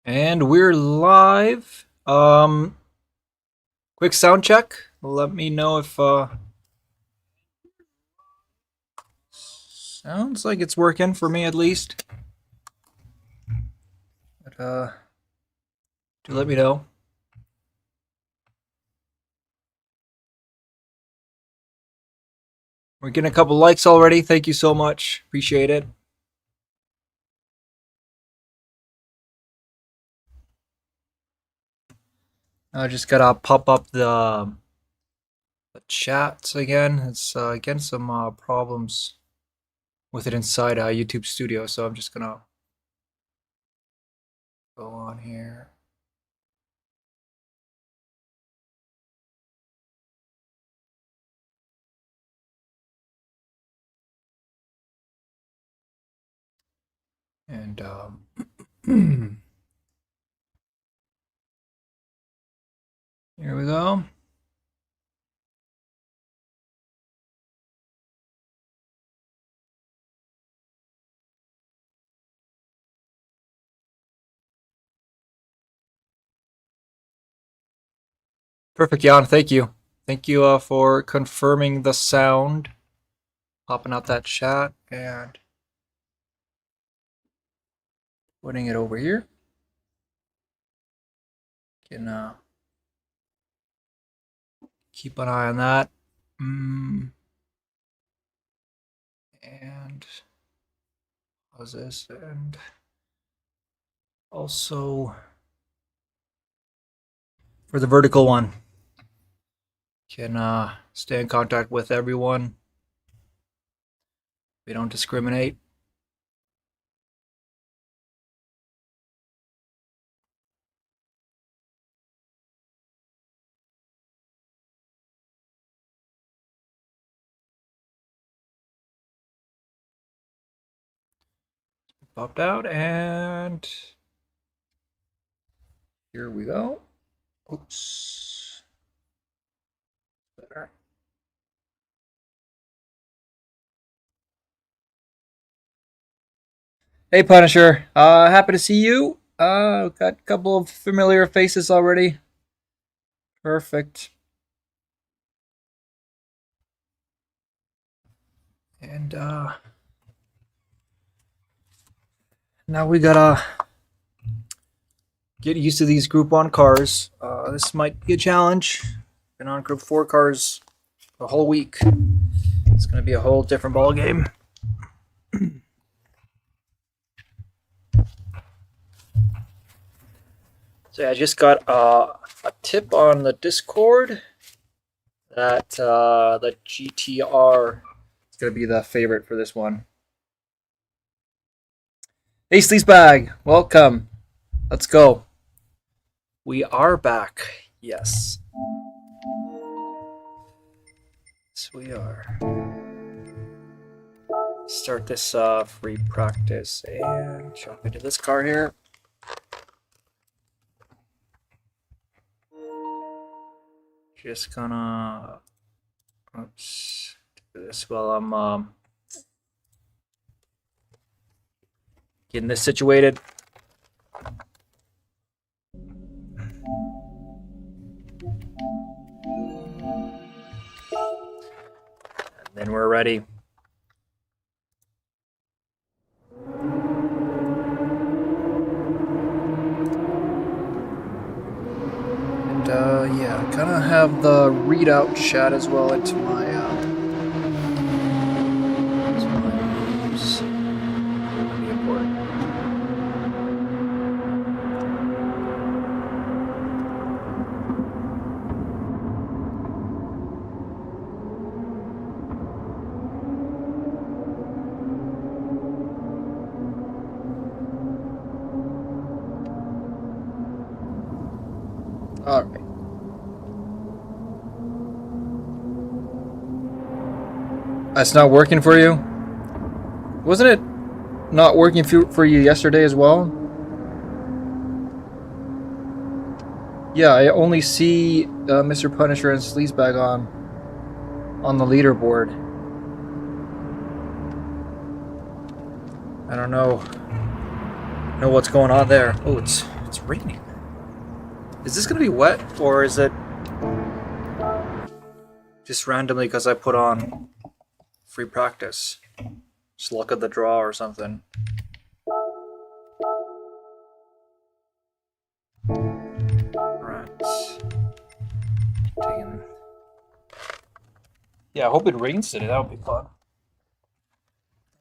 And we're live. Quick sound check. Let me know if sounds like it's working for me at least. But do let me know. We're getting a couple likes already. Thank you so much. Appreciate it. I just gotta pop up the chats again. It's getting some problems with it inside YouTube Studio, so I'm just gonna go on here. And here we go. Perfect, Jan. Thank you. Thank you for confirming the sound, popping out that chat, and putting it over here. Can keep an eye on that. And how's this? And also for the vertical one, can stay in contact with everyone. We don't discriminate. Popped out, and here we go. Oops. Better. Hey, Punisher. Happy to see you. Got a couple of familiar faces already. Perfect. And now we gotta get used to these Group 1 cars. This might be a challenge. Been on Group 4 cars a whole week. It's gonna be a whole different ball game. So yeah, I just got a tip on the Discord that the GTR is gonna be the favorite for this one. Hey, Sleazebag, welcome. Let's go. We are back. Yes. Yes, we are. Start this free practice and jump into this car here. Just gonna oops, do this while I'm getting this situated. And then we're ready. And yeah, kind of have the readout chat as well into my moves. Pretty important. All right. That's not working for you? Wasn't it not working for you yesterday as well? Yeah, I only see Mr. Punisher and Sleazebag on the leaderboard. I don't know what's going on there. Oh, it's raining. Is this gonna be wet, or is it just randomly because I put on free practice? Just luck of the draw or something. Yeah, I hope it rains today. That would be fun.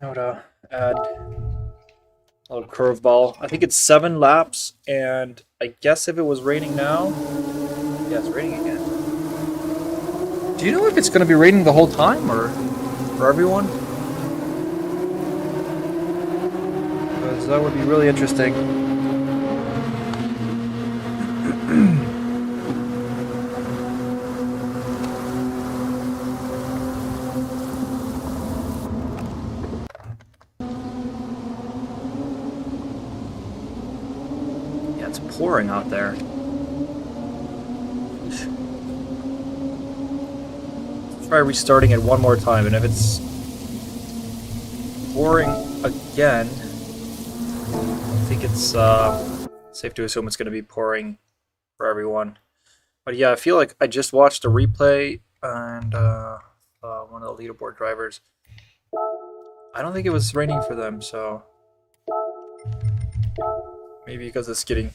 I would add a little curveball. I think it's 7 laps, and I guess if it was raining now, yeah, it's raining again. Do you know if it's going to be raining the whole time or for everyone? Because that would be really interesting. Yeah, it's pouring out there. Let's try restarting it one more time, and if it's pouring again, I think it's safe to assume it's going to be pouring for everyone. But yeah, I feel like I just watched a replay, and one of the leaderboard drivers, I don't think it was raining for them, so maybe because it's getting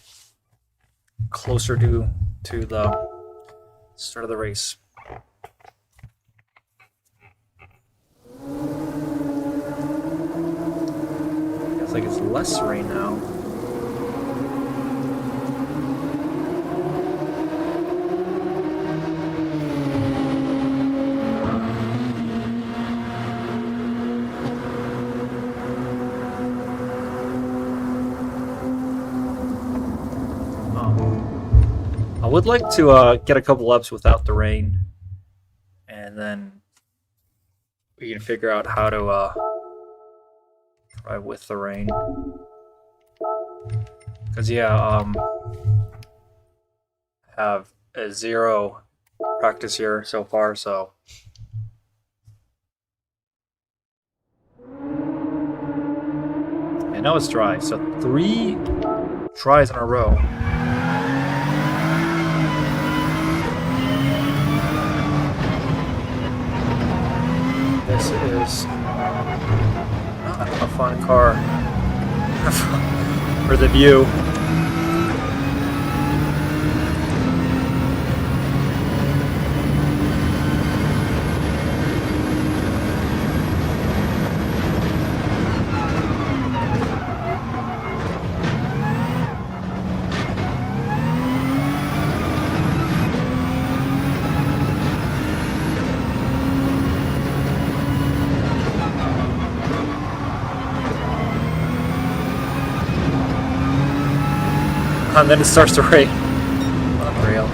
closer to the start of the race. Feels like it's less rain now. I would like to get a couple ups without the rain, and then we can figure out how to try with the rain. Because yeah, have a 0 practice here so far, so and now it's dry. So 3 tries in a row. This is not a fun car for the view. And then it starts to rain. Unreal.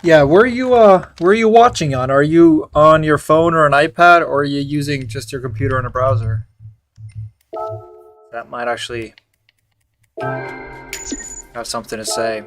Yeah, where are you watching on? Are you on your phone or an iPad, or are you using just your computer and a browser? That might actually have something to say.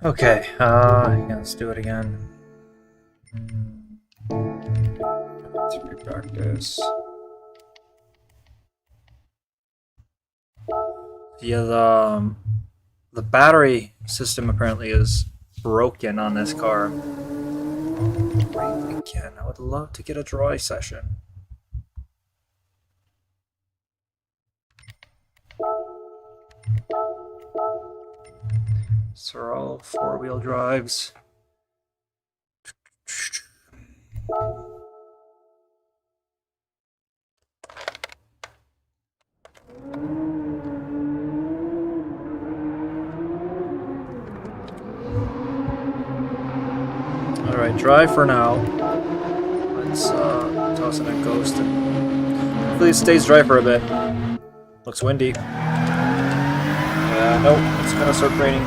Okay, yeah, let's do it again. Let's practice. Yeah, the battery system apparently is broken on this car. Again, I would love to get a dry session. These are all four-wheel drives. Alright, dry for now. Let's toss in a ghost and hopefully it stays dry for a bit. Looks windy. Nope, it's gonna start raining.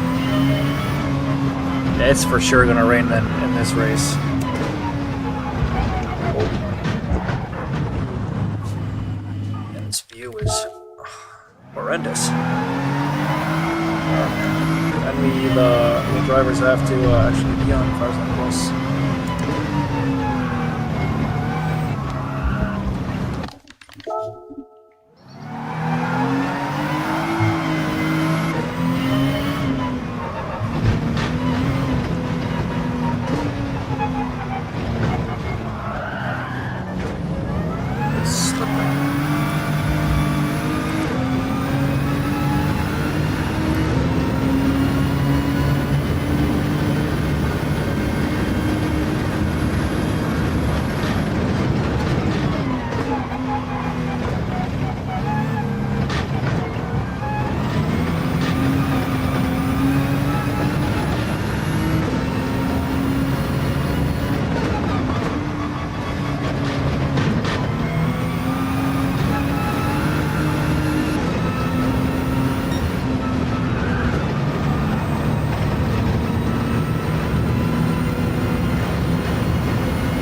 It's for sure gonna rain then in this race. And this view is horrendous. And the drivers have to actually be on cars like this.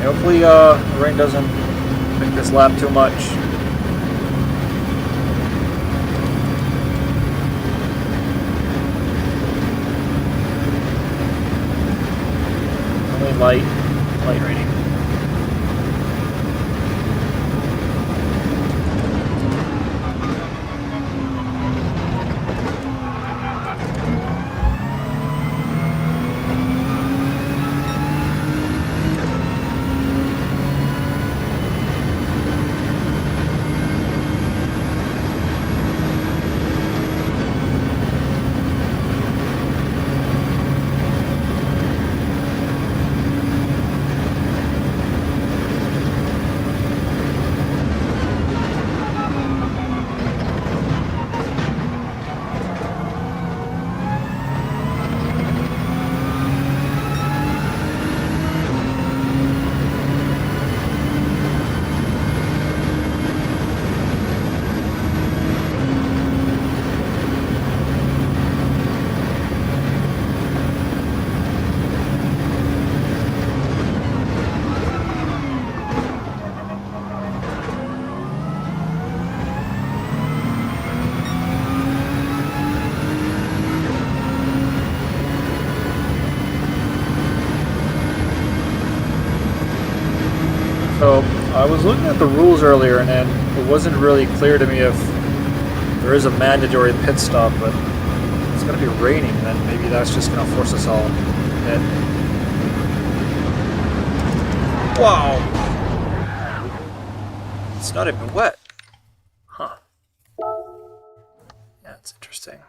Hopefully, the rain doesn't make this lap too much. Only light raining. So I was looking at the rules earlier, and it wasn't really clear to me if there is a mandatory pit stop, but it's going to be raining, and then maybe that's just going to force us all in. Wow! It's not even wet. Huh. Yeah, it's interesting.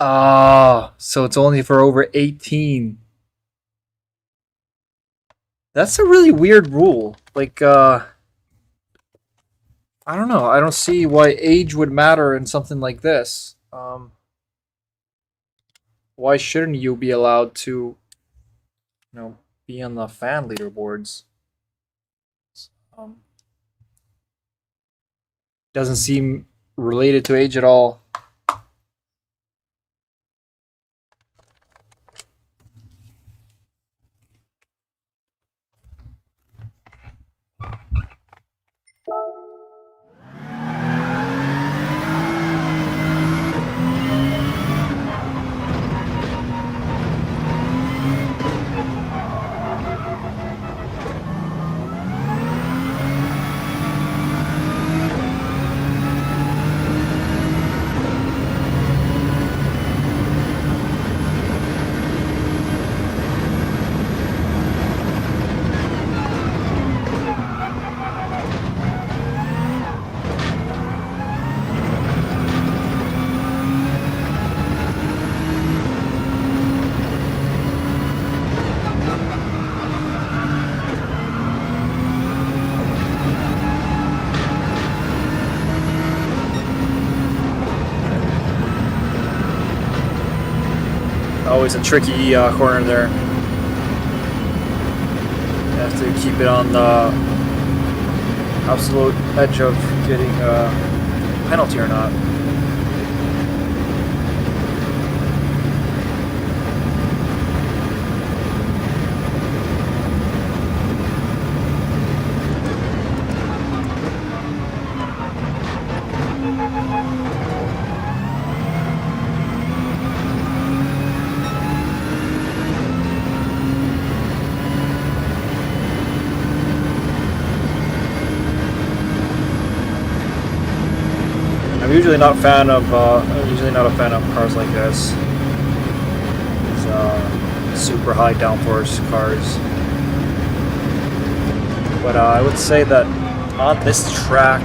Ah, so it's only for over 18. That's a really weird rule. Like, I don't know. I don't see why age would matter in something like this. Why shouldn't you be allowed to, be on the fan leaderboards? Um, doesn't seem related to age at all. Always a tricky corner there. You have to keep it on the absolute edge of getting a penalty or not. I'm usually not a fan of cars like this. These super high downforce cars. But I would say that on this track,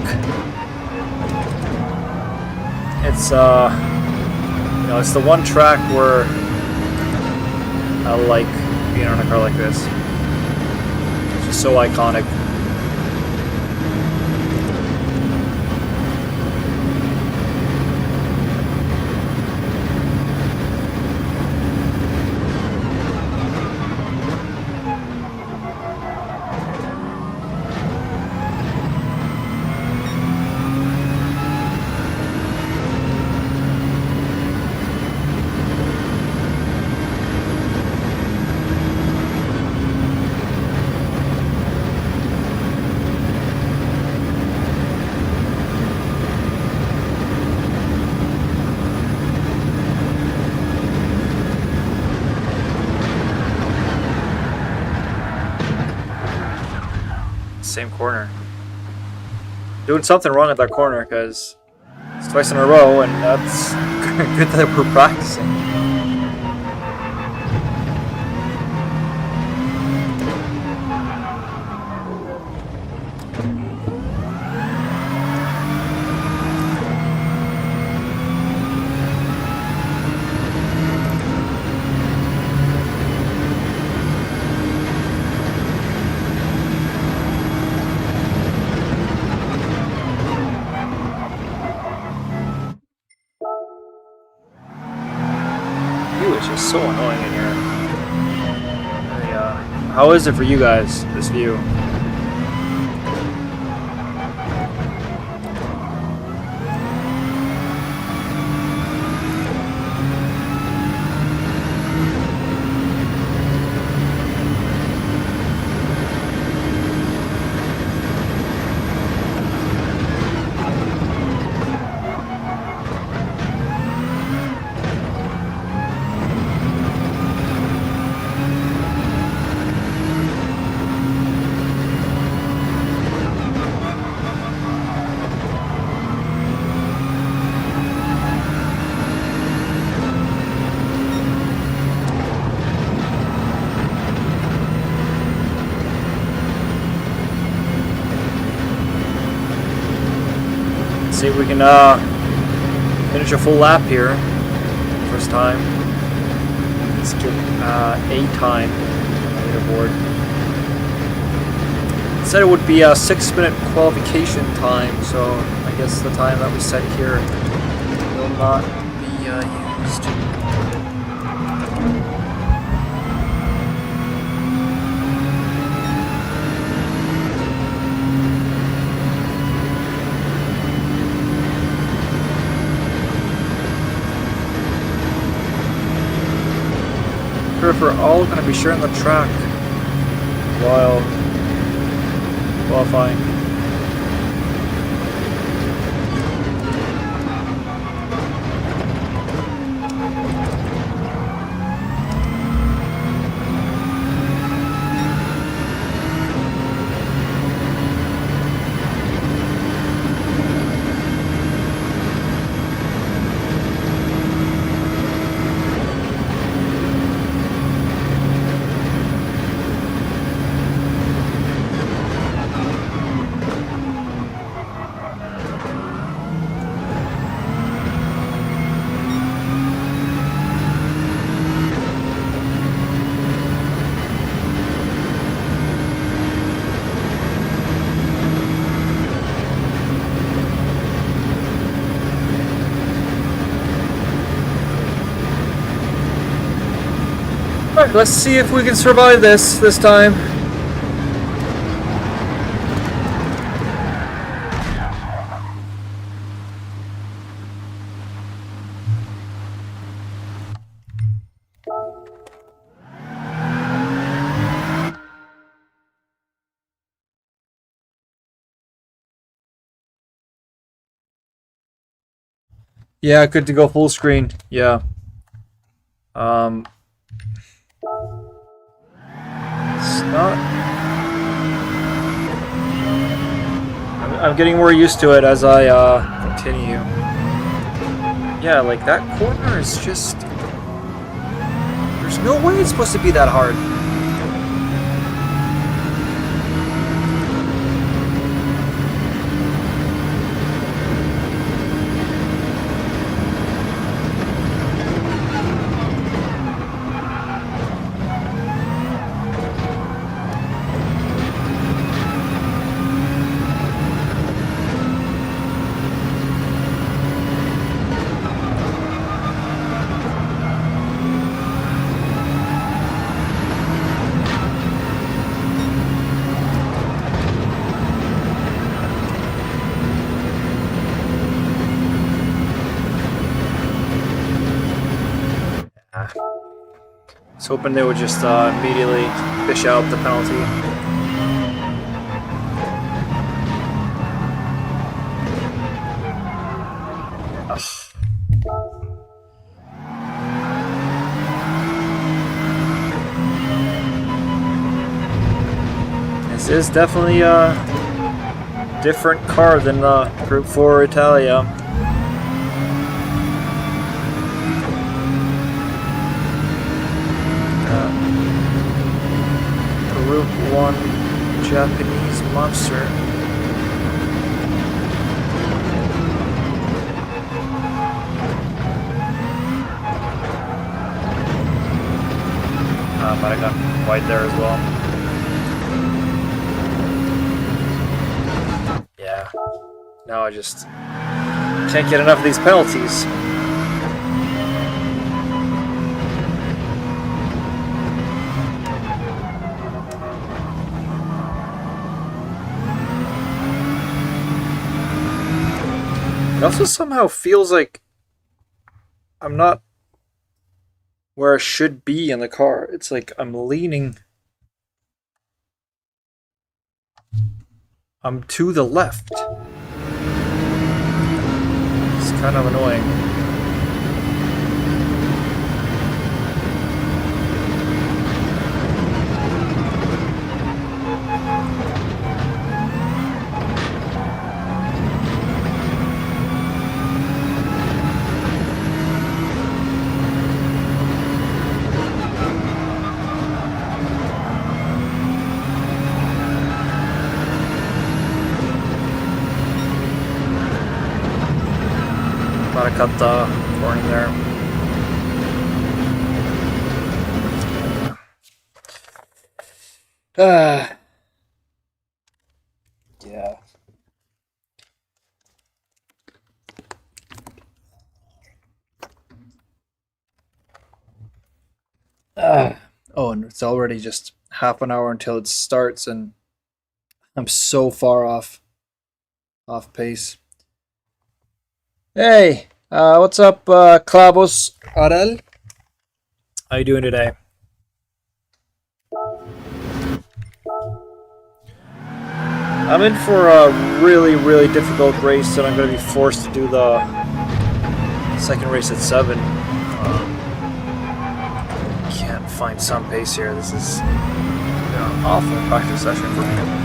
it's it's the one track where I like being on a car like this. It's just so iconic. Same corner. Doing something wrong at that corner because it's twice in a row, and that's good that we're practicing. It's just so annoying in here. How is it for you guys, this view? See if we can finish a full lap here. first time. Let's get a time on the leaderboard. It said it would be a 6-minute qualification time, so I guess the time that we set here will not be used. If we're all going to be sharing the track while qualifying. Alright, let's see if we can survive this time. Yeah, good to go full screen. Yeah. It's not. I'm getting more used to it as I continue. Yeah, like that corner is just. There's no way it's supposed to be that hard. I was hoping they would just immediately fish out the penalty. Ugh. This is definitely a different car than the Group 4 Italia. Group 1 Japanese monster. But I got white there as well. Yeah. Now I just can't get enough of these penalties. It also somehow feels like I'm not where I should be in the car. It's like I'm leaning. I'm to the left. It's kind of annoying. Gotta cut the corner there. Yeah. Oh, and it's already just half an hour until it starts, and I'm so far off pace. Hey, what's up, Clavos Arel? How you doing today? I'm in for a really, really difficult race, and I'm going to be forced to do the second race at 7. Can't find some pace here. This is an awful practice session for me.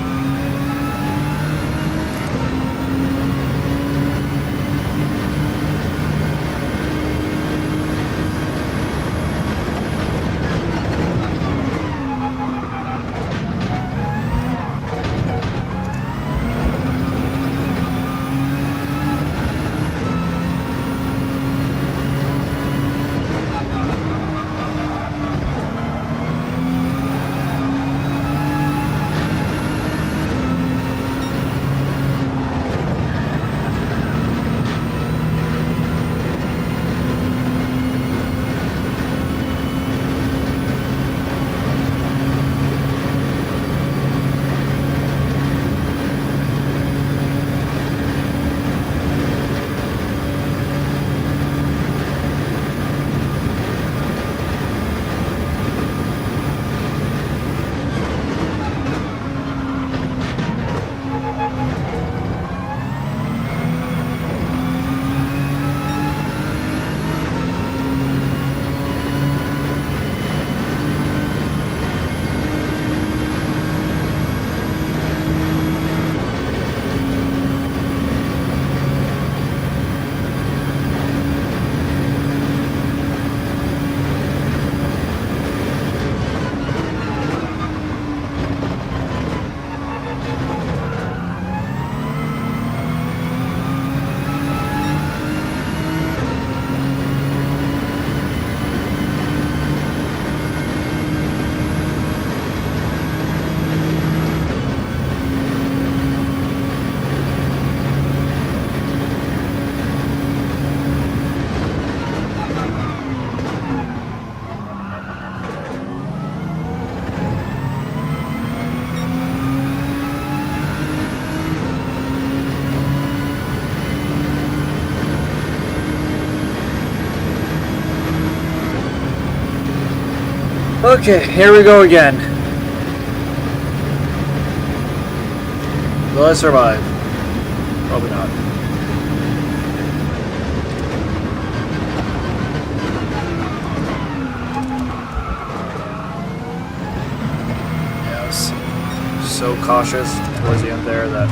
Okay, here we go again. Will I survive? Probably not. Yeah, I was so cautious towards the end there that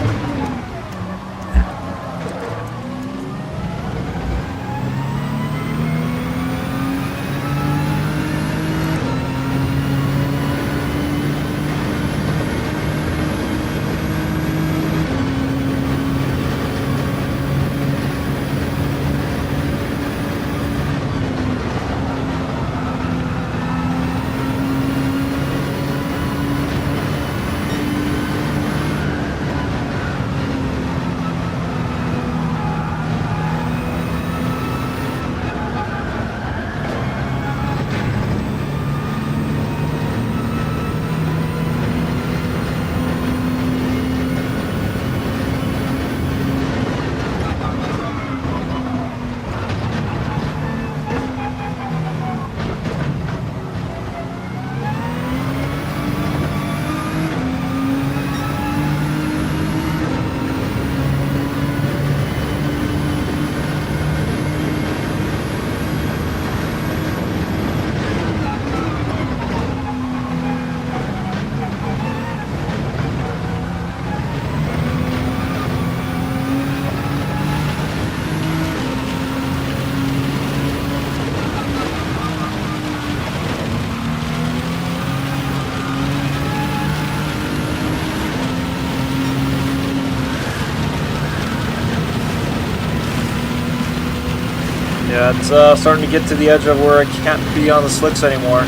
yeah, it's starting to get to the edge of where I can't be on the slicks anymore.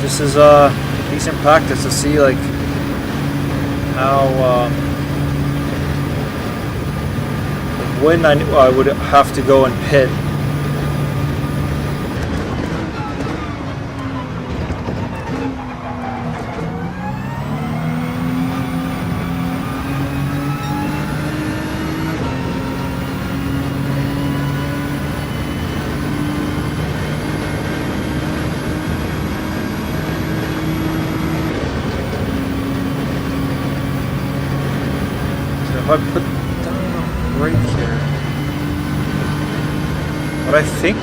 This is decent practice to see like how when I knew I would have to go and pit. If I put down a brake here, but I think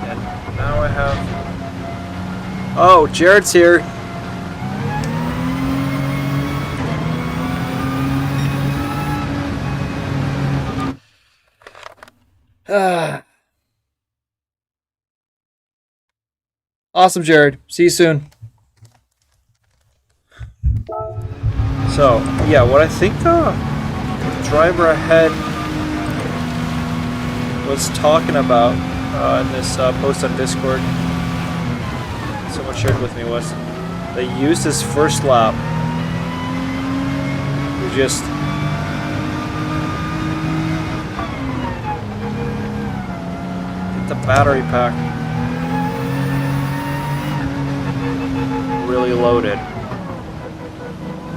and now I have. Oh, Jared's here. Awesome, Jared. See you soon. So, yeah, what I think the driver ahead was talking about in this post on Discord, someone shared with me, was they used his first lap to just get the battery pack really loaded.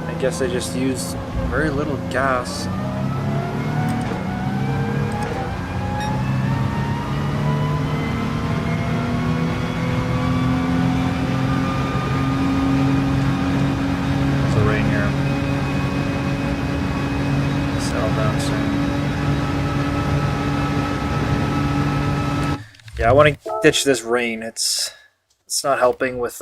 I guess they just used very little gas. There's a rain here. Settle down soon. Yeah, I want to ditch this rain. It's not helping with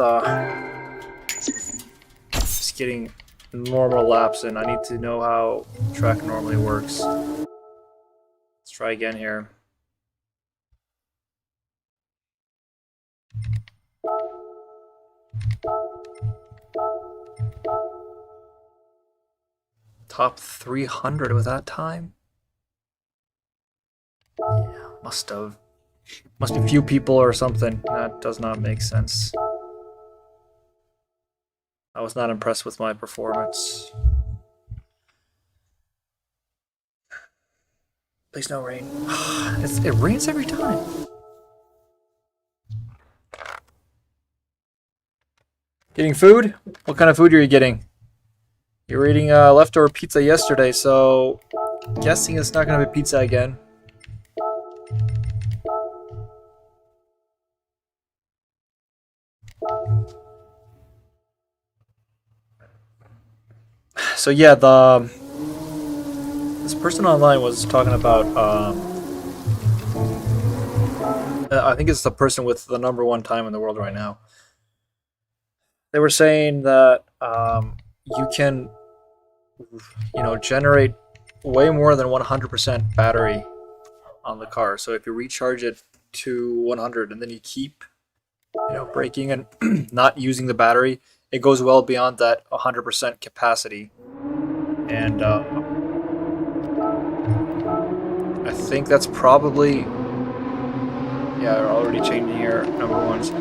just getting normal laps in. I need to know how track normally works. Let's try again here. Top 300 with that time? Yeah, must be a few people or something. That does not make sense. I was not impressed with my performance. Please no rain. It rains every time. Getting food? What kind of food are you getting? You were eating leftover pizza yesterday, so guessing it's not going to be pizza again. So yeah, this person online was talking about I think it's the person with the #1 time in the world right now. They were saying that you can, generate way more than 100% battery on the car. So if you recharge it to 100 and then you keep, braking and not using the battery, it goes well beyond that 100% capacity. And I think that's probably, yeah, they're already changing here, #1s.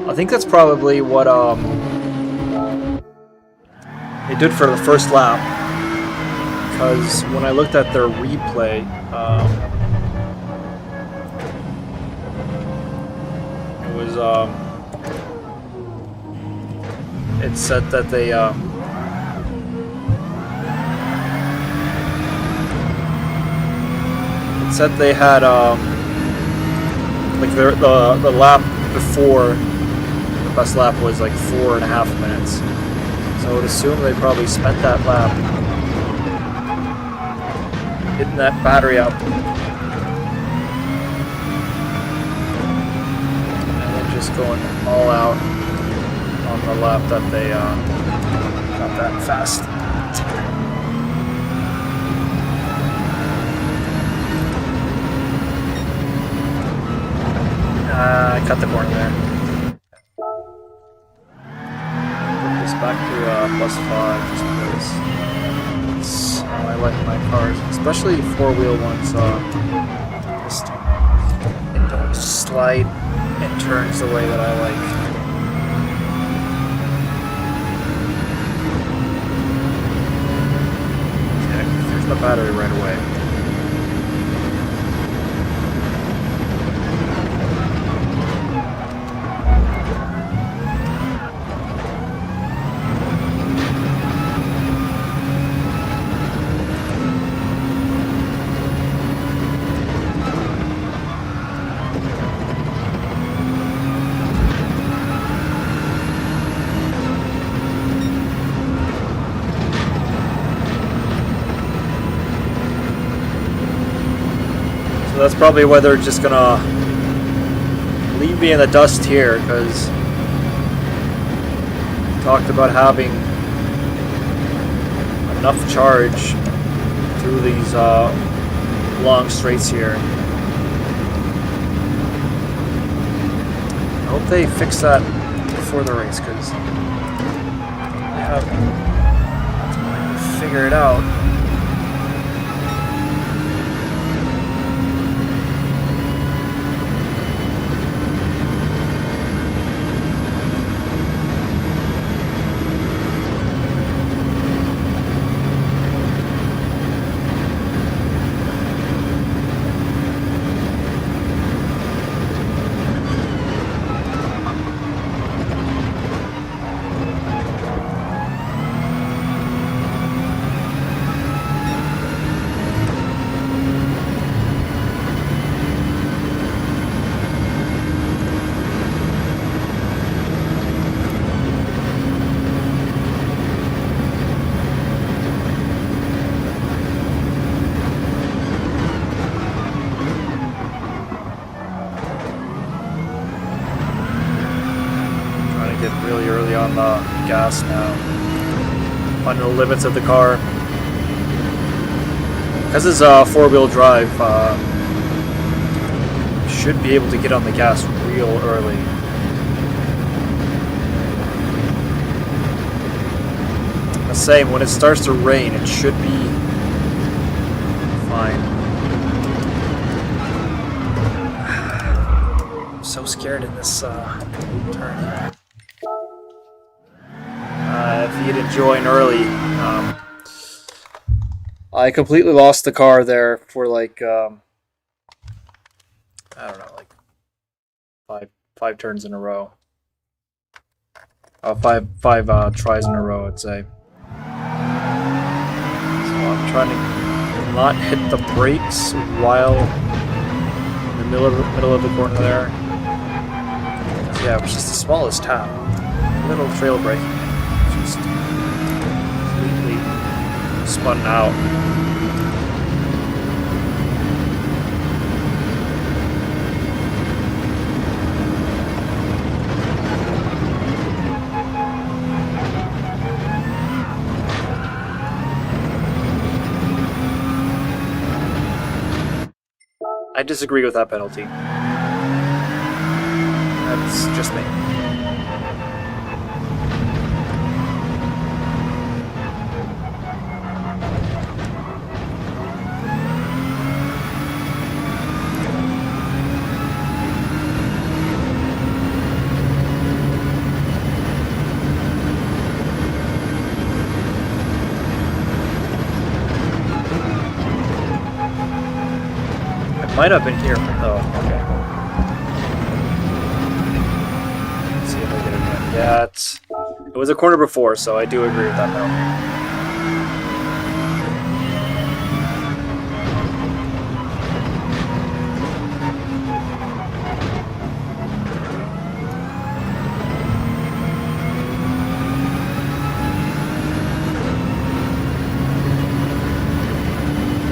I think that's probably what they did for the first lap, because when I looked at their replay, it was it said that they said they had like the lap before the best lap was like 4.5 minutes. So I would assume they probably spent that lap getting that battery up and then just going all out on the lap that they got that fast. I cut the corner there. Put this back to +5 just because I like my cars, especially 4-wheel ones. Just they don't slide in turns the way that I like. Okay, there's the battery right away. That's probably why they're just gonna leave me in the dust here, because talked about having enough charge through these long straights here. I hope they fix that before the race, because they have to figure it out. Really early on the gas now, under the limits of the car. Because it's four-wheel drive, should be able to get on the gas real early. The same, when it starts to rain, it should be fine. I'm so scared in this turn here. If you'd join early, I completely lost the car there for like I don't know, like five turns in a row. Five tries in a row, I'd say. So I'm trying to not hit the brakes while in the middle of the corner there. Yeah, it was just the smallest tap, little trail braking. Just completely spun out. I disagree with that penalty. That's just me. Might have been here. Oh, okay. Let's see if I get it again. Yeah, it was a corner before, so I do agree with that penalty.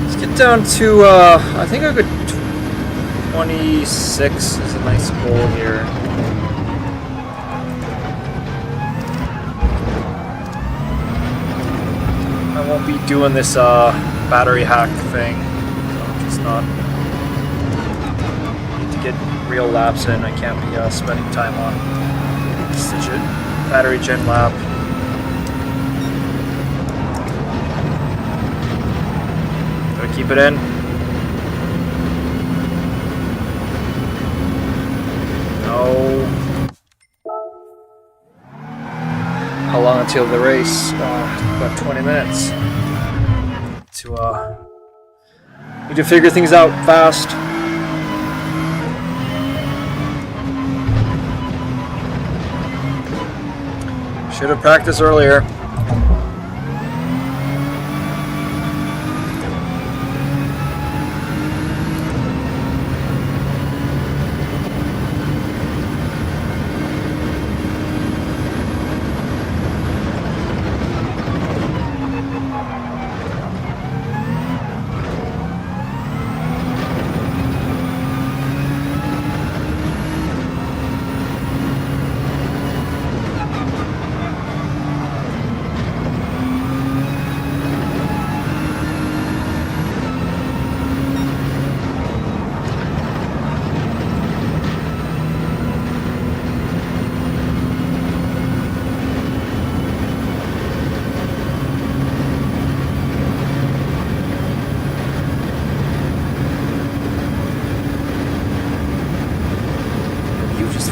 Let's get down to I think I could 26 is a nice goal here. I won't be doing this battery hack thing. So I'm just not need to get real laps in. I can't be spending time on just a battery gen lap. Gotta keep it in. No. till the race, about 20 minutes. Need to figure things out fast. Should have practiced earlier.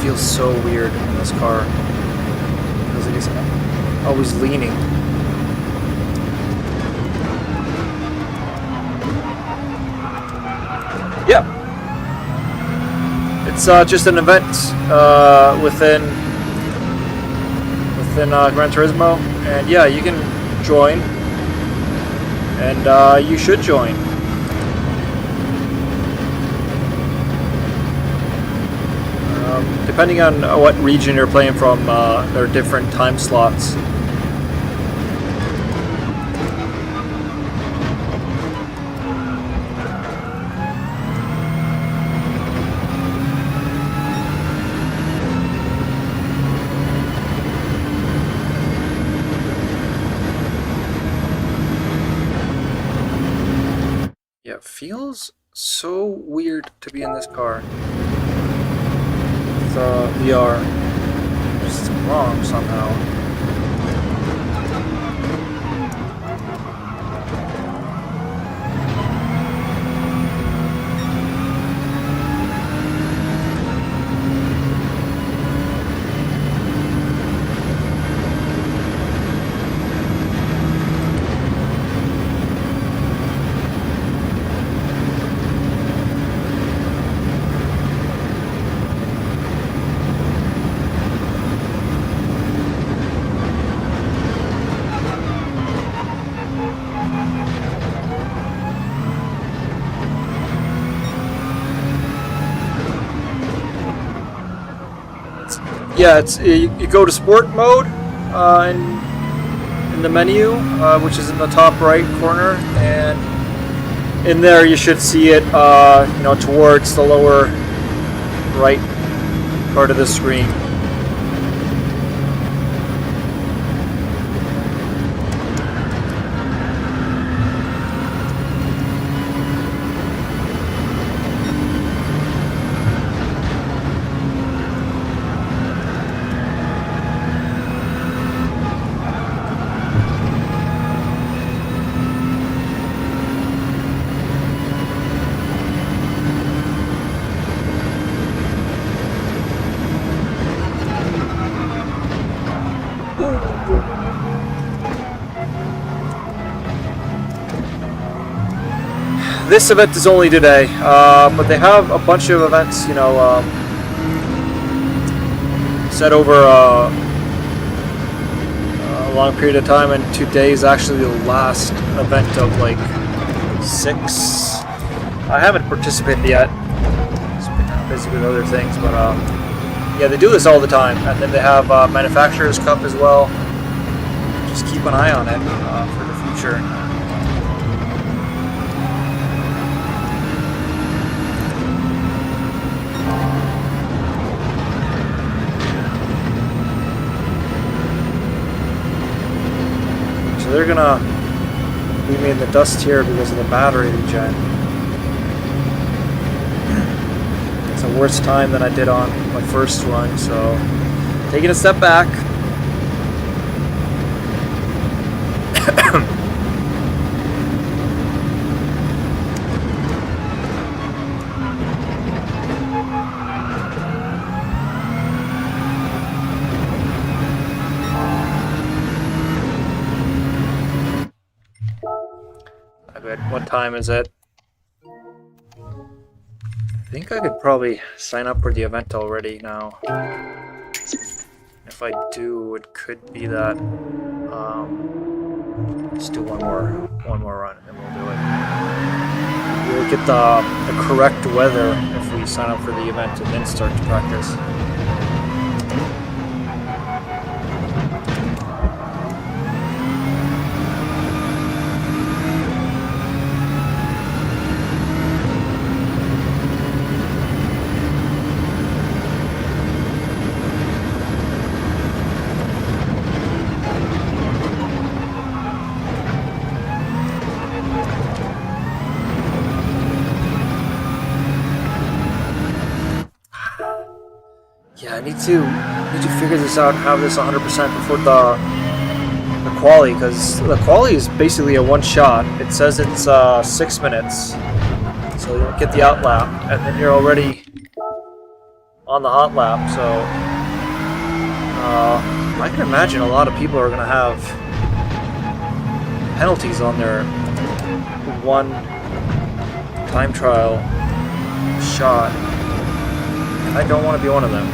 Feels so weird in this car. Feels like he's always leaning. Yeah. It's just an event within Gran Turismo, and yeah, you can join, and you should join. Depending on what region you're playing from, there are different time slots. Yeah, it feels so weird to be in this car. VR just wrong somehow. Yeah, it's you go to sport mode in the menu, which is in the top right corner, and in there you should see it, towards the lower right part of the screen. This event is only today, but they have a bunch of events, set over a long period of time, and today is actually the last event of like 6. I haven't participated yet. Just been kind of busy with other things, but yeah, they do this all the time, and then they have Manufacturers Cup as well. Just keep an eye on it for the future. So they're gonna leave me in the dust here because of the battery regen. It's a worse time than I did on my first run, so taking a step back. time is it? I think I could probably sign up for the event already now. If I do, it could be that. Let's do one more run, and then we'll do it. We'll get the correct weather if we sign up for the event and then start to practice. Yeah, I need to figure this out and have this 100% before the quali, because the quali is basically a one shot. It says it's 6 minutes, so you'll get the out lap, and then you're already on the hot lap. So I can imagine a lot of people are going to have penalties on their one time trial shot, and I don't want to be one of them.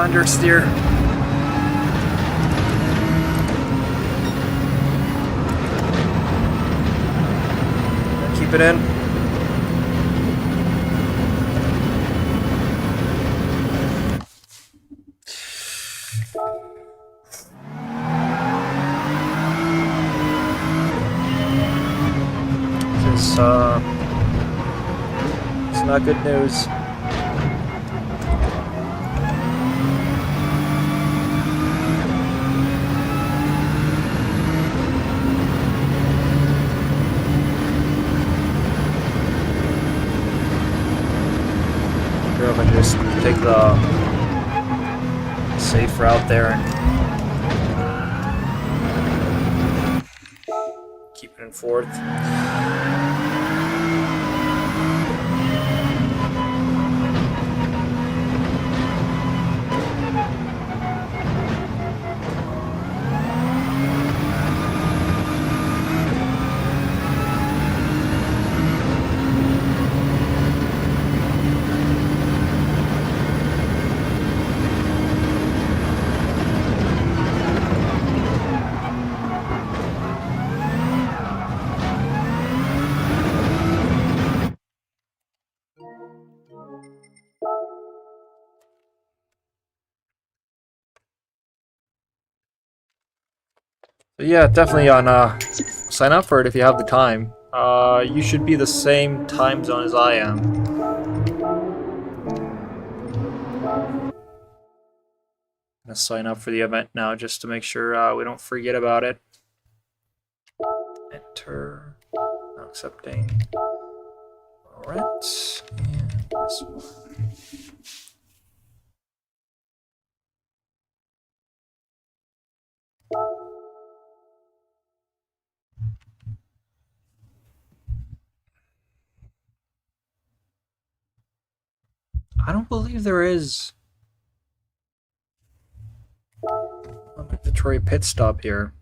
Understeer. Keep it in. This is it's not good news. Just take the safe route there and keep it in fourth. But yeah, definitely on sign up for it if you have the time. You should be the same time zone as I am. I'm gonna sign up for the event now just to make sure we don't forget about it. Enter. Not accepting. Alright. And this one. I don't believe there is a mandatory pit stop here.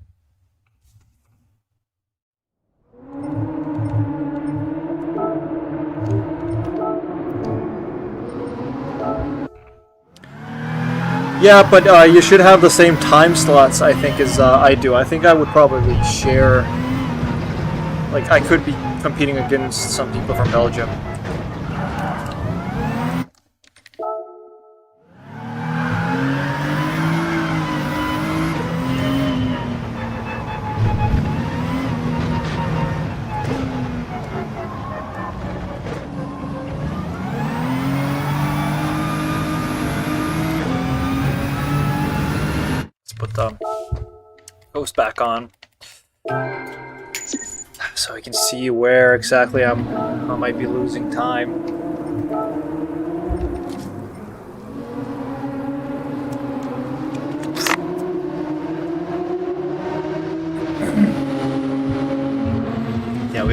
Yeah, but you should have the same time slots, I think, as I do. I think I would probably share... Like, I could be competing against some people from Belgium. Goes back on, so I can see where exactly I might be losing time.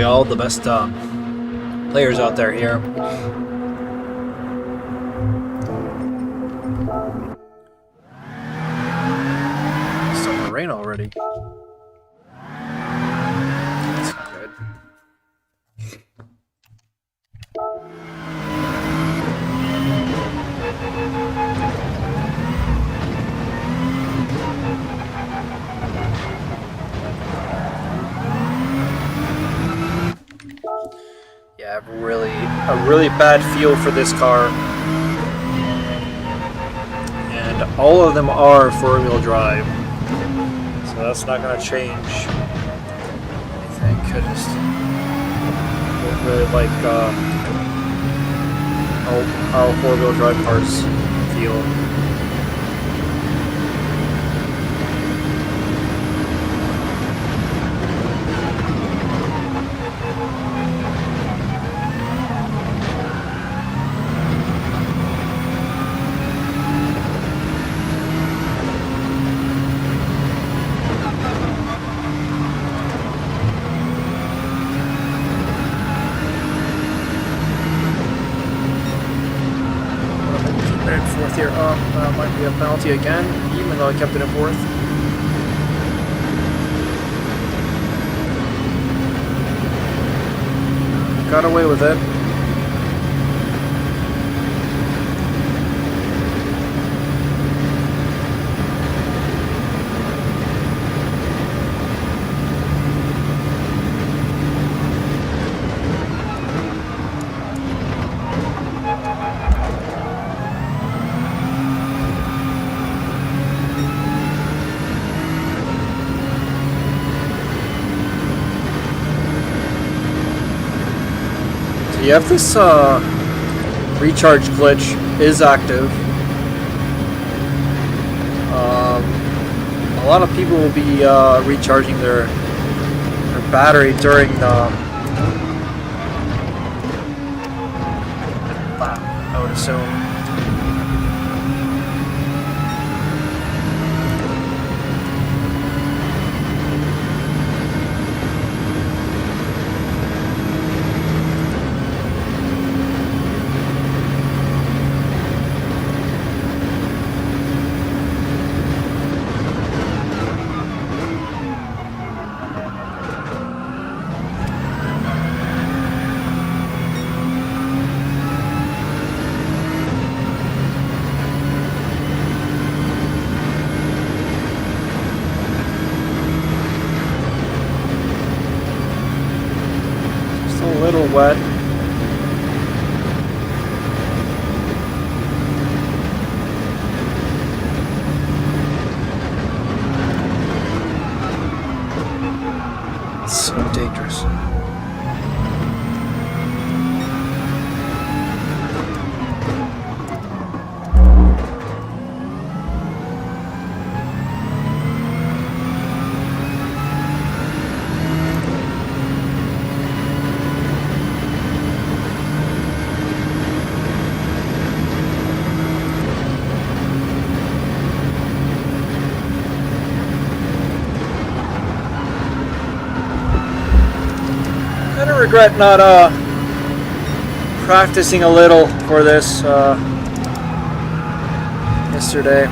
we all the best players out there here. It's starting to rain already. That's not good. Yeah, I have a really bad feel for this car. And all of them are four-wheel drive. So that's not going to change. Thank goodness. I really like how four-wheel drive cars feel. Fourth here. Oh, might be a penalty again, even though I kept it in fourth. Got away with it. Yeah, if this recharge glitch is active, a lot of people will be recharging their battery during the lap, I would assume. Little wet. It's so dangerous. I kind of regret not practicing a little for this yesterday.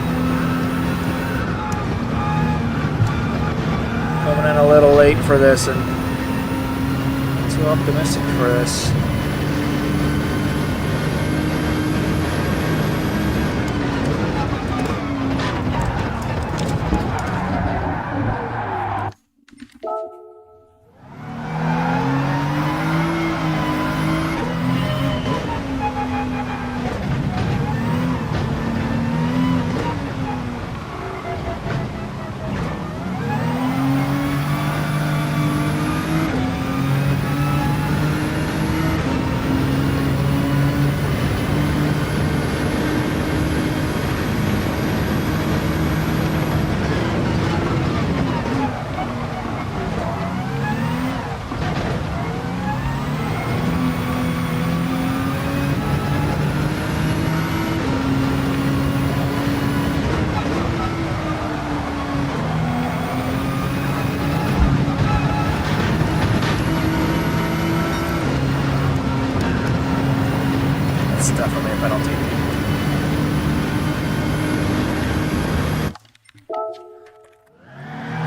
Coming in a little late for this and too optimistic for this.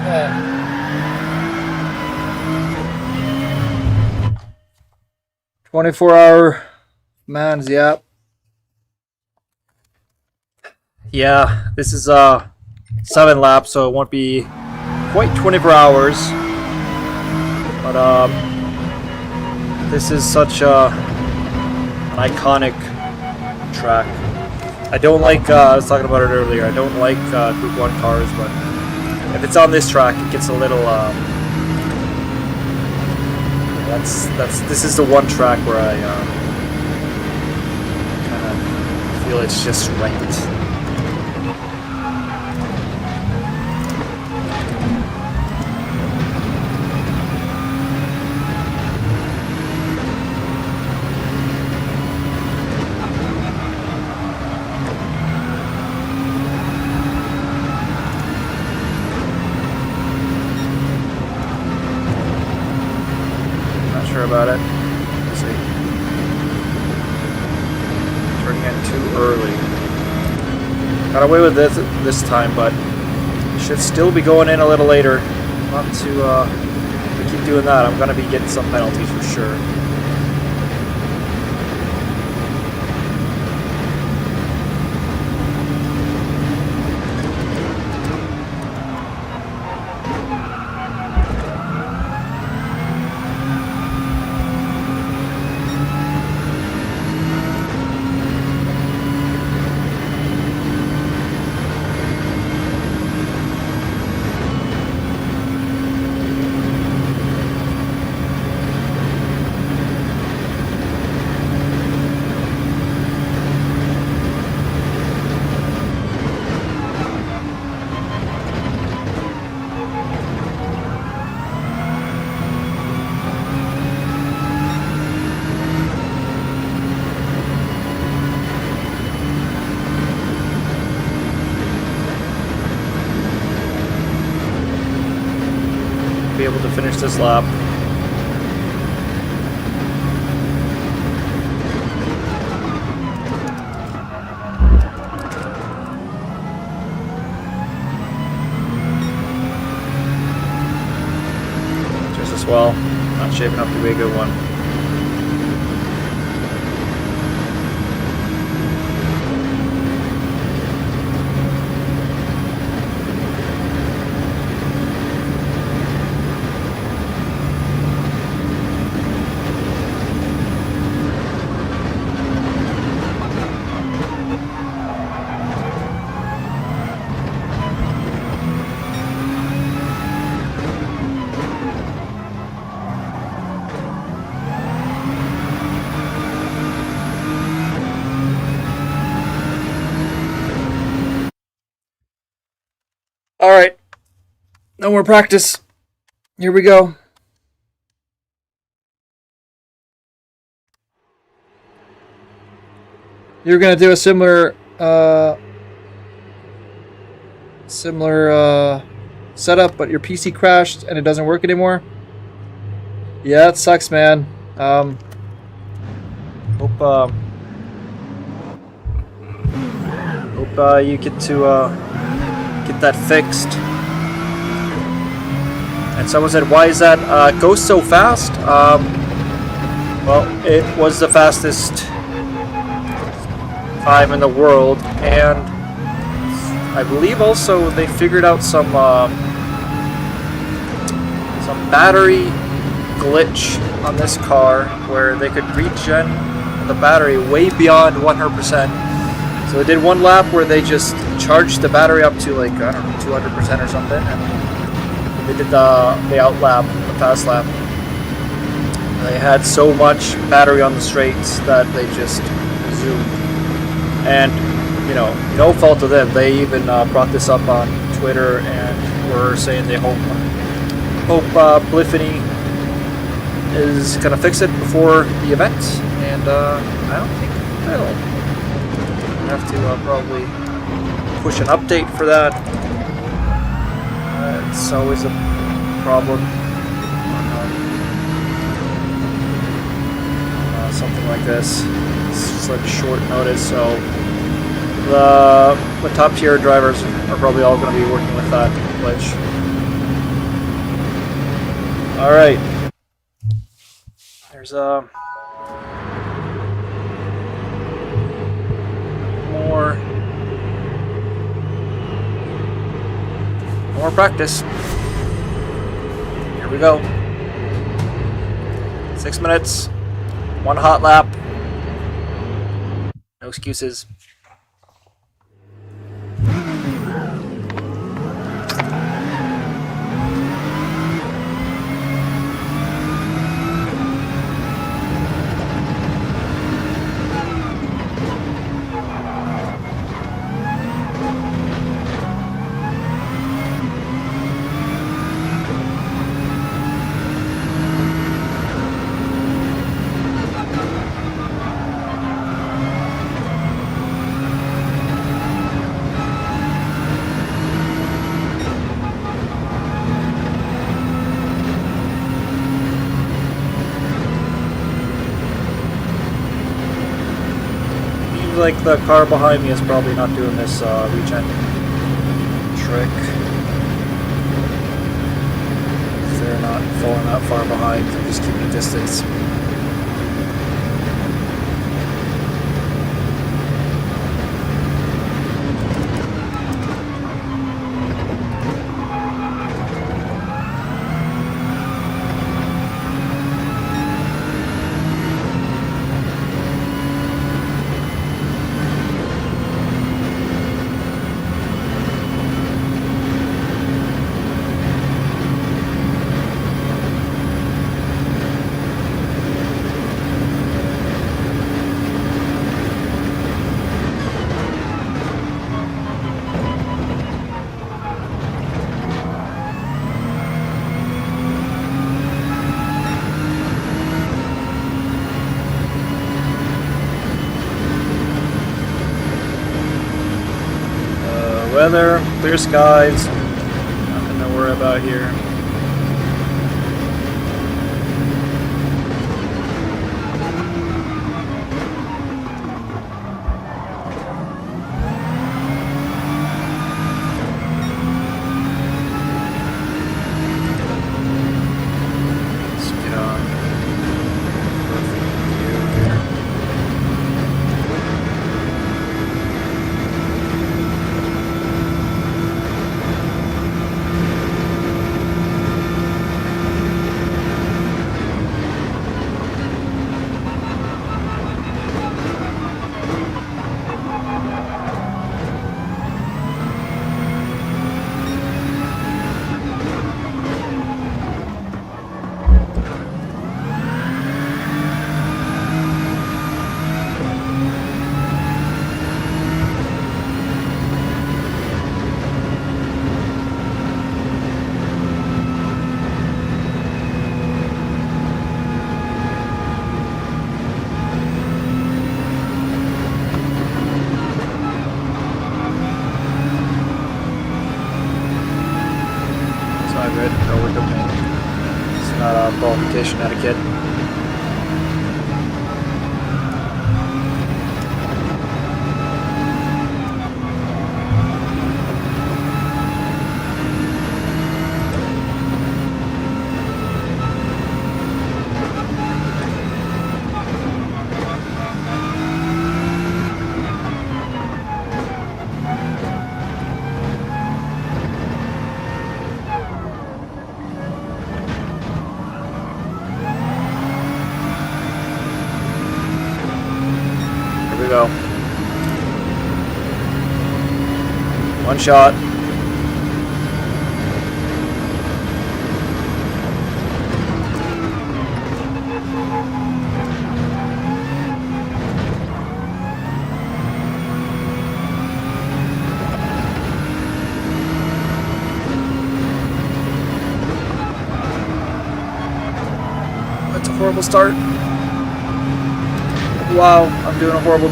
Yeah. 24-hour man's, yeah. Yeah, this is 7 laps, so it won't be quite 24 hours. But this is such an iconic track. I don't like, I was talking about it earlier, I don't like Group 1 cars, but if it's on this track, it gets a little, this is the one track where I kind of feel it's just right. About it. Let's see. Turning in too early. Got away with this time, but should still be going in a little later. Not to keep doing that. I'm gonna be getting some penalties for sure. Be able to finish this lap. Just as well. Not shaping up to be a good one. Alright. No more practice. Here we go. You're gonna do a similar setup, but your PC crashed and it doesn't work anymore. Yeah, it sucks, man. Hope you get to get that fixed. And someone said, "Why is that Ghost so fast?" Well, it was the fastest time in the world, and I believe also they figured out some battery glitch on this car where they could regen the battery way beyond 100%. So they did one lap where they just charged the battery up to like, I don't know, 200% or something, and they did the out lap, the fast lap. They had so much battery on the straights that they just zoomed. And, you know, no fault of them. They even brought this up on Twitter and were saying they hope Bliffany is going to fix it before the event. And I don't think it will. I have to probably push an update for that. It's always a problem on something like this. is like short notice, so the top tier drivers are probably all going to be working with that glitch. All right, there's more practice. Here we go. 6 minutes, 1 hot lap. No excuses. Like the car behind me is probably not doing this regen trick. They're not falling that far behind, they're just keeping distance. Weather, clear skies, nothing to worry about here. Let's get on. Perfect view here. Good. No, we're doing it. It's not a qualification etiquette. Go. One shot. That's a horrible start. Wow, I'm doing a horrible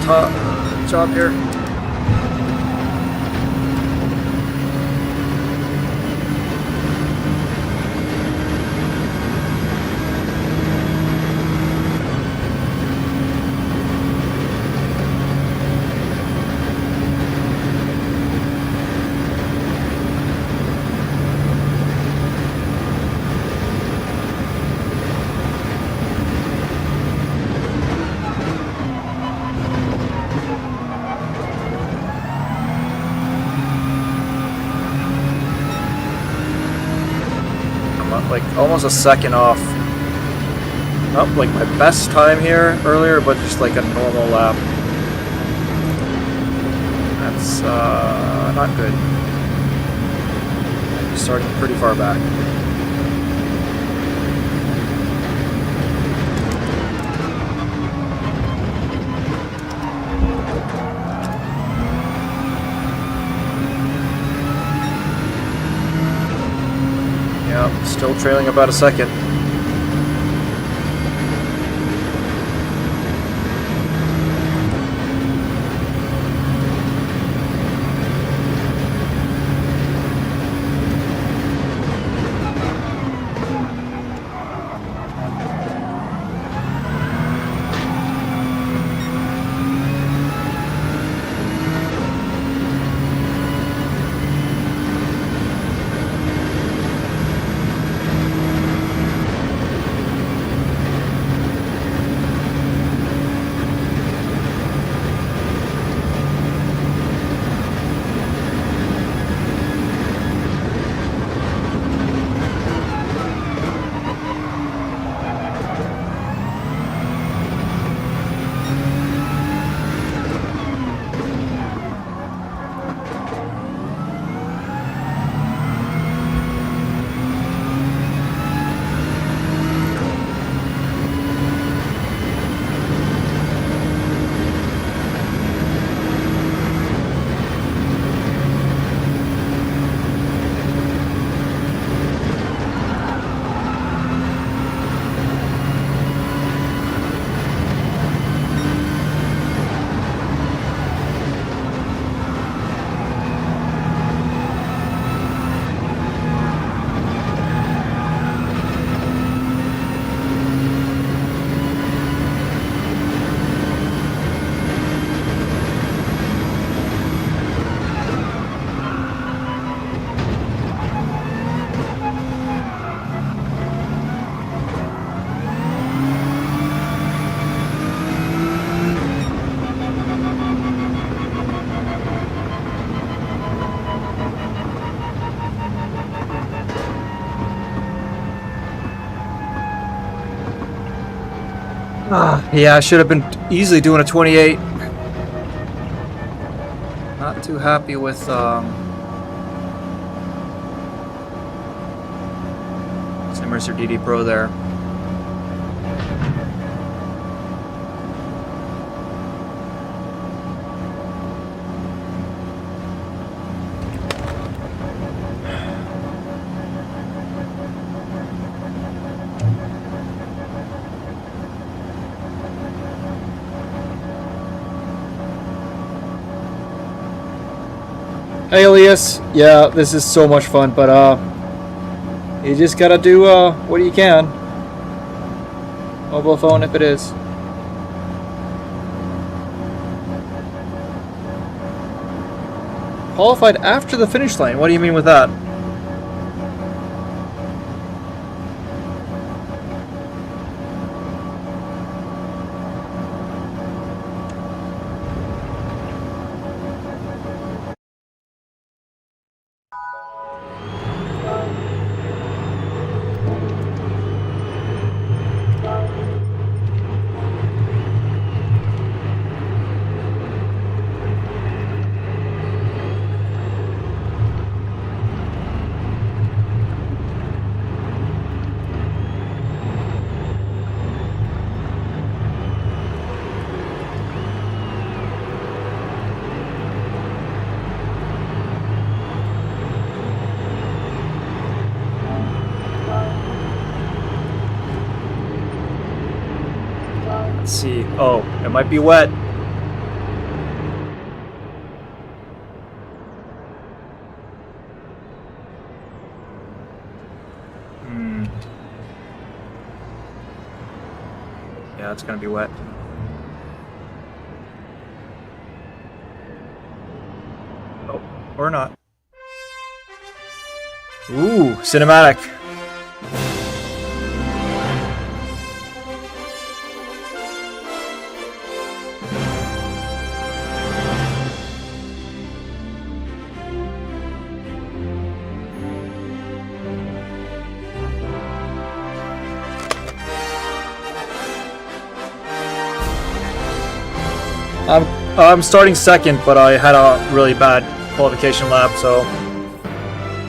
job here. like almost a second off. Not like my best time here earlier, but just like a normal lap. That's not good. I'm starting pretty far back. Yeah, still trailing about a second. Yeah, I should have been easily doing a 28. Not too happy with Simmercer DD Pro there. Hey Elias, yeah, this is so much fun, but you just gotta do what you can. Mobile phone if it is. Qualified after the finish line. What do you mean with that? Let's see. Oh, it might be wet. Yeah, it's gonna be wet. Oh, or not. Ooh, cinematic. I'm starting second, but I had a really bad qualification lap, so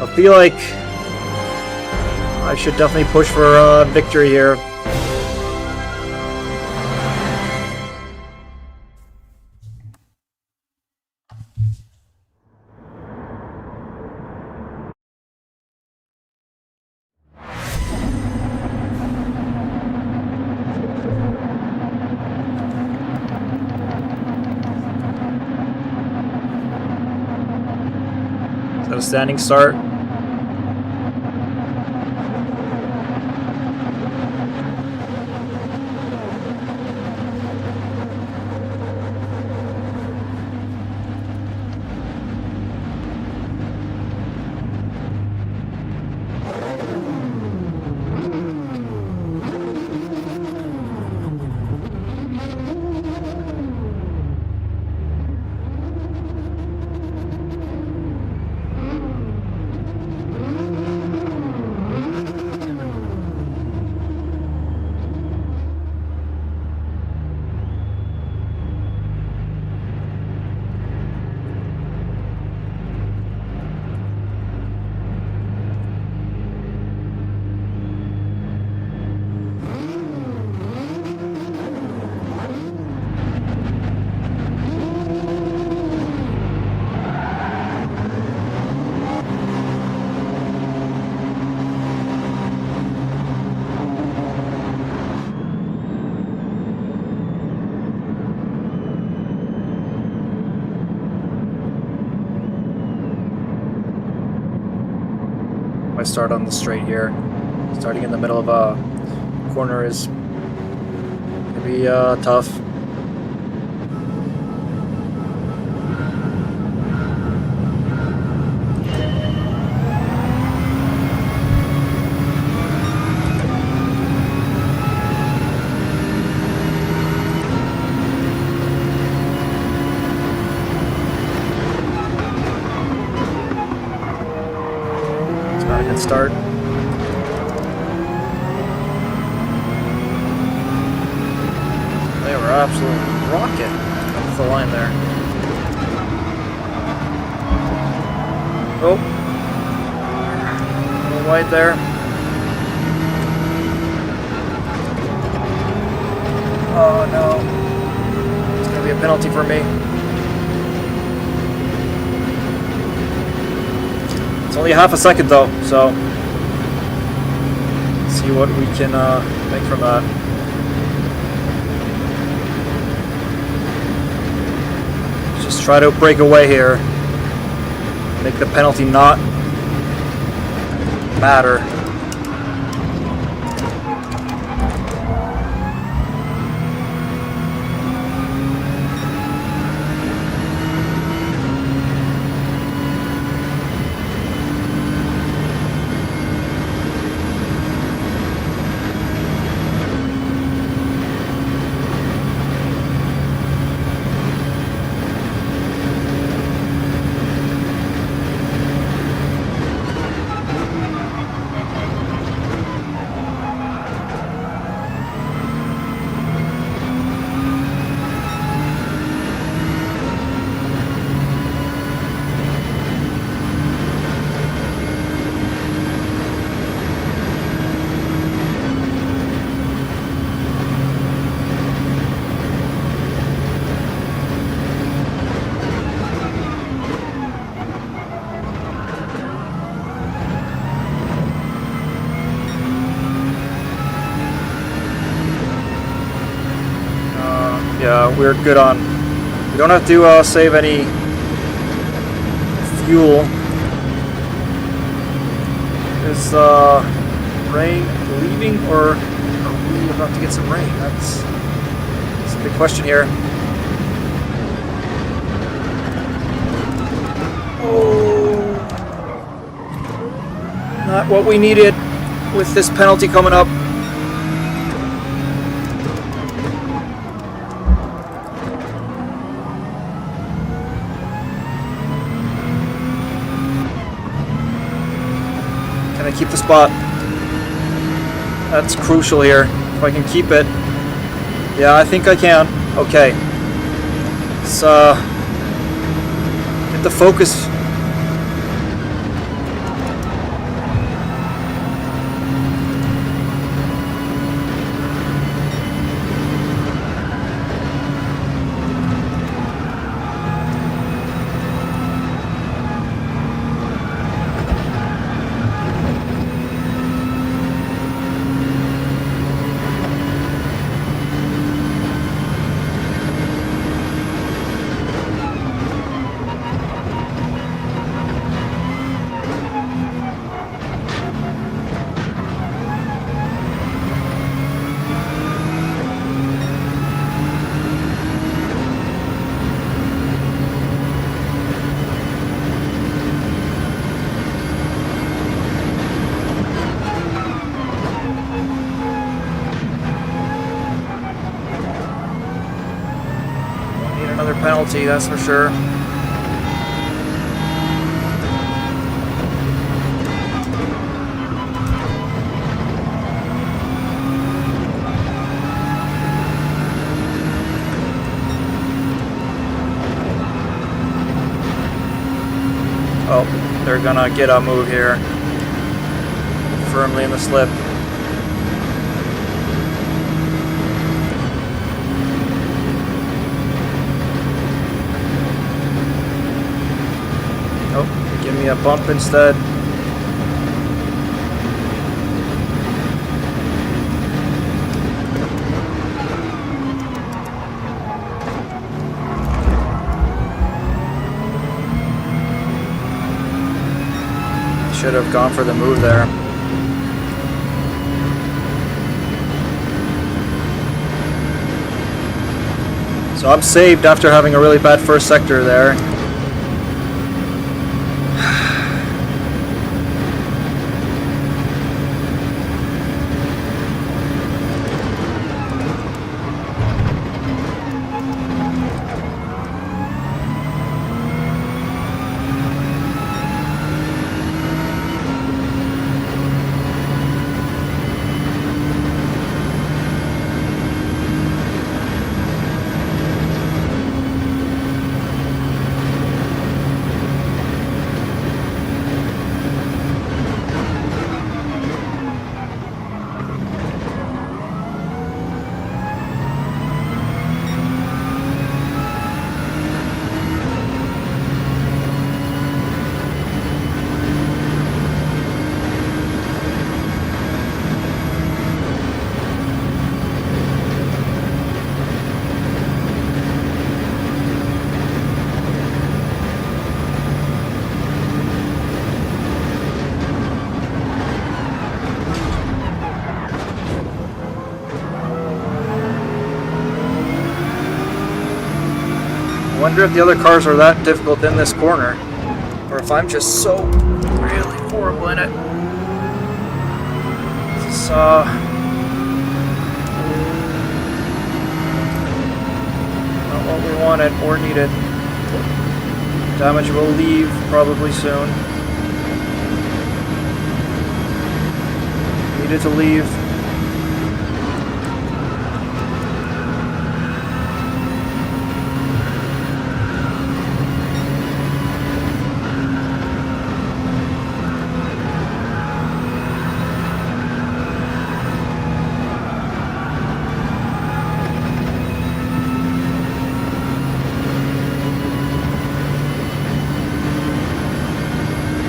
I feel like I should definitely push for a victory here. Is that a standing start? I start on the straight here. Starting in the middle of a corner is gonna be tough. Start. They were absolutely rocking off the line there. Oh, a little wide there. Oh no, it's gonna be a penalty for me. It's only half a second though, so let's see what we can make from that. Just try to break away here. Make the penalty not matter. Yeah, we're good on. We don't have to save any fuel. Is rain leaving, or are we about to get some rain? That's a big question here. Oh, not what we needed with this penalty coming up. Can I keep the spot? That's crucial here. If I can keep it. Yeah, I think I can. Okay. Let's get the focus. Penalty, that's for sure. Oh, they're gonna get a move here. Firmly in the slip. Give me a bump instead. Should have gone for the move there. So I'm saved after having a really bad first sector there. I wonder if the other cars are that difficult in this corner, or if I'm just so really horrible in it. This is not what we wanted or needed. Damage will leave probably soon. Needed to leave.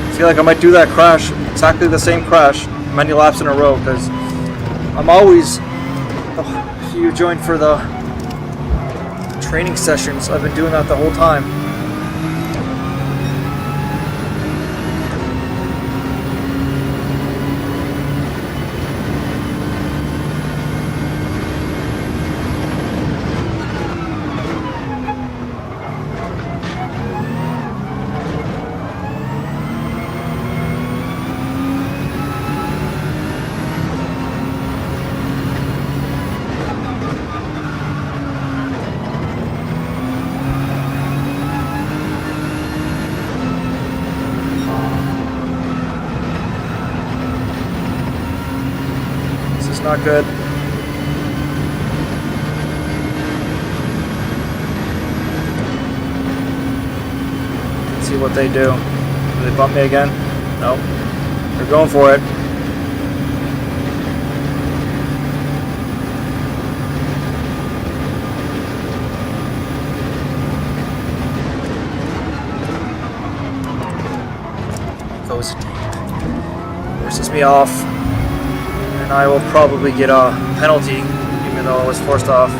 I feel like I might do that crash, exactly the same crash, many laps in a row, because I'm always, if you joined for the training sessions, I've been doing that the whole time. Not good. see what they do. Do they bump me again? No. They're going for it. Goes deep. Forces me off. And I will probably get a penalty, even though I was forced off.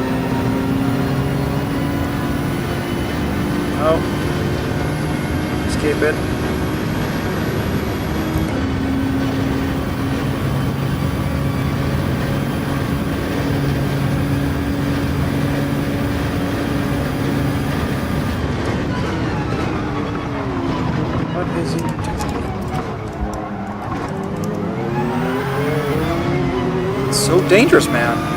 Oh. Escape it. What is he doing? It's so dangerous, man.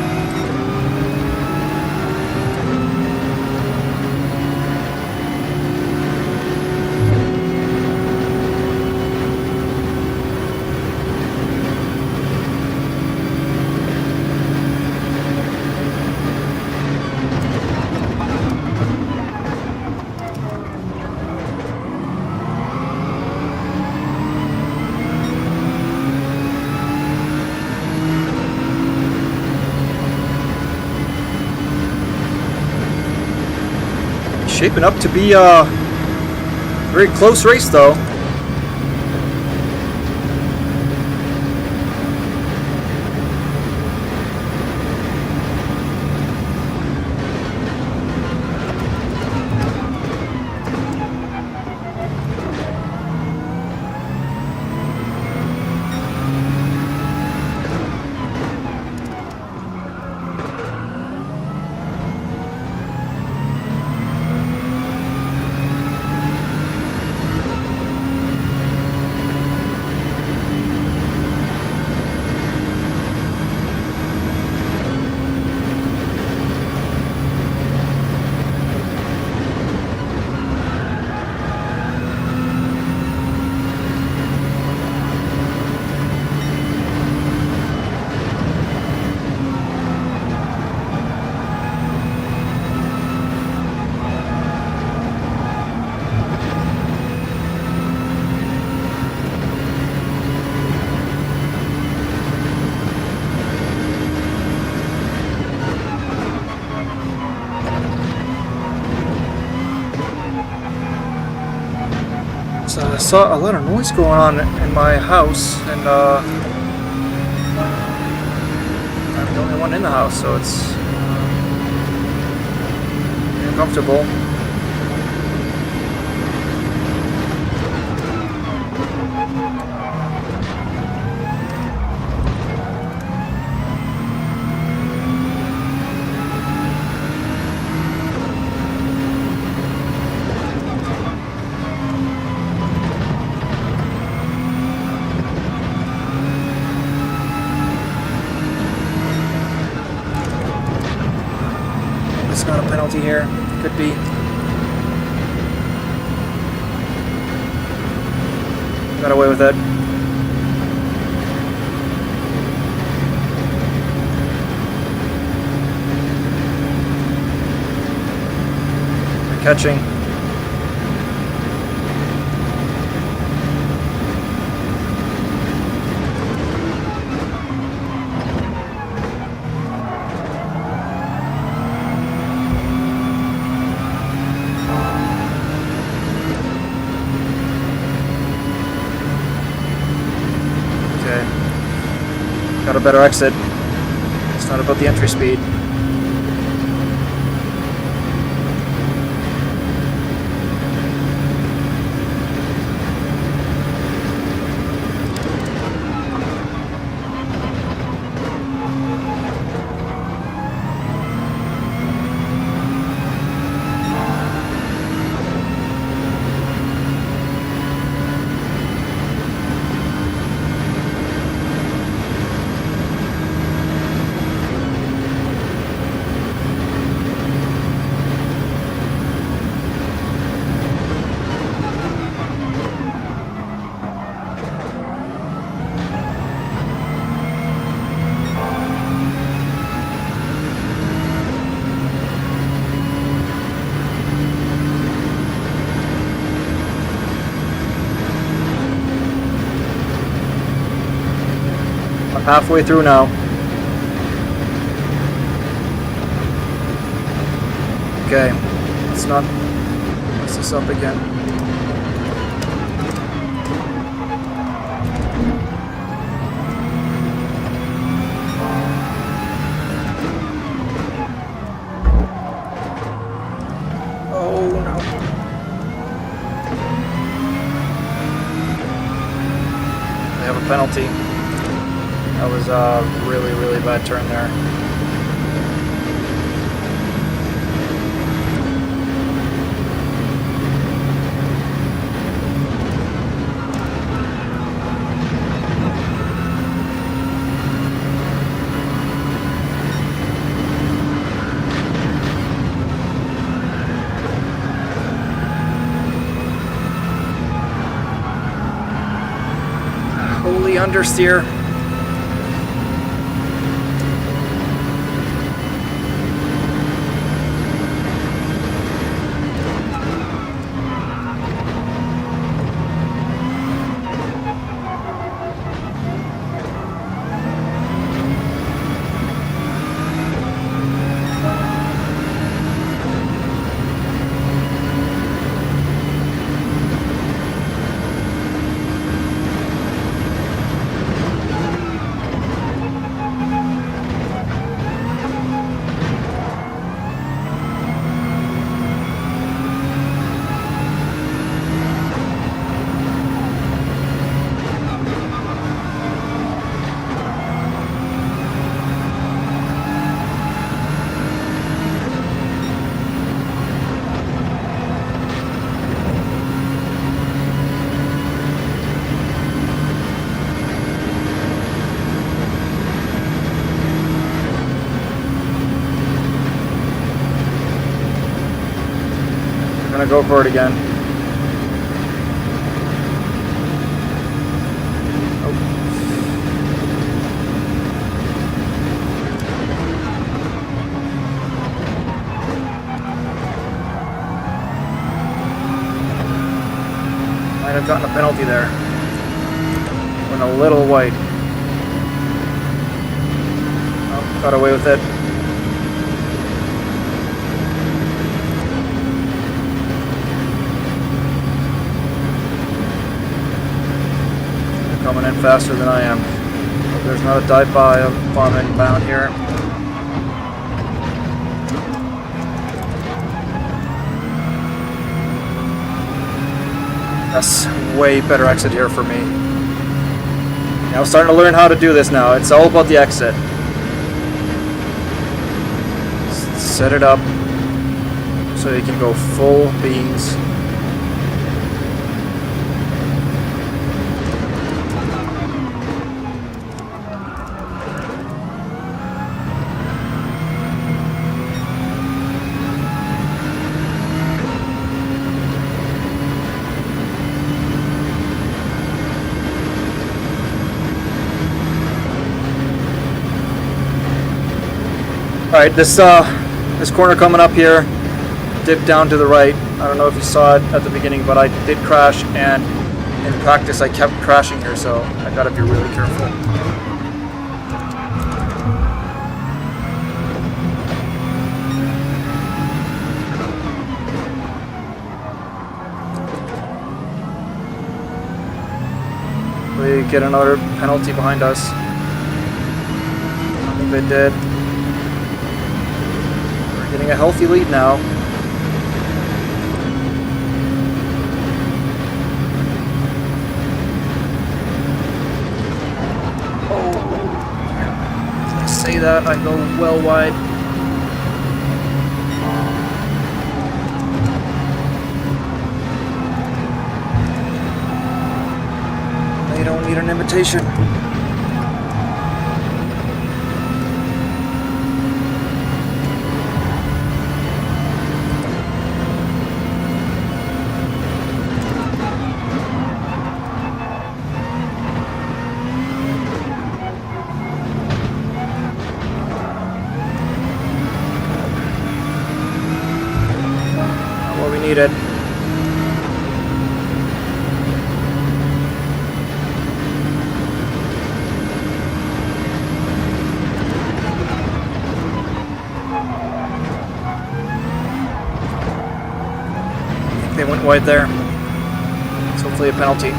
Shaping up to be a very close race, though. I saw a lot of noise going on in my house, and I'm the only one in the house, so it's uncomfortable. Not a penalty here. Could be. Got away with it. They're catching. Got a better exit. It's not about the entry speed. halfway through now. Okay, let's not mess this up again. Oh no. They have a penalty. That was a really, really bad turn there. Holy understeer. I'm gonna go for it again. Might have gotten a penalty there. Went a little wide. Oh, got away with it. Coming in faster than I am. Hope there's not a dive bombing bound here. That's way better exit here for me. Now I'm starting to learn how to do this now. It's all about the exit. Set it up so you can go full beans. Alright, this corner coming up here, dip down to the right. I don't know if you saw it at the beginning, but I did crash, and in practice I kept crashing here, so I gotta be really careful. We get another penalty behind us. I think they did. Getting a healthy lead now. Oh, I say that, I go well wide. They don't need an invitation. Needed. wide there. It's hopefully a penalty.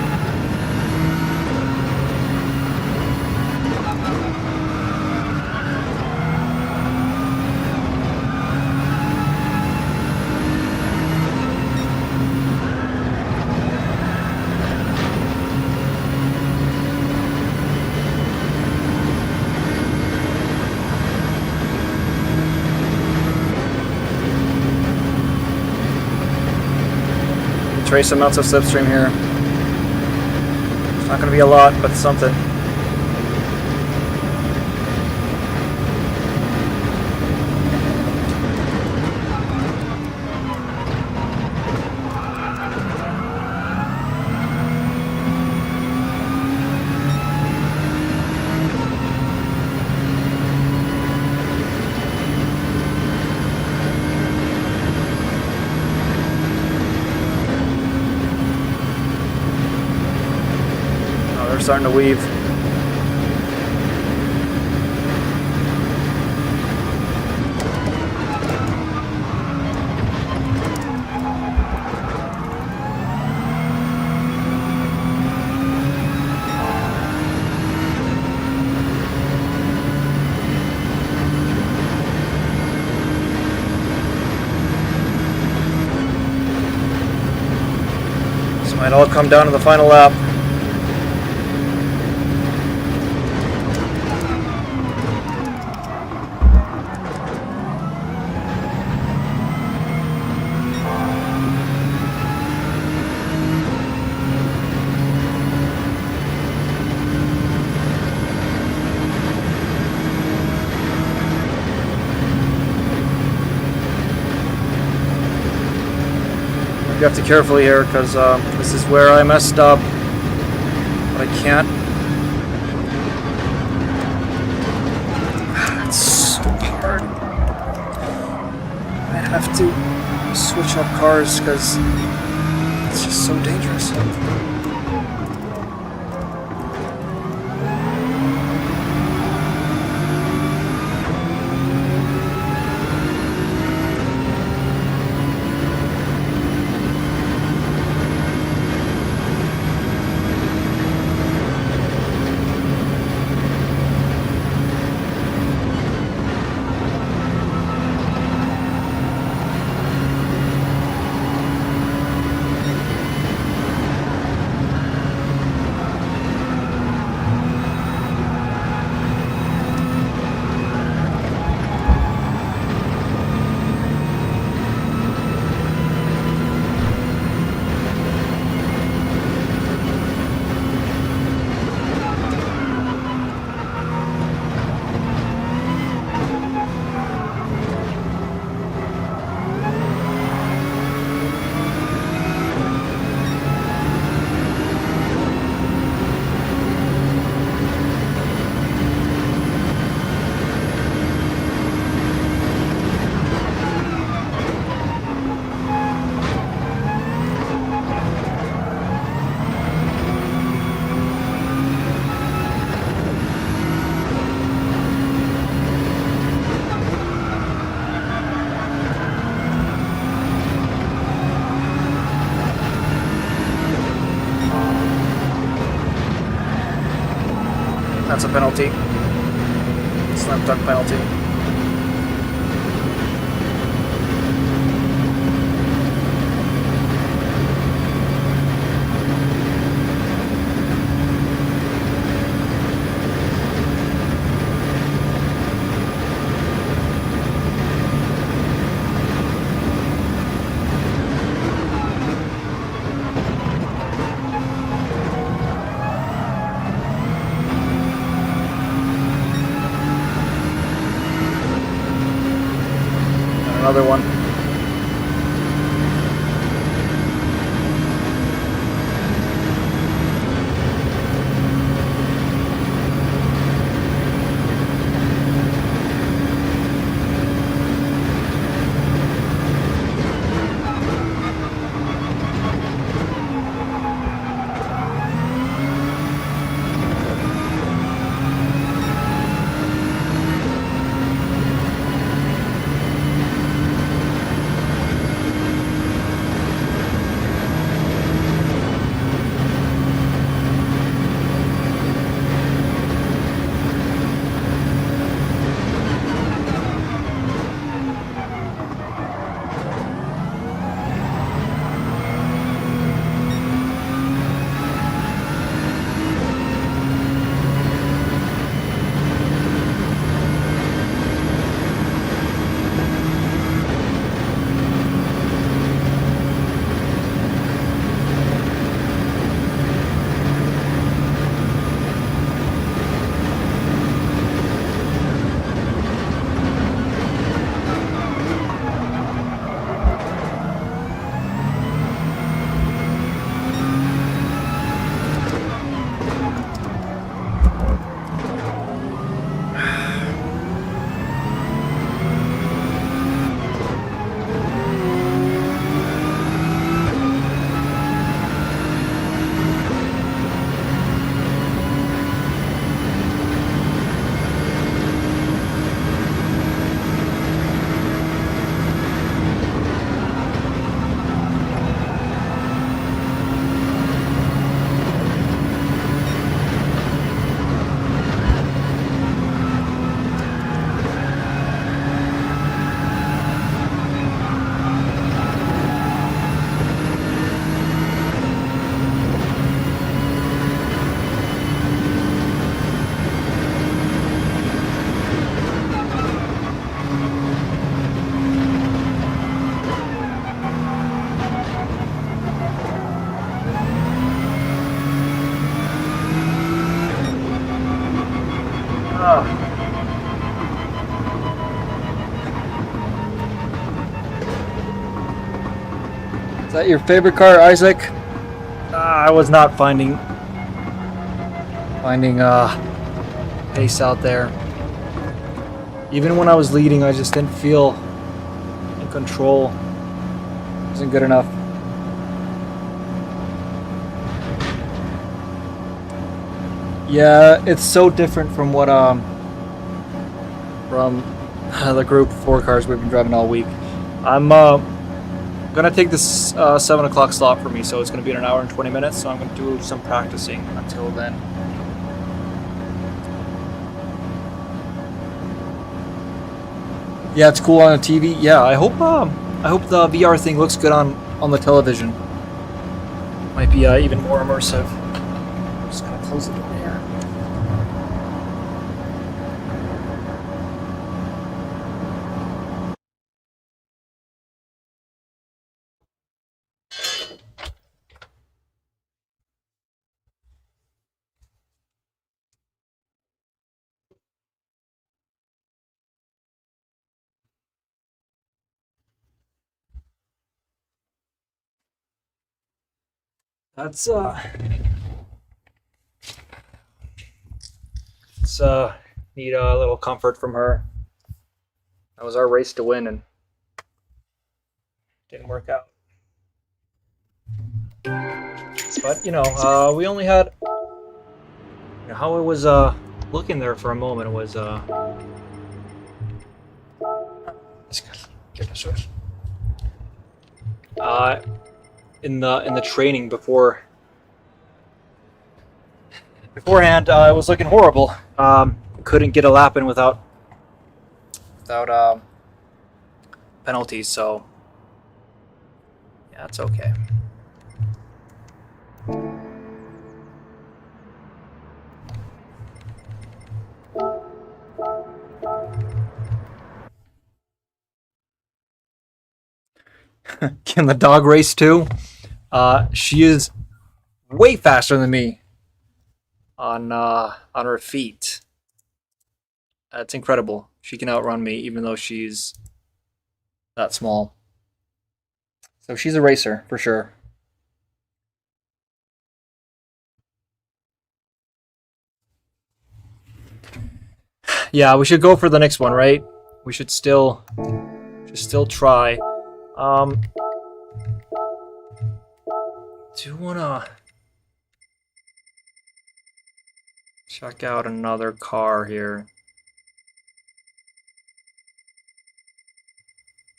Trace amounts of slipstream here. It's not going to be a lot, but something. Starting to weave. This might all come down to the final lap. You have to carefully here because this is where I messed up, but I can't. It's so hard. I have to switch up cars because it's just so dangerous. That's a penalty. Slam dunk penalty. Another one. Is that your favorite car, Isaac? I was not finding pace out there. Even when I was leading, I just didn't feel in control. It wasn't good enough. Yeah, it's so different from what from the group 4 cars we've been driving all week. I'm gonna take this 7 o'clock slot for me, so it's gonna be in an hour and 20 minutes. So I'm gonna do some practicing until then. Yeah, it's cool on the TV. Yeah, I hope the VR thing looks good on the television. Might be even more immersive. I'm just gonna close the door here. That's need a little comfort from her. That was our race to win, and didn't work out. But we only had how it was looking there for a moment. It was in the training beforehand, it was looking horrible. Couldn't get a lap in without penalties, so yeah, it's okay. Can the dog race too? She is way faster than me on her feet. That's incredible. She can outrun me even though she's that small. So she's a racer for sure. Yeah, we should go for the next one, right? We should still try. Do you wanna check out another car here?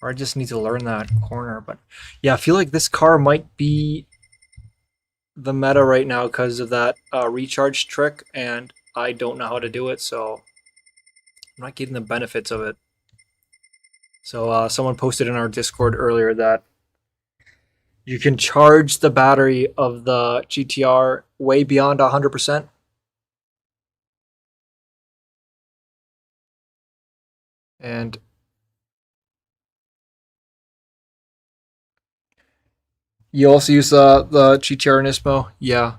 Or I just need to learn that corner, but yeah, I feel like this car might be the meta right now because of that recharge trick, and I don't know how to do it, so I'm not getting the benefits of it. So someone posted in our Discord earlier that you can charge the battery of the GTR way beyond 100%. And you also use the GTR Nismo? Yeah.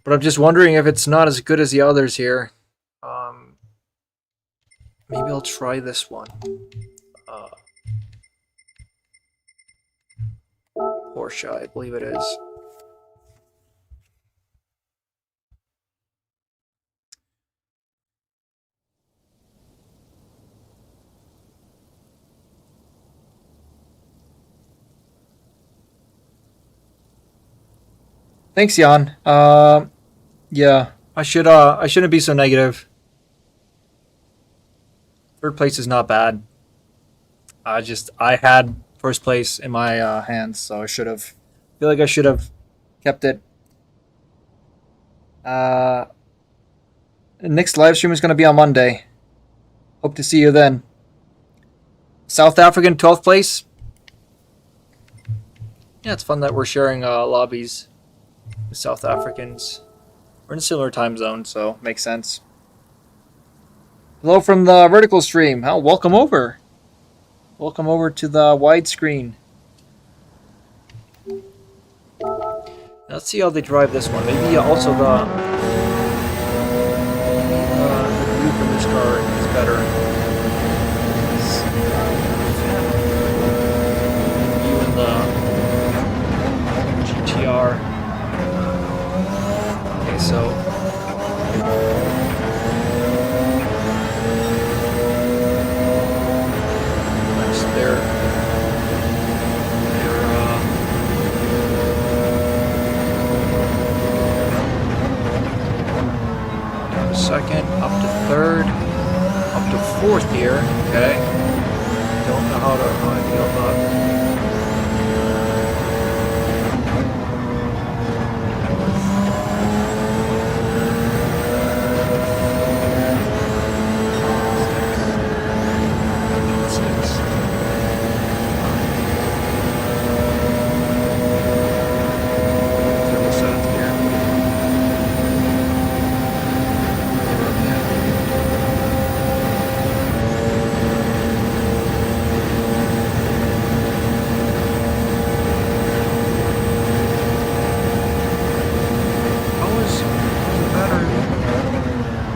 But I'm just wondering if it's not as good as the others here. Maybe I'll try this one. Porsche, I believe it is. Thanks, Jan. Yeah, I shouldn't be so negative. 3rd place is not bad. I had 1st place in my hands, so I feel like I should have kept it. Next live stream is going to be on Monday. Hope to see you then. South African 12th place. Yeah, it's fun that we're sharing lobbies with South Africans. We're in a similar time zone, so makes sense. Hello from the vertical stream. Welcome over. Welcome over to the widescreen. Let's see how they drive this one. Maybe also better. You and the GTR. Okay, so next they're down to second, up to third, up to fourth here. Okay, don't know how I feel about.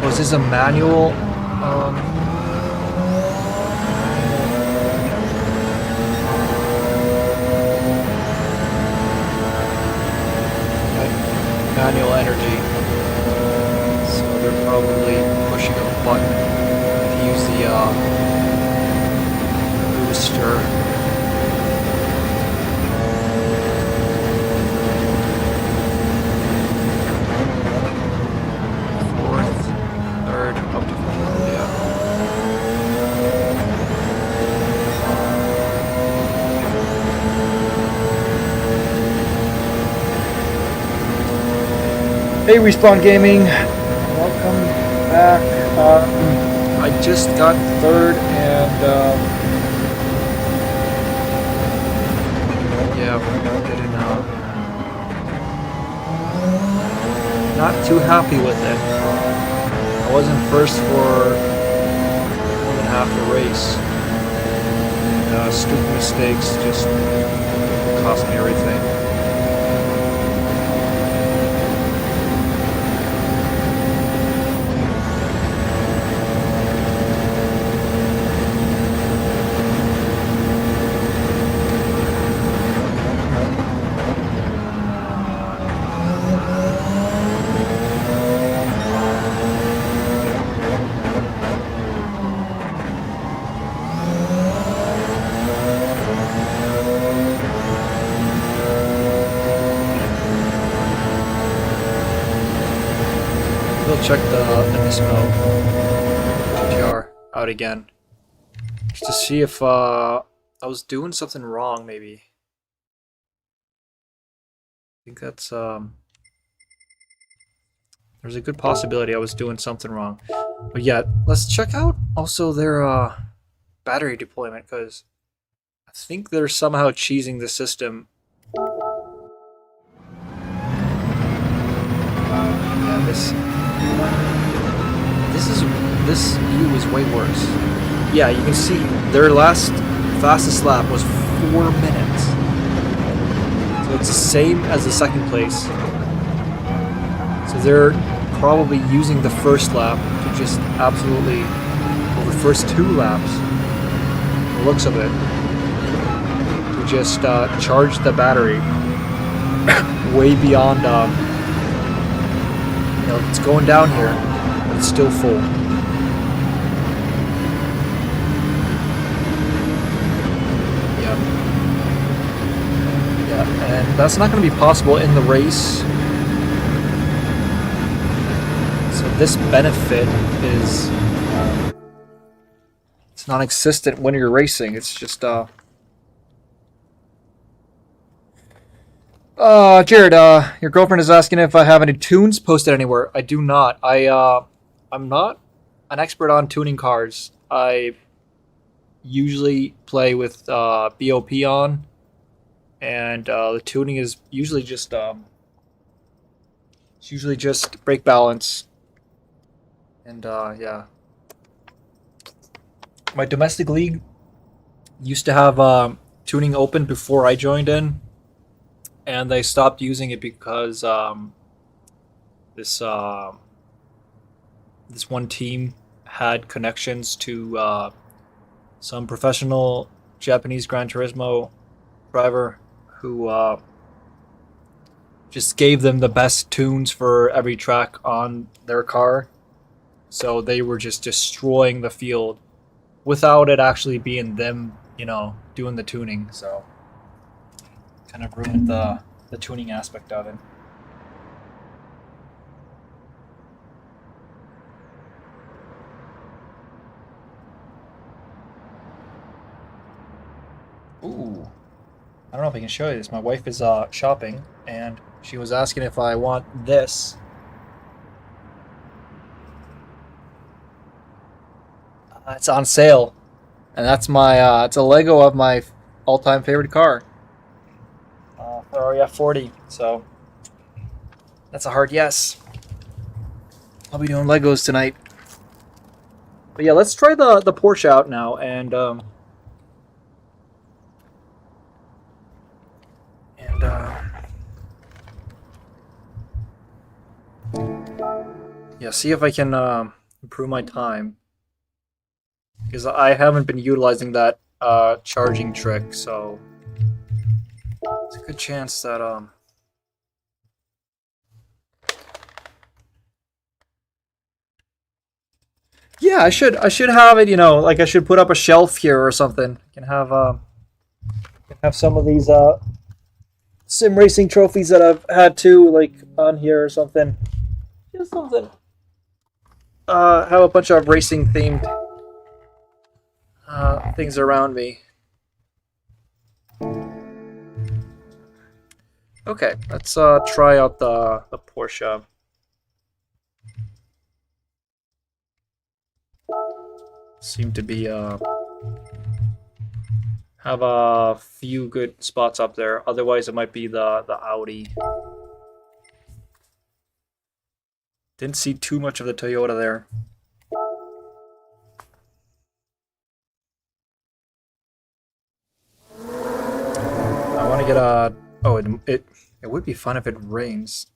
This is a manual. Manual energy. So they're probably pushing a button to use the booster. Hey, Respawn Gaming, welcome back. I just got third, and yeah, not too happy with it. I wasn't first for more than half the race. Stupid mistakes just cost me everything. Check the Nismo GTR out again, just to see if I was doing something wrong. Maybe I think that's there's a good possibility I was doing something wrong. But yeah, let's check out also their battery deployment, because I think they're somehow cheesing the system. Yeah, this view is way worse. Yeah, you can see their fastest lap was 4 minutes. So it's the same as the second place. So they're probably using the first lap to just absolutely, well, the first 2 laps, the looks of it, to just charge the battery way beyond, it's going down here, but it's still full. And that's not going to be possible in the race. So this benefit is it's non-existent when you're racing. It's just Jared, your girlfriend is asking if I have any tunes posted anywhere. I do not. I'm not an expert on tuning cars. I usually play with BOP on. And the tuning is usually just brake balance, and yeah. My domestic league used to have tuning open before I joined in, and they stopped using it because this one team had connections to some professional Japanese Gran Turismo driver who just gave them the best tunes for every track on their car. So they were just destroying the field without it actually being them, doing the tuning. So kind of ruined the tuning aspect of it. Ooh. I don't know if I can show you this. My wife is shopping, and she was asking if I want this. It's on sale, and that's my. It's a Lego of my all-time favorite car, Ferrari F40. So that's a hard yes. I'll be doing Legos tonight. But yeah, let's try the Porsche out now, and yeah, see if I can improve my time, because I haven't been utilizing that charging trick, so it's a good chance that yeah, I should have it, like I should put up a shelf here or something. I can have some of these sim racing trophies that I've had too, like on here or something. Just something. Have a bunch of racing themed things around me. Okay, let's try out the Porsche. Seem to be have a few good spots up there. Otherwise, it might be the Audi. Didn't see too much of the Toyota there. I want to get a. Oh, it would be fun if it rains.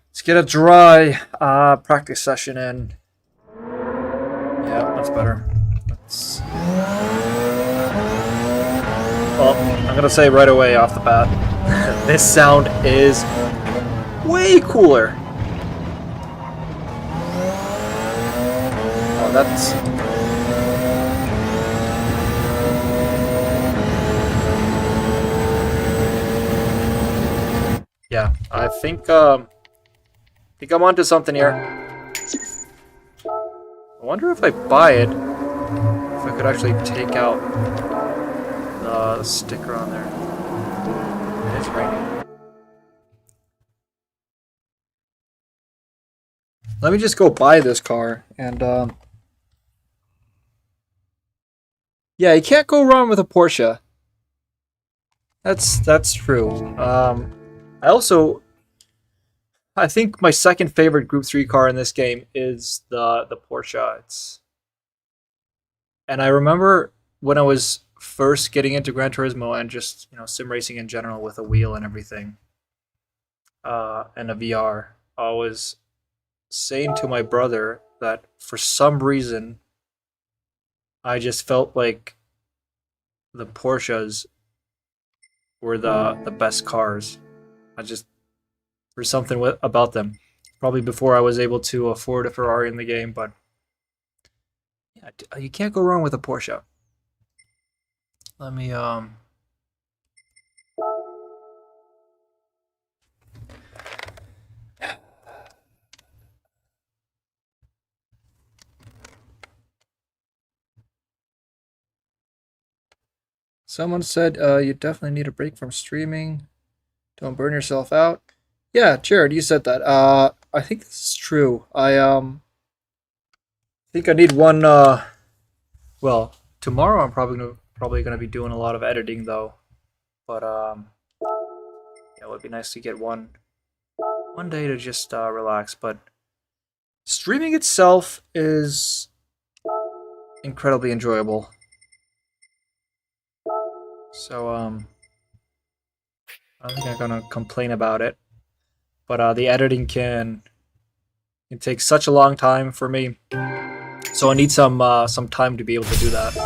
Let's get a dry practice session in. Yeah, that's better. Let's. Well, I'm gonna say right away off the bat, this sound is way cooler. Oh, that's. Yeah, I think I'm onto something here. I wonder if I buy it, if I could actually take out the sticker on there. It is raining. Let me just go buy this car, and yeah, you can't go wrong with a Porsche. That's true. I think my second favorite Group 3 car in this game is the Porsche. And I remember when I was first getting into Gran Turismo and just, sim racing in general with a wheel and everything, and a VR, I was saying to my brother that for some reason I just felt like the Porsches were the best cars. There's something about them. Probably before I was able to afford a Ferrari in the game, but yeah, you can't go wrong with a Porsche. Let me Someone said you definitely need a break from streaming. Don't burn yourself out. Yeah, Jared, you said that. I think this is true. I think I need one. Well, tomorrow I'm probably gonna be doing a lot of editing though. But yeah, it would be nice to get one one day to just relax. But streaming itself is incredibly enjoyable. So I don't think I'm gonna complain about it. But the editing can take such a long time for me, so I need some time to be able to do that.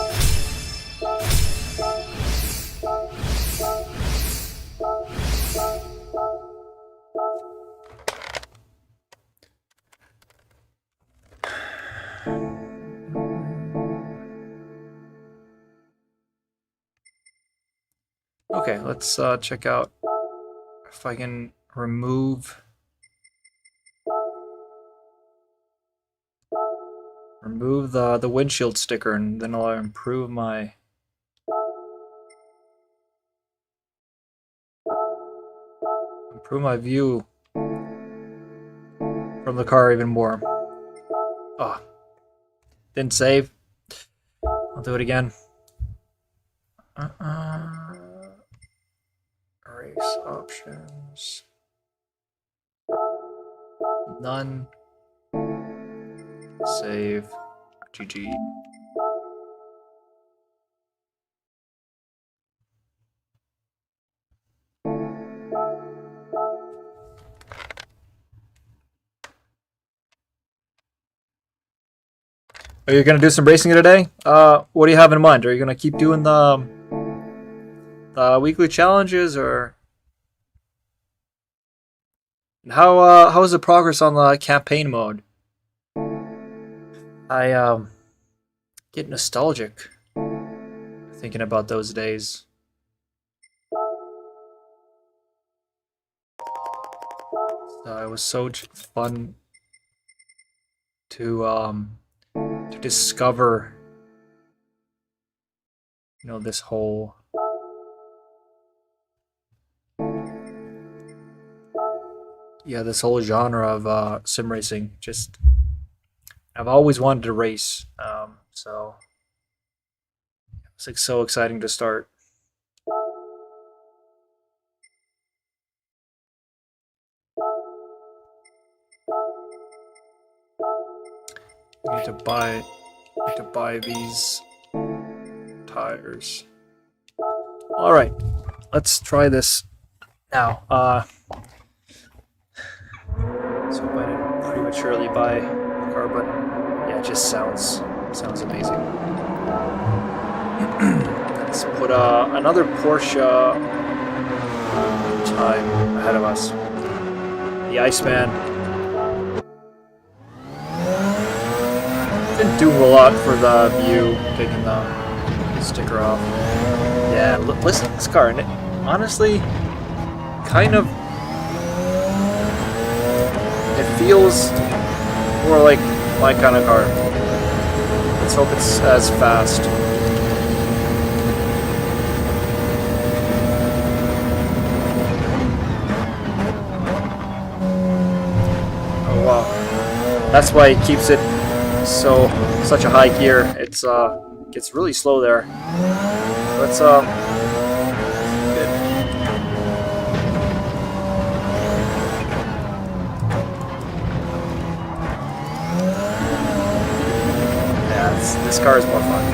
Okay, let's check out if I can remove the windshield sticker, and then I'll improve my view from the car even more. Oh, didn't save. I'll do it again. Erase options. None. Save. GG. Are you gonna do some racing today? What do you have in mind? Are you gonna keep doing the weekly challenges, or how is the progress on the campaign mode? I get nostalgic thinking about those days. It was so fun to discover, this whole this whole genre of sim racing. Just I've always wanted to race, so it's like so exciting to start. I need to buy these tires. All right, let's try this now. So I didn't prematurely buy a car, but yeah, it just sounds amazing. Let's put another Porsche time ahead of us. The Iceman didn't do a lot for the view, taking the sticker off. Yeah, listen to this car, and it honestly kind of, it feels more like my kind of car. Let's hope it's as fast. Oh wow, that's why it keeps it such a high gear. It's gets really slow there. Let's good. Yeah, this car is more fun.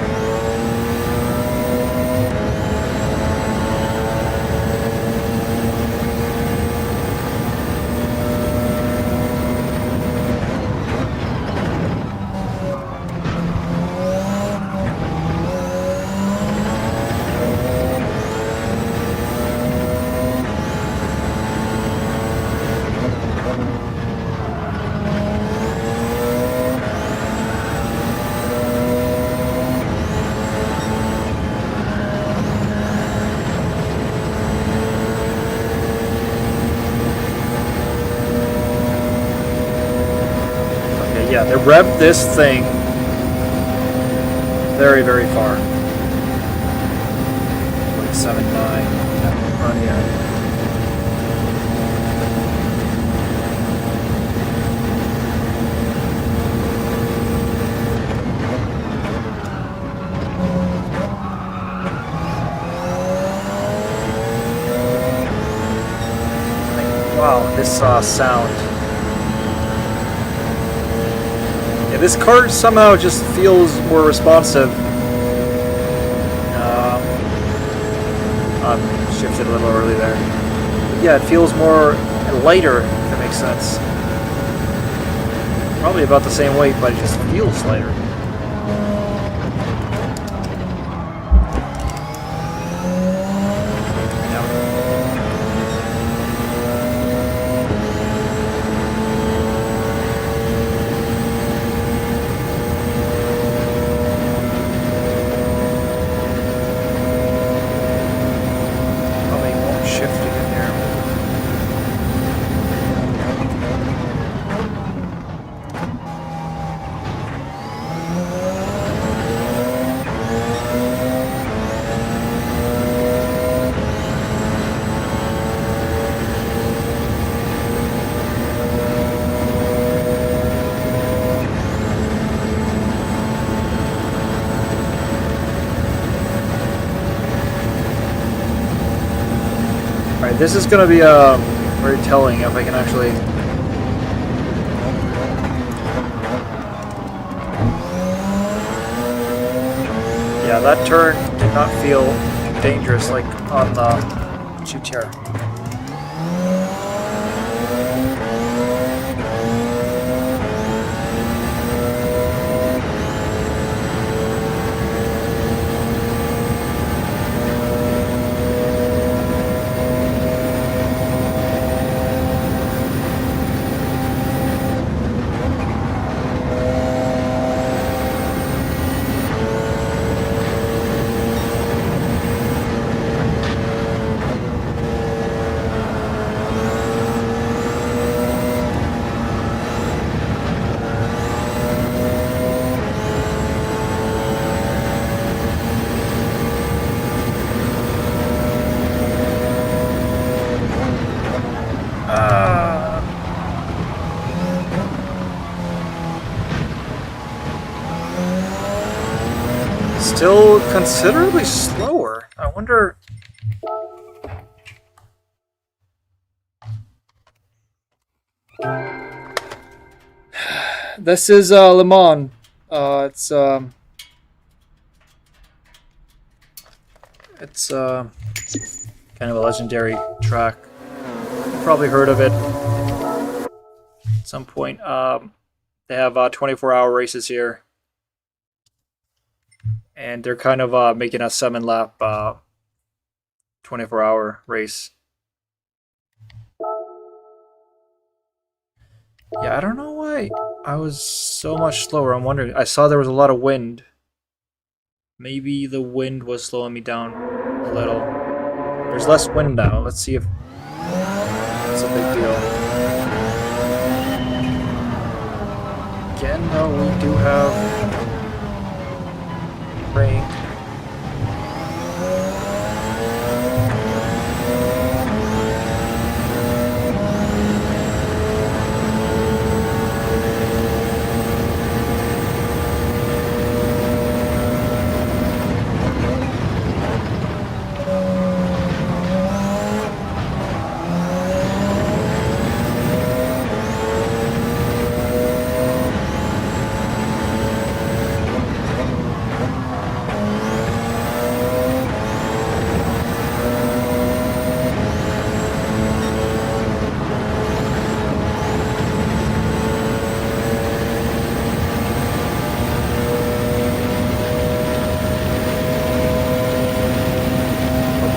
Yeah, they revved this thing very, very far. Like 7.9 on here. Wow, this sound. Yeah, this car somehow just feels more responsive. I shifted a little early there. But yeah, it feels more lighter, if that makes sense. Probably about the same weight, but it just feels lighter. Alright, this is going to be very telling if I can actually... Yeah, that turn did not feel dangerous like on the GTR. Still considerably slower. I wonder... This is Le Mans. It's kind of a legendary track. You've probably heard of it at some point. They have 24-hour races here. And they're kind of making a 7-lap 24-hour race. Yeah, I don't know why I was so much slower. I'm wondering. I saw there was a lot of wind. Maybe the wind was slowing me down a little. There's less wind now. Let's see if it's a big deal. Again, though, we do have rain.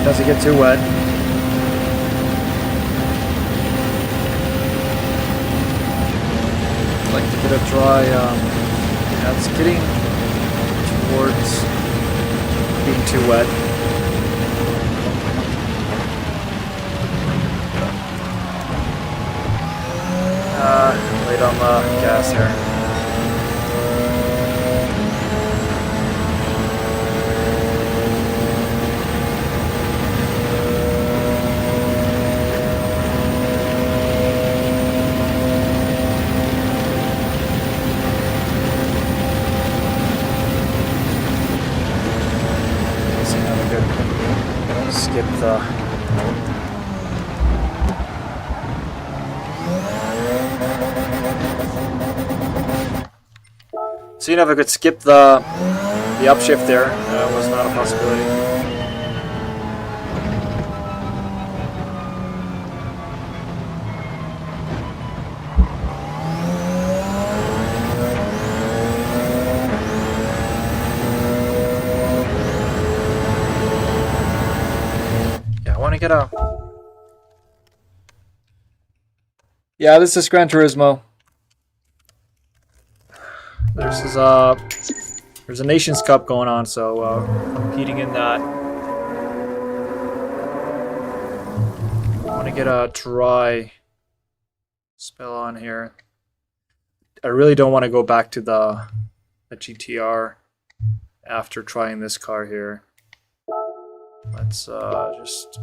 Doesn't get too wet. Like to get a dry, yeah, it's getting towards being too wet. Late on the gas here. Skip the Seeing if I could skip the upshift there was not a possibility. Yeah, I want to get a... Yeah, this is Gran Turismo. There's a Nations Cup going on, so competing in that. I want to get a dry spell on here. I really don't want to go back to the GTR after trying this car here. Let's just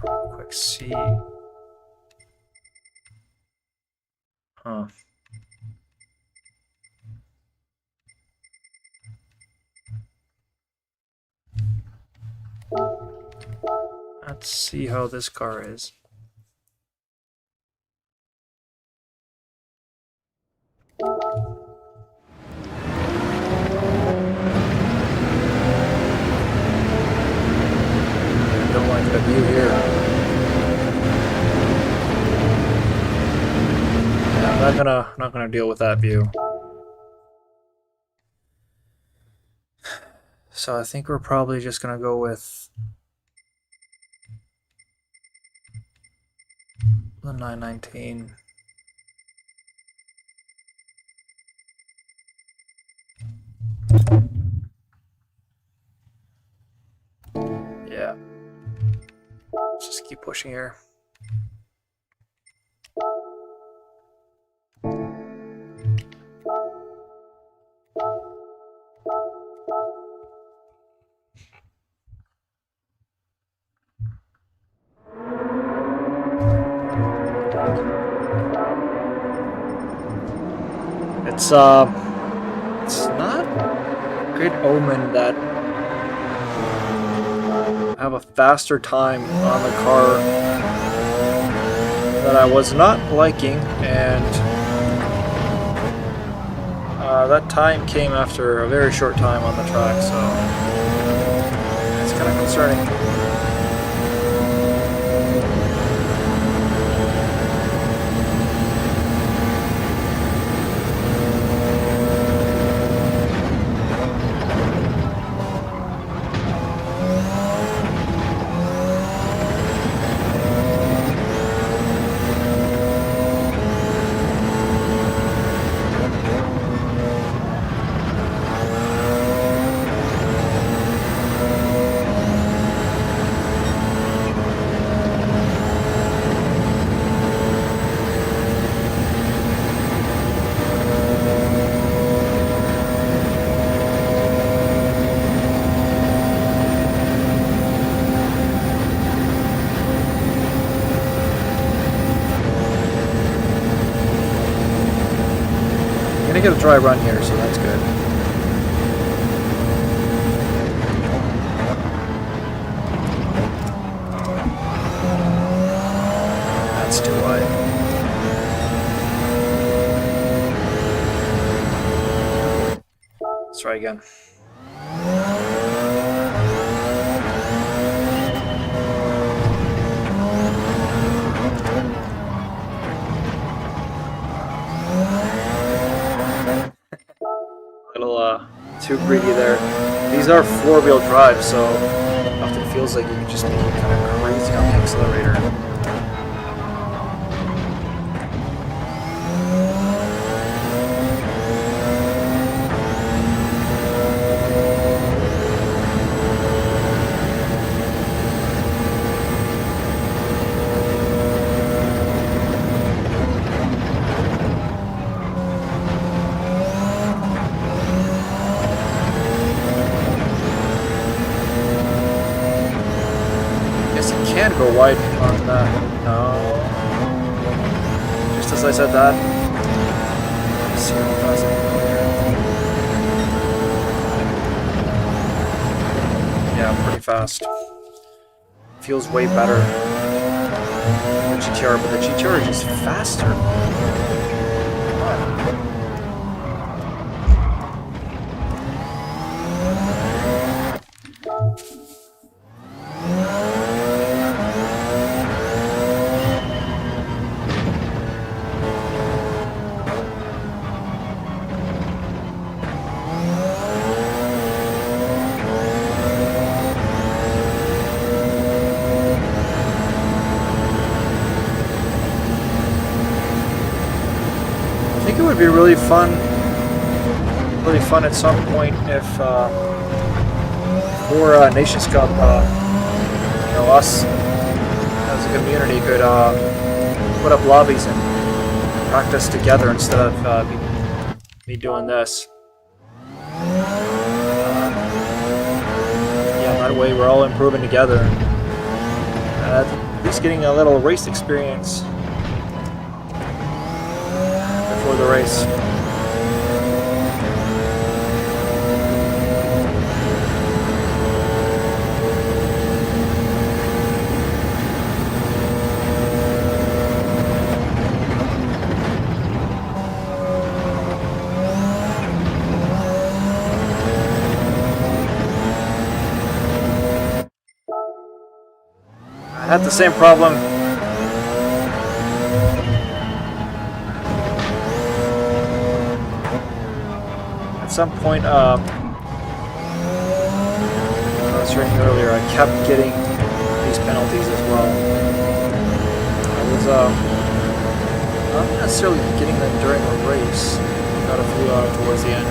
real quick see. Huh. Let's see how this car is. I don't like the view here. Yeah, I'm not gonna deal with that view. So I think we're probably just gonna go with the 919. Yeah. Let's just keep pushing here. It's not a great omen that I have a faster time on the car that I was not liking, and that time came after a very short time on the track, so it's kind of concerning. I'm gonna get a dry run here, so that's good. That's too wide. Let's try again. Too greedy there. These are four-wheel drive, so it often feels like you can just be kind of crazy on the accelerator. Can go wide on that. No. Just as I said that. Let's see how fast I can go here. Yeah, pretty fast. Feels way better than the GTR, but the GTR is just faster. would be really fun at some point if for Nations Cup, you know, us as a community could put up lobbies and practice together instead of me doing this. Yeah, that way we're all improving together. At least getting a little race experience before the race. I had the same problem. At some point, I was racing earlier, I kept getting these penalties as well. I was not necessarily getting them during the race. Got a few towards the end.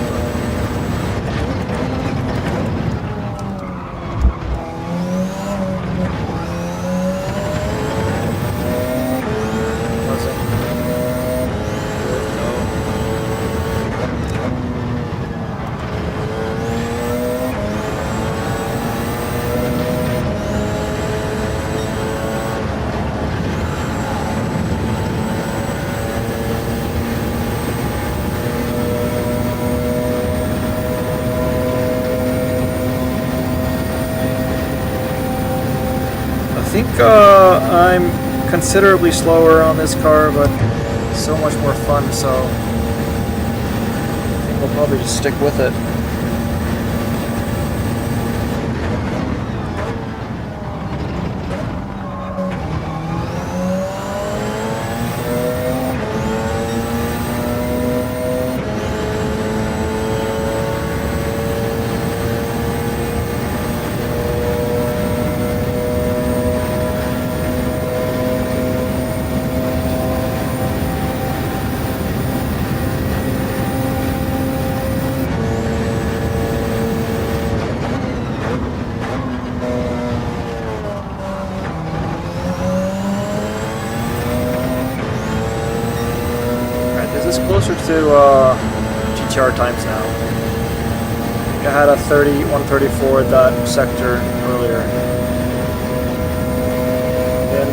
I think I'm considerably slower on this car, but so much more fun, so I think we'll probably just stick with it. Closer to GTR times now. I had a 134 at that sector earlier. And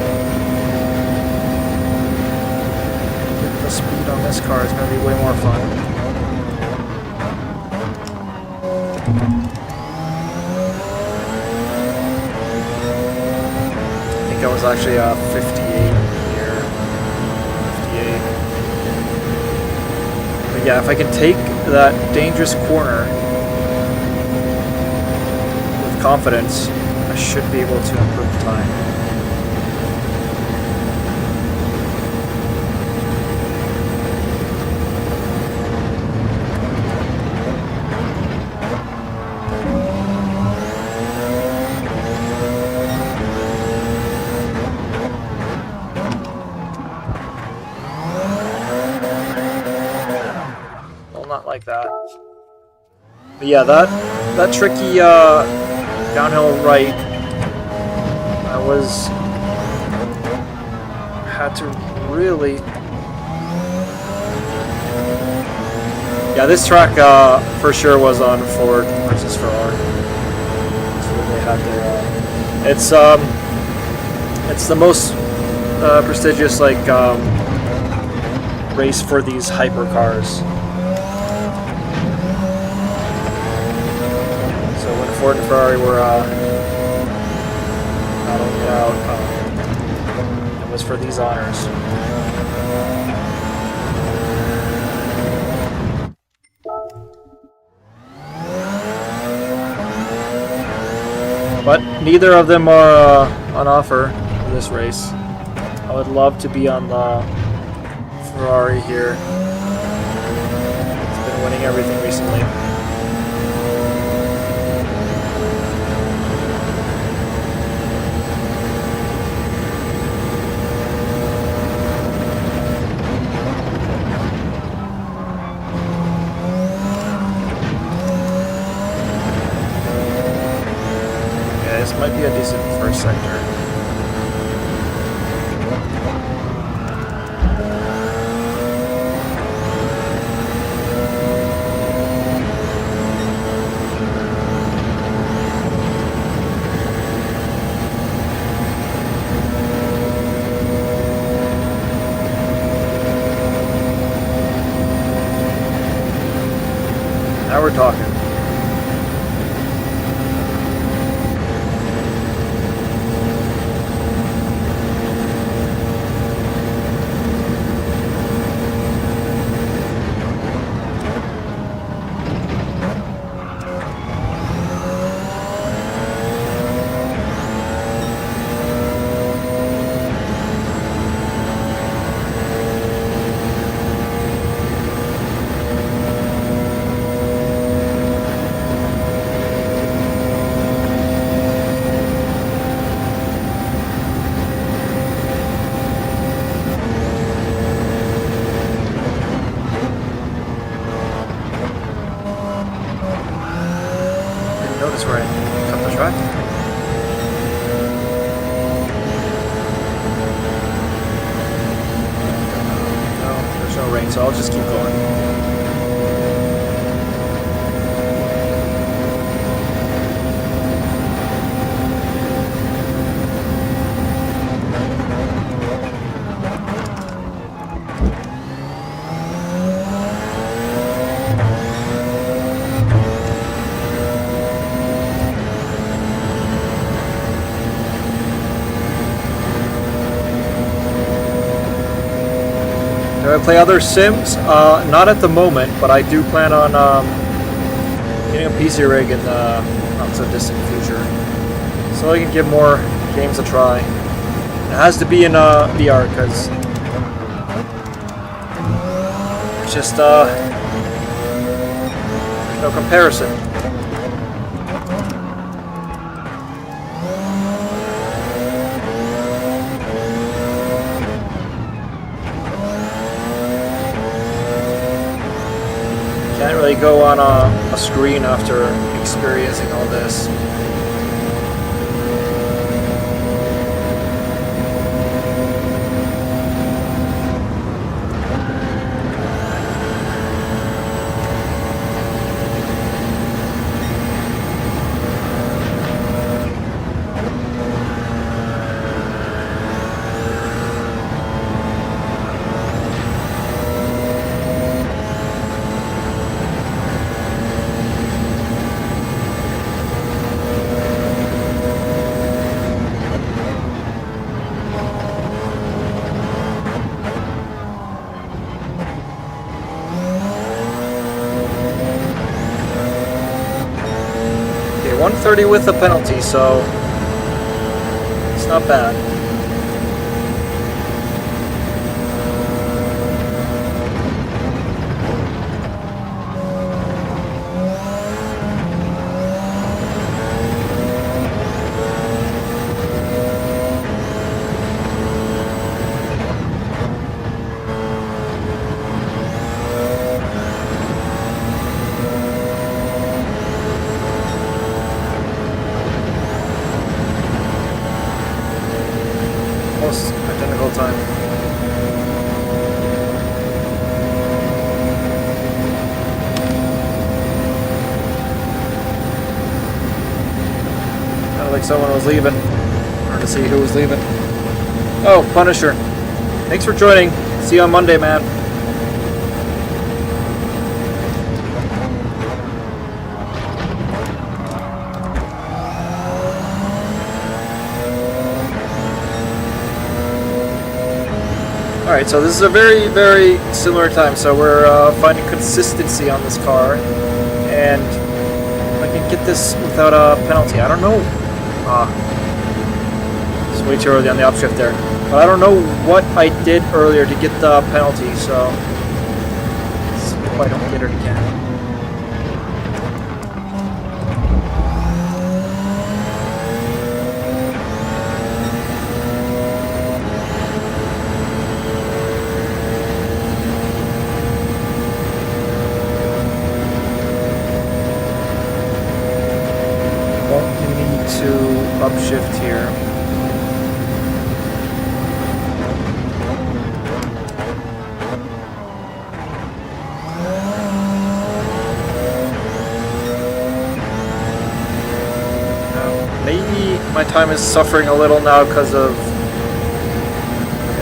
the speed on this car is going to be way more fun. I think I was actually 58 here. 58. Yeah, if I can take that dangerous corner with confidence, I should be able to improve the time. Not like that. But yeah, that tricky downhill right, I had to really. Yeah, this track for sure was on Ford versus Ferrari. That's what they had there. It's the most prestigious race for these hypercars. Ford and Ferrari were battling it out. It was for these honors. But neither of them are on offer for this race. I would love to be on the Ferrari here. It's been winning everything recently. we're talking. Notice where I cut the track. No, there's no rain, so I'll just keep going. Do I play other sims? Not at the moment, but I do plan on getting a PC rig in the not so distant future, so I can give more games a try. It has to be in VR because it's just no comparison. Can't really go on a screen after experiencing all this. Okay, 130 with a penalty, so it's not bad. Almost identical time. Sounded like someone was leaving. Hard to see who was leaving. Oh, Punisher. Thanks for joining. See you on Monday, man. Alright, so this is a very, very similar time, so we're finding consistency on this car, and I can get this without a penalty. I don't know. It's way too early on the upshift there. But I don't know what I did earlier to get the penalty, so let's see if I don't get it again. To upshift here. Maybe my time is suffering a little now because of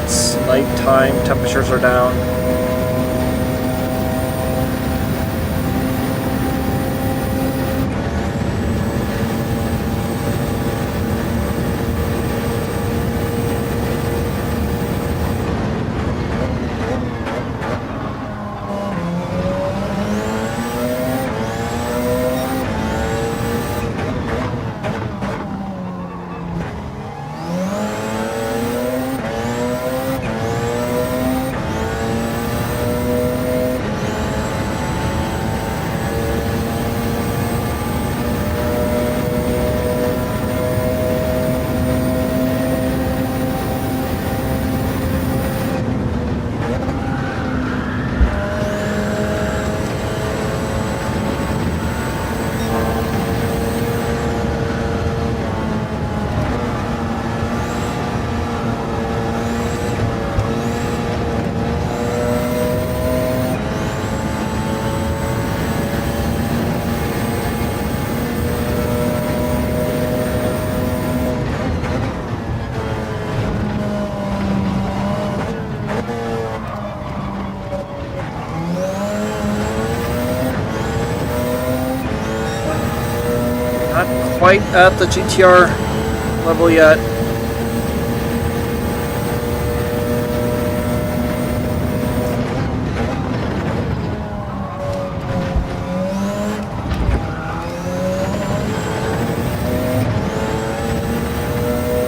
it's nighttime, temperatures are down. quite at the GTR level yet.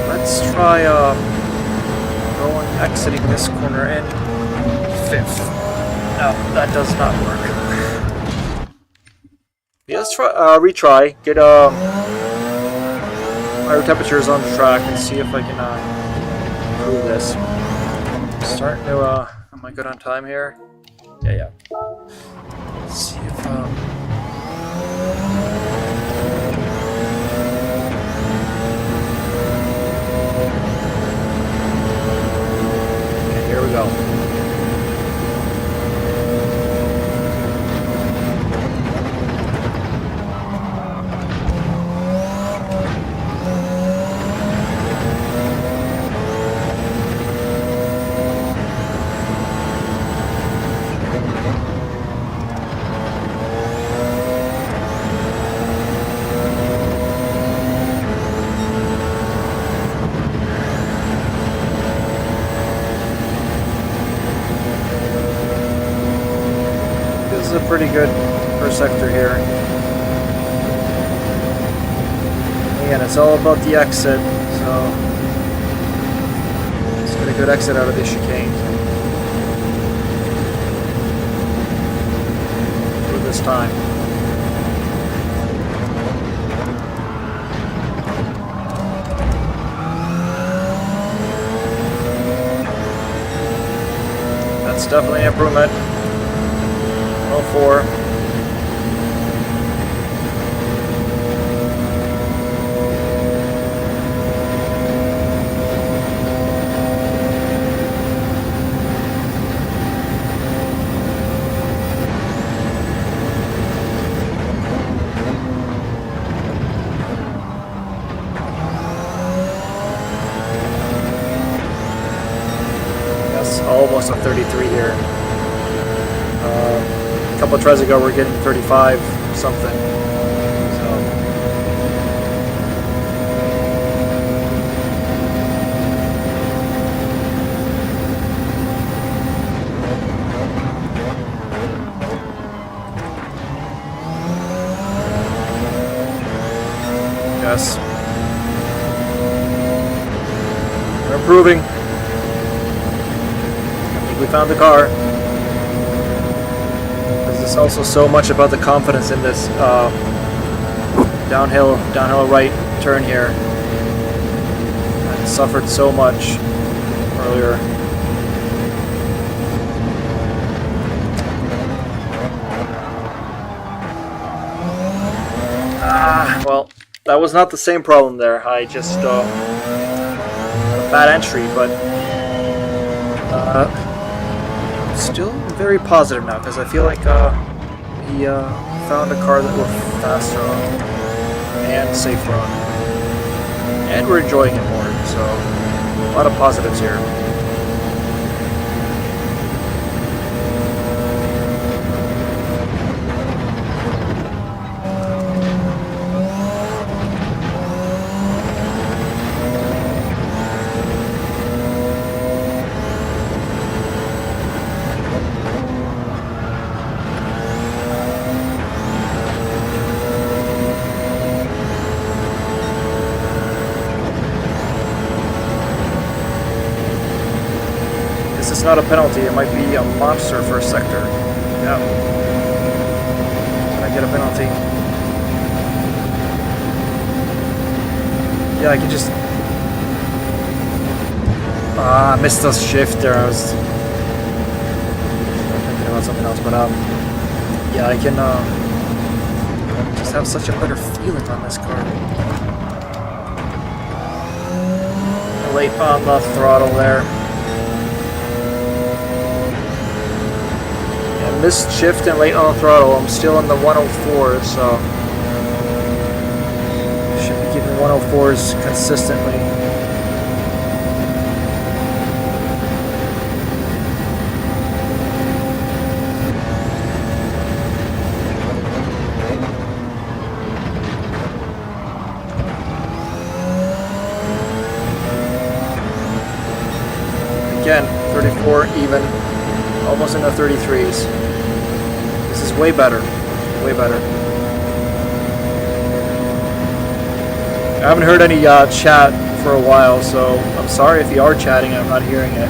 Let's try exiting this corner in 5th. No, that does not work. Yeah, let's try retry. Get higher temperatures on the track and see if I can improve this. Starting to am I good on time here? Yeah. Let's see if here we go. This is a pretty good first sector here. Again, it's all about the exit, so let's get a good exit out of this chicane. For this time. That's definitely an improvement. 104. Yes, almost a 33 here. A couple of tries ago, we're getting 35 something. So. Yes. We're improving. I think we found the car. It's also so much about the confidence in this downhill right turn here. I suffered so much earlier. Well, that was not the same problem there. I just had a bad entry, but still very positive now because I feel like he found a car that we're faster on and safer on, and we're enjoying it more. So a lot of positives here. It's not a penalty, it might be a monster first sector. Yeah. Can I get a penalty? Yeah, I can just... I missed the shift there. I was thinking about something else, but yeah, I can just have such a better feeling on this car. Late on the throttle there. Missed shift and late on the throttle. I'm still in the 104s, so should be giving 104s consistently. again, 34 even, almost in the 33s. This is way better, way better. I haven't heard any chat for a while, so I'm sorry if you are chatting and I'm not hearing it.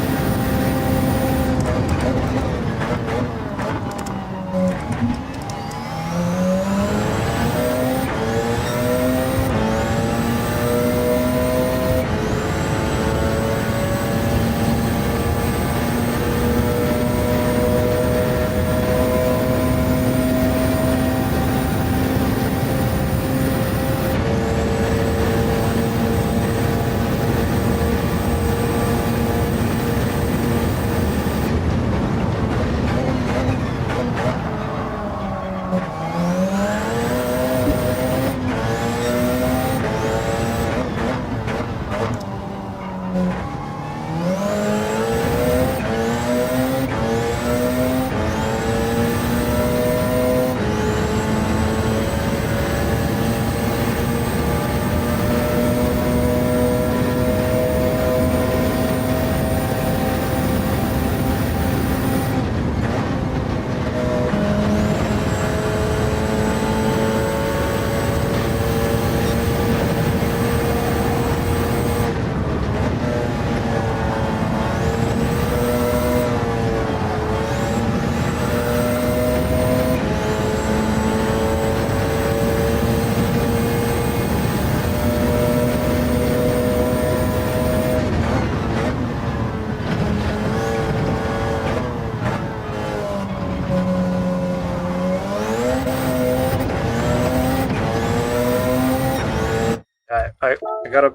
I got a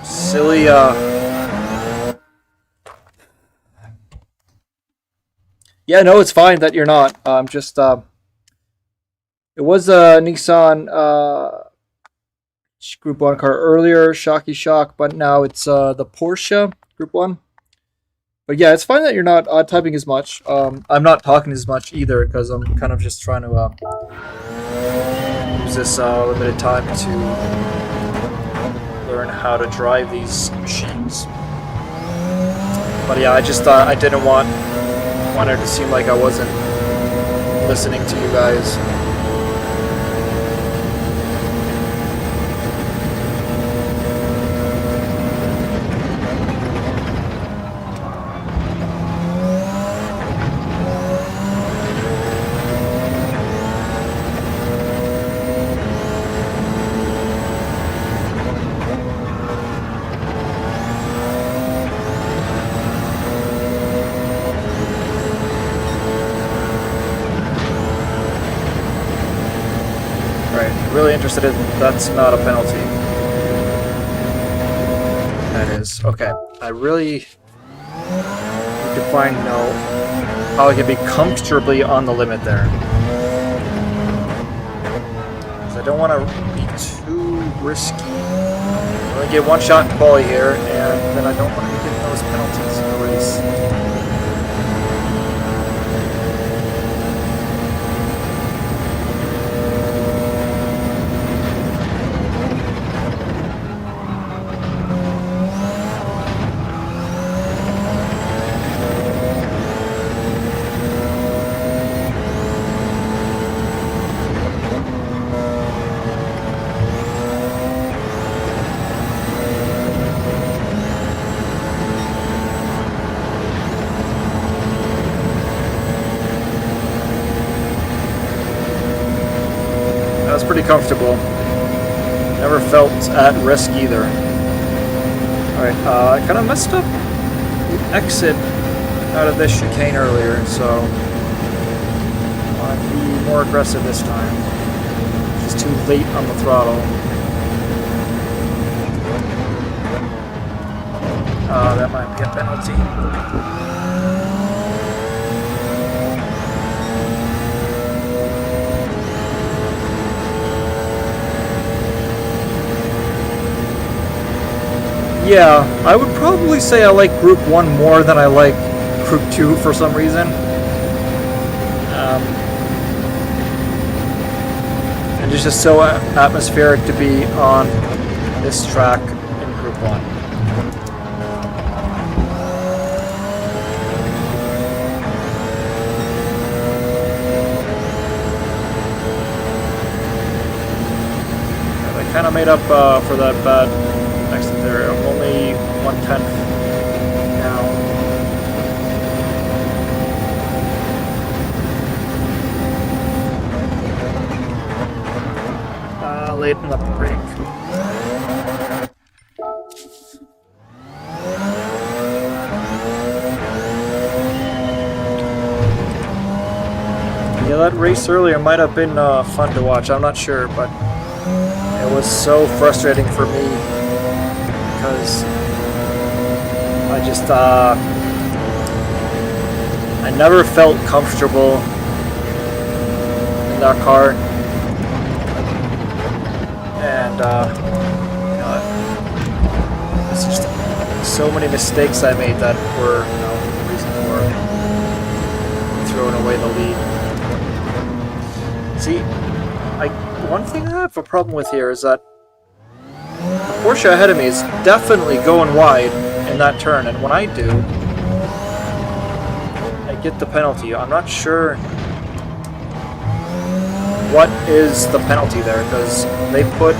silly Yeah, no, it's fine that you're not. Just it was a Nissan Group 1 car earlier, Shocky Shock, but now it's the Porsche Group 1. But yeah, it's fine that you're not typing as much. I'm not talking as much either because I'm kind of just trying to use this limited time to learn how to drive these machines. But yeah, I just thought I didn't want it to seem like I wasn't listening to you guys. Really interested in that's not a penalty. That is. Okay. I really need to find out how I can be comfortably on the limit there. Because I don't want to be too risky. I'm going to get one shot in quali here, and then I don't want to be getting those penalties in the race. Pretty comfortable. Never felt at risk either. Alright, I kind of messed up the exit out of this chicane earlier, so I'll be more aggressive this time. Just too late on the throttle. That might be a penalty. Yeah, I would probably say I like Group 1 more than I like Group 2 for some reason. And it's just so atmospheric to be on this track in Group 1. made up for that bad accident there. I'm only 1/10 now. Late in the break. Yeah, that race earlier might have been fun to watch. I'm not sure, but it was so frustrating for me because I just I never felt comfortable in that car, and you know, it's just so many mistakes I made that were, you know, the reason for throwing away the lead. See, one thing I have a problem with here is that the Porsche ahead of me is definitely going wide in that turn, and when I do, I get the penalty. I'm not sure what is the penalty there, because they put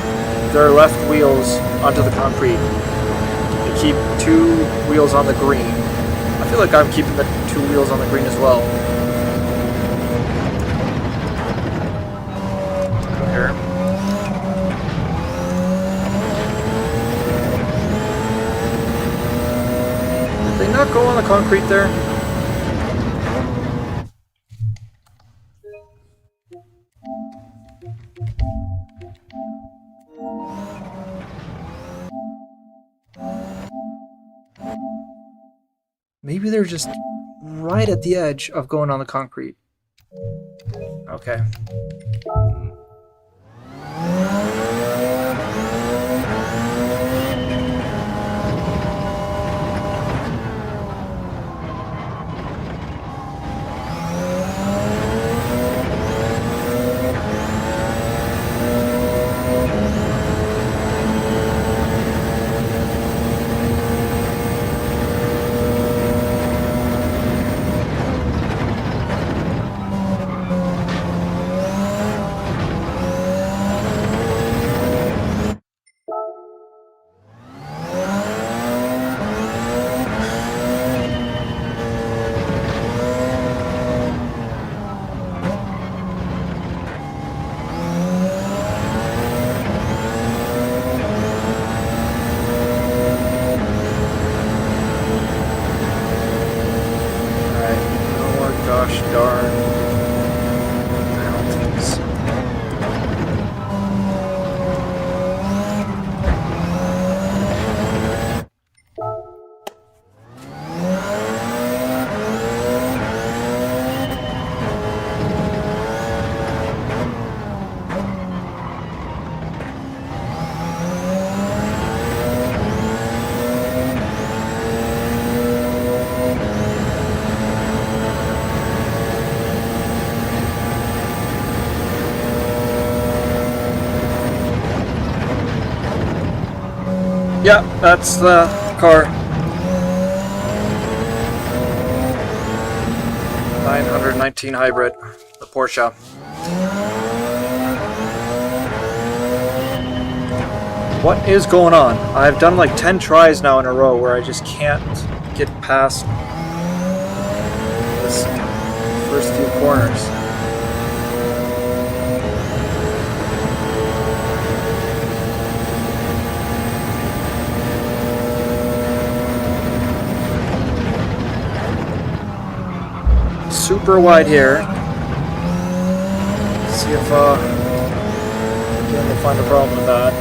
their left wheels onto the concrete. They keep 2 wheels on the green. I feel like I'm keeping the 2 wheels on the green as well. Here. Did they not go on the concrete there? Maybe they're just right at the edge of going on the concrete. Okay. Gosh darn penalties. Yeah, that's the car. 919 hybrid, the Porsche. What is going on? I've done like 10 tries now in a row where I just can't get past this first few corners. Super wide here. Let's see if we'll find a problem with that.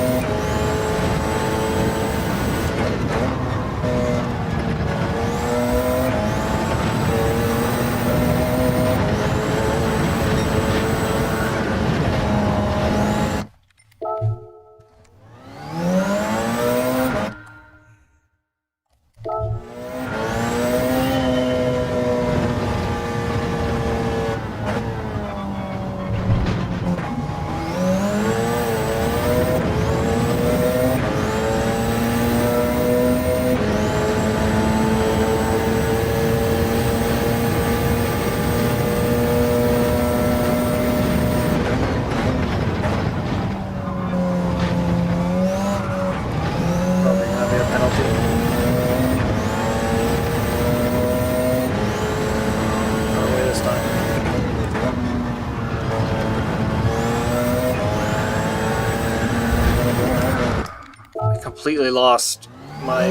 completely lost my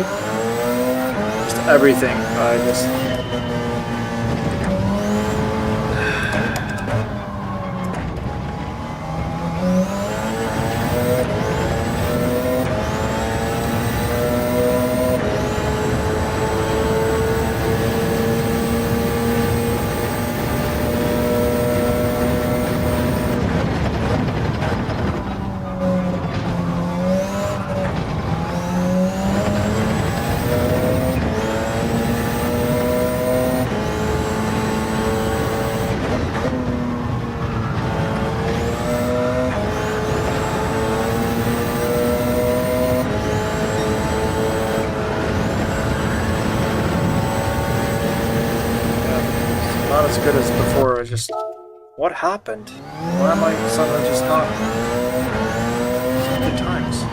just everything. I just not as good as before. I just what happened? Why am I suddenly just not so good times?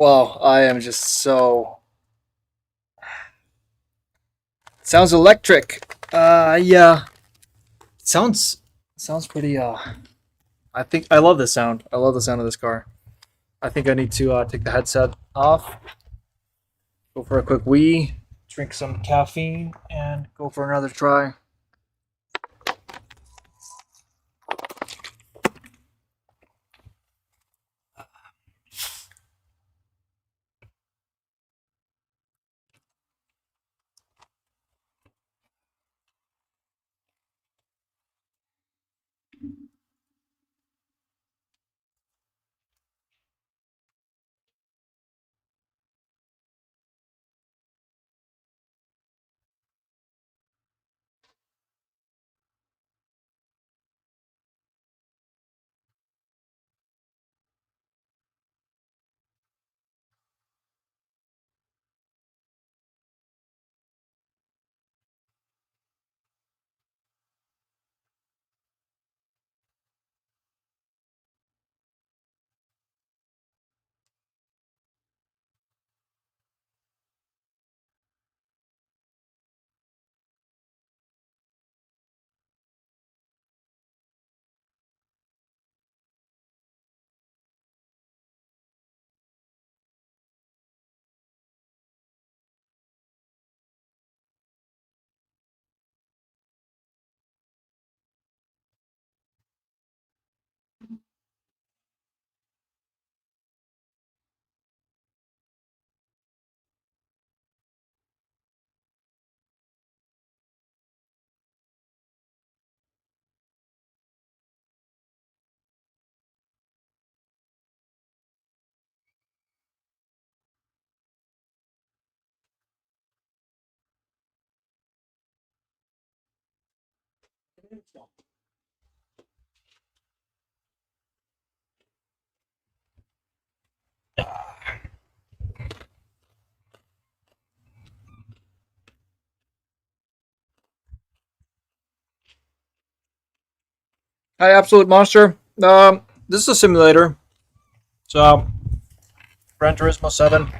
Wow, I am just so. Sounds electric. Yeah. Sounds pretty. I think I love this sound. I love the sound of this car. I think I need to take the headset off. Go for a quick wee. drink some caffeine and go for another try. Hi, Absolute Monster. This is a simulator. So, Gran Turismo 7.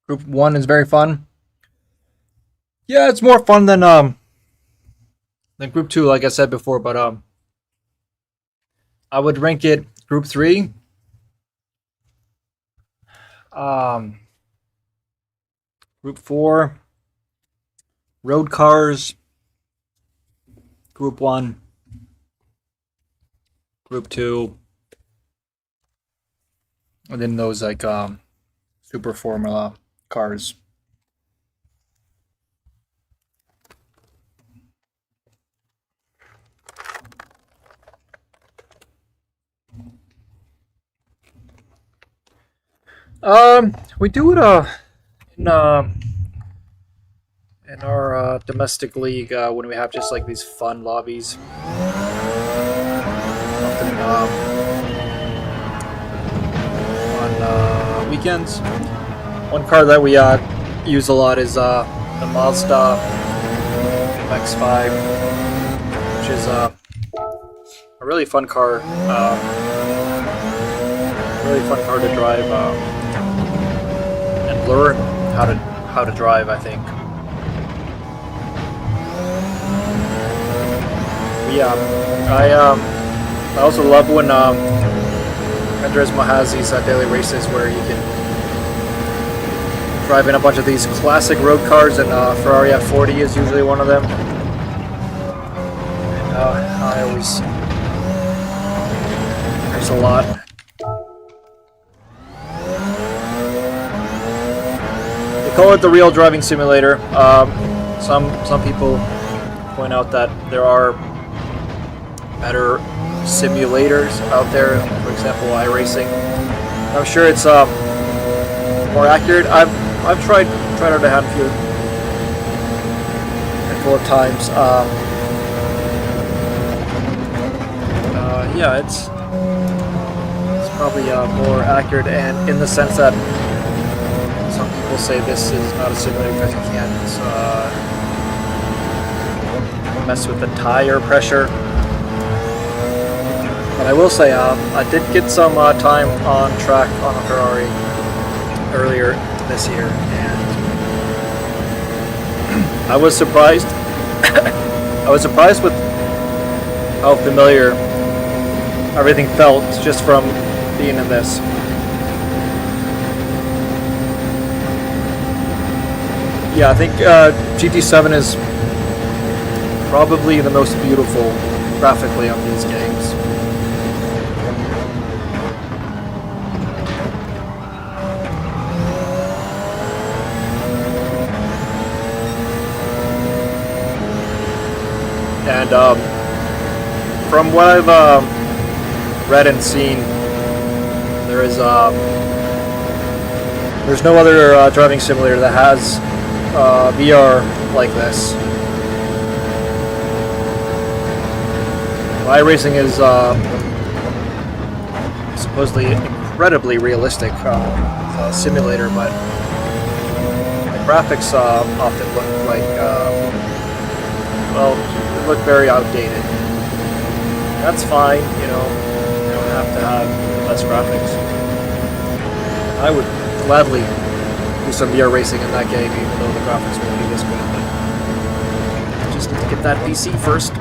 Group 1 is very fun. Yeah, it's more fun than Group 2, like I said before, but I would rank it Group 3. Group 4, Road Cars, Group 1, Group 2, and then those like Super Formula cars. We do it in our domestic league when we have just like these fun lobbies. Often on weekends. One car that we use a lot is the Mazda MX-5, which is a really fun car. Really fun car to drive and learn how to drive, I think. Yeah, I also love when Gran Turismo has these daily races where you can drive in a bunch of these classic road cars, and Ferrari F40 is usually one of them. And I always there's a lot. They call it the real driving simulator. Some people point out that there are better simulators out there. For example, iRacing. I'm sure it's more accurate. I've tried out a handful of times. Yeah, it's probably more accurate, and in the sense that some people say this is not a simulator because you can't mess with the tire pressure. I will say, I did get some time on track on a Ferrari earlier this year, and I was surprised. I was surprised with how familiar everything felt just from being in this. Yeah, I think GT7 is probably the most beautiful graphically on these games. And from what I've read and seen, there's no other driving simulator that has VR like this. iRacing is supposedly incredibly realistic simulator, but the graphics often look like well, they look very outdated. That's fine, you know. You don't have to have the best graphics. I would gladly do some VR racing in that game, even though the graphics won't be this good. But just need to get that PC first.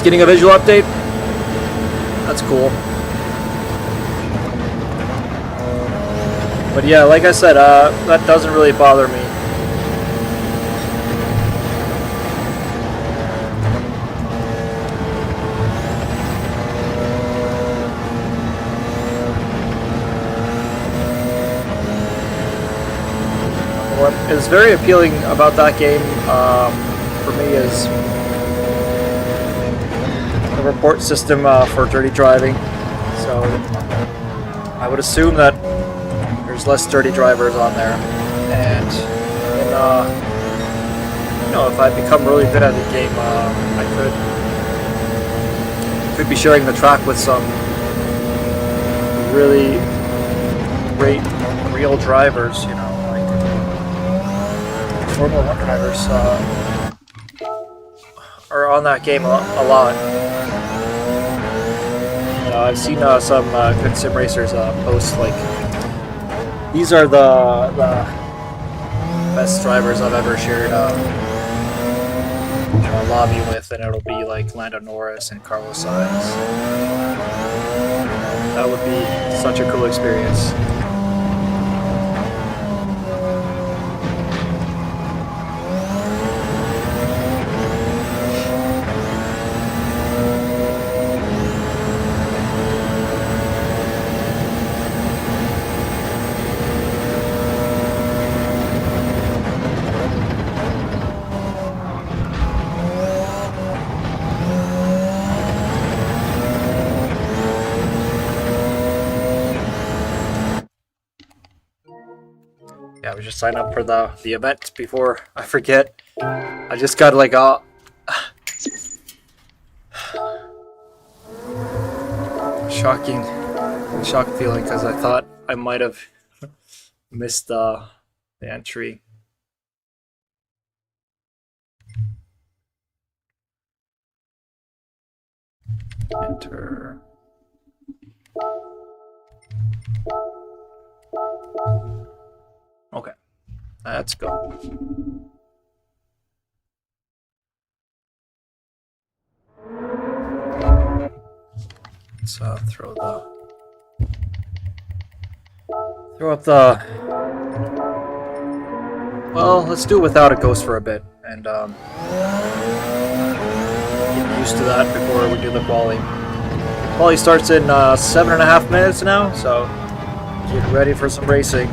Getting a visual update. That's cool. But yeah, like I said, that doesn't really bother me. What is very appealing about that game for me is report system for dirty driving. So I would assume that there's less dirty drivers on there, and you know, if I become really good at the game, I could be sharing the track with some really great real drivers. You know, like Formula 1 drivers are on that game a lot. I've seen some good sim racers post like, these are the best drivers I've ever shared a lobby with, and it'll be like Lando Norris and Carlos Sainz. That would be such a cool experience. Yeah, we should sign up for the event before I forget. I just got like a shock feeling because I thought I might have missed the entry. Enter. Okay, let's go. Let's throw up the Well, let's do it without a ghost for a bit, and get used to that before we do the quali. Quali starts in 7.5 minutes now, so get ready for some racing.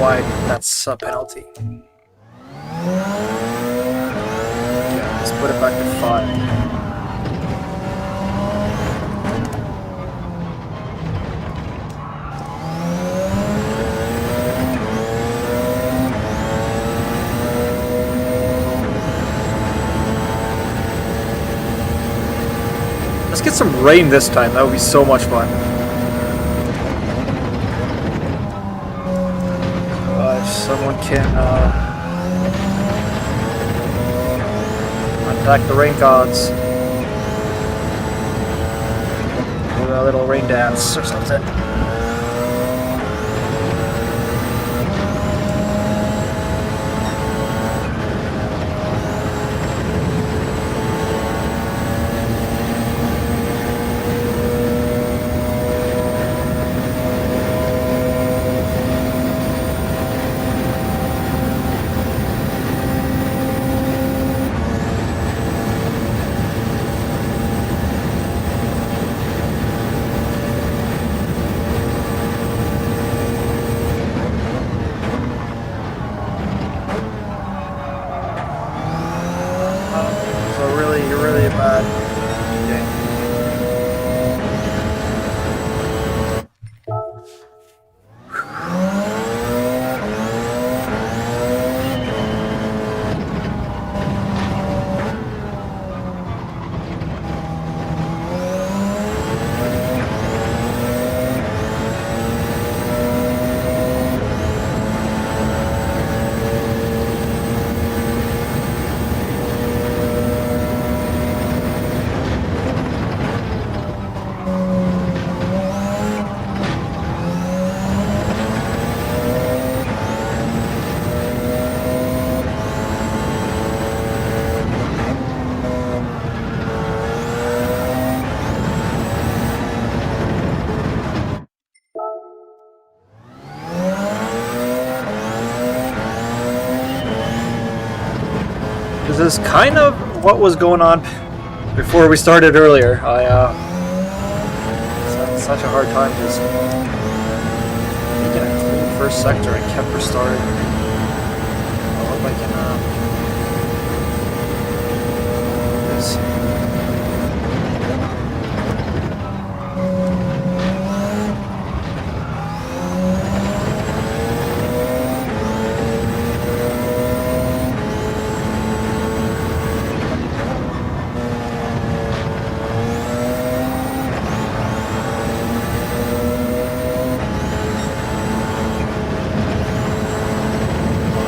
Wide, that's a penalty. Yeah, let's put it back to 5. Let's get some rain this time, that would be so much fun. If someone can attack the rain gods. Do a little rain dance or something. You're really bad. Okay. This is kind of what was going on before we started earlier. I had such a hard time just making a clean first sector. I kept restarting. I hope I can this.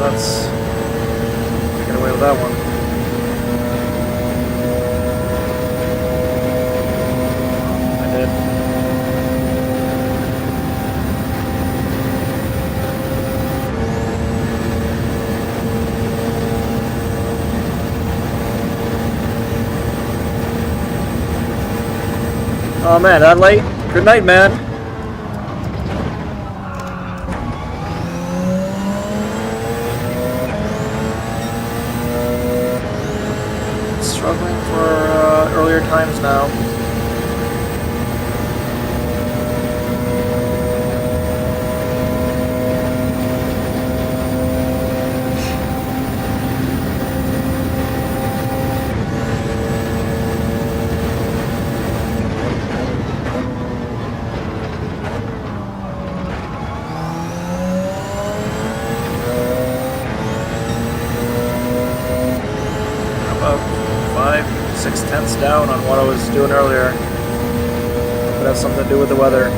That's get away with that one. I did. Oh man, that late? Good night, man. Struggling for earlier times now. About 5-6 tenths down on what I was doing earlier. But has something to do with the weather.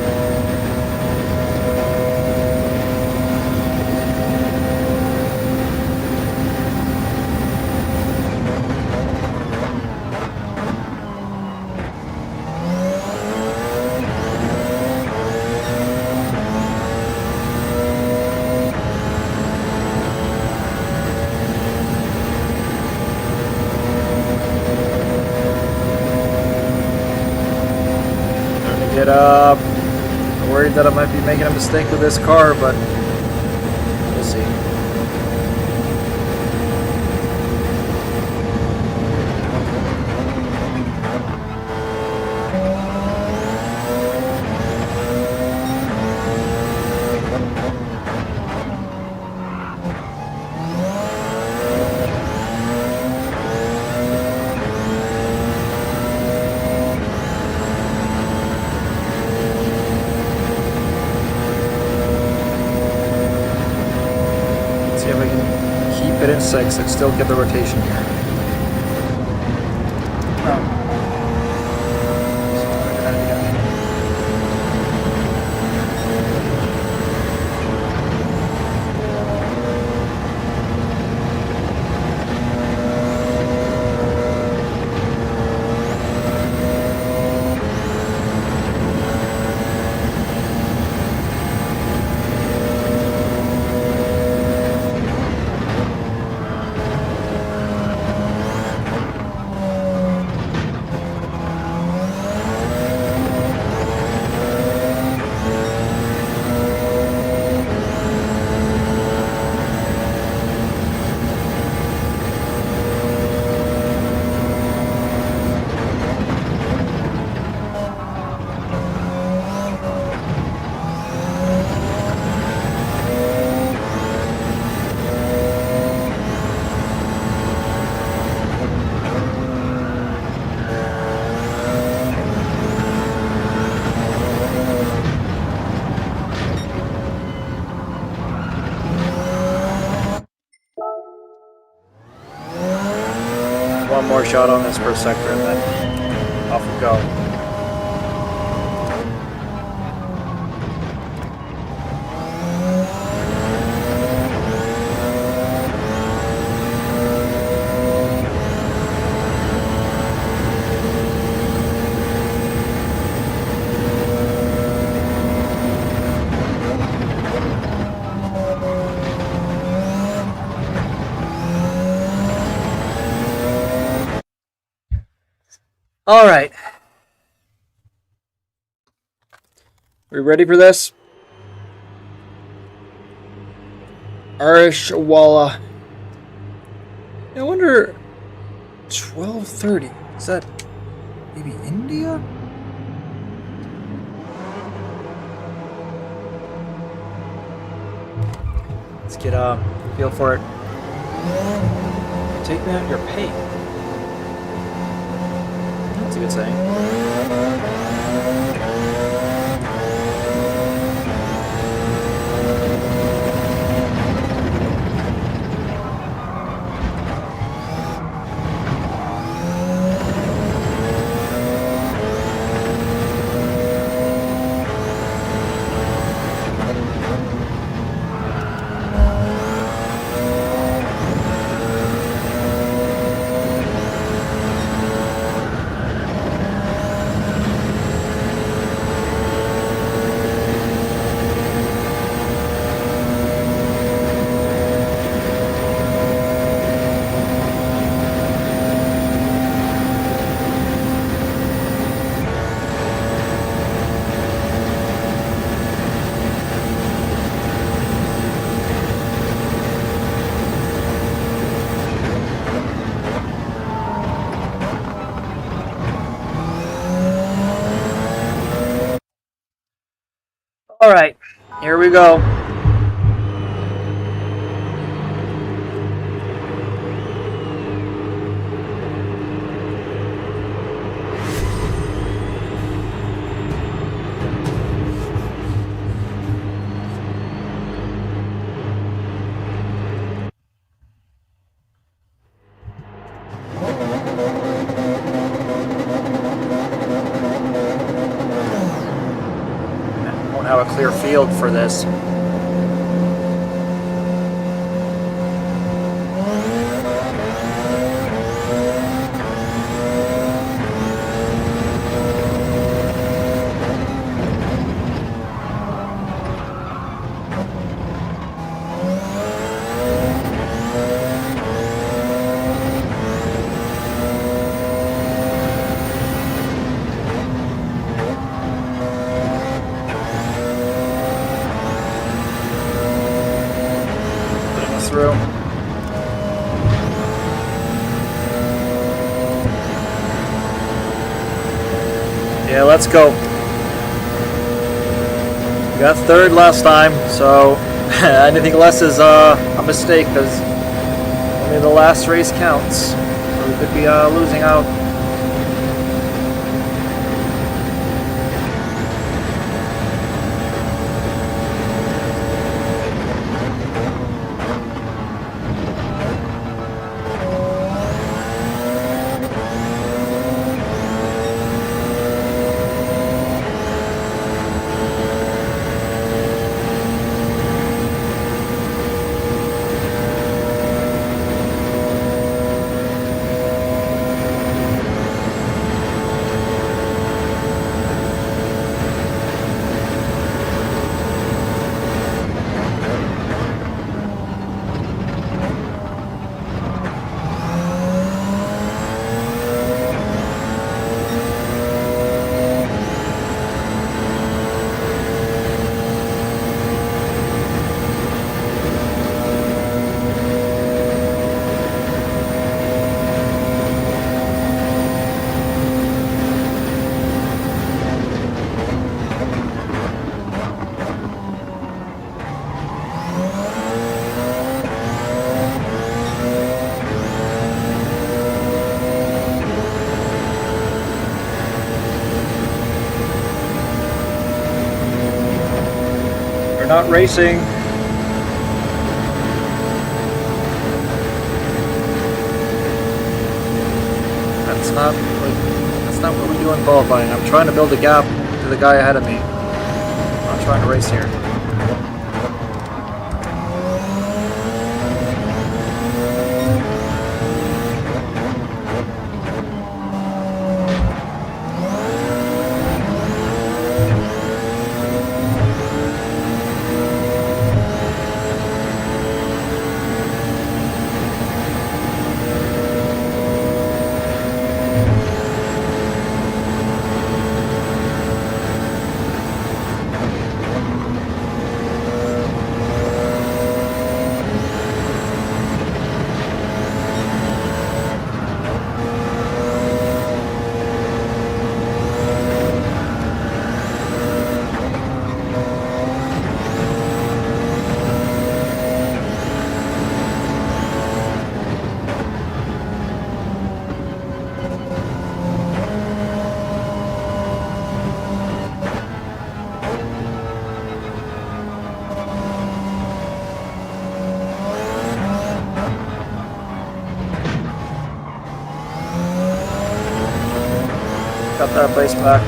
Get up. I'm worried that I might be making a mistake with this car, but we'll see. See if I can keep it in 6 and still get the rotation here. One more shot on this first sector and then off we go. All right. We ready for this? Arishwala. I wonder. 12:30. Is that maybe India? Let's get a feel for it. Take me at your pay. That's a good saying. All right, here we go. clear field for this. Through. Yeah, let's go. We got third last time, so anything less is a mistake because only the last race counts. So we could be losing out. We're not racing. That's not what we do in qualifying. I'm trying to build a gap to the guy ahead of me. I'm not trying to race here. Got that place back.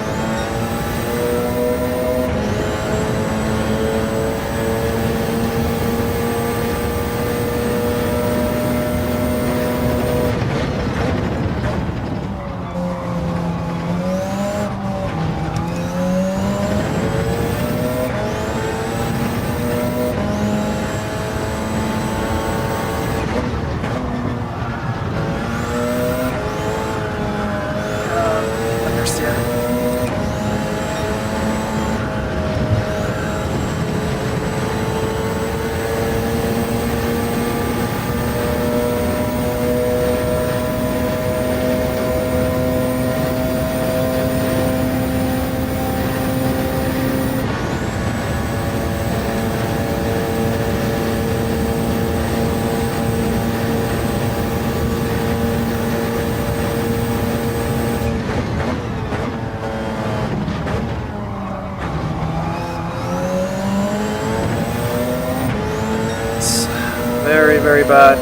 Very, very bad.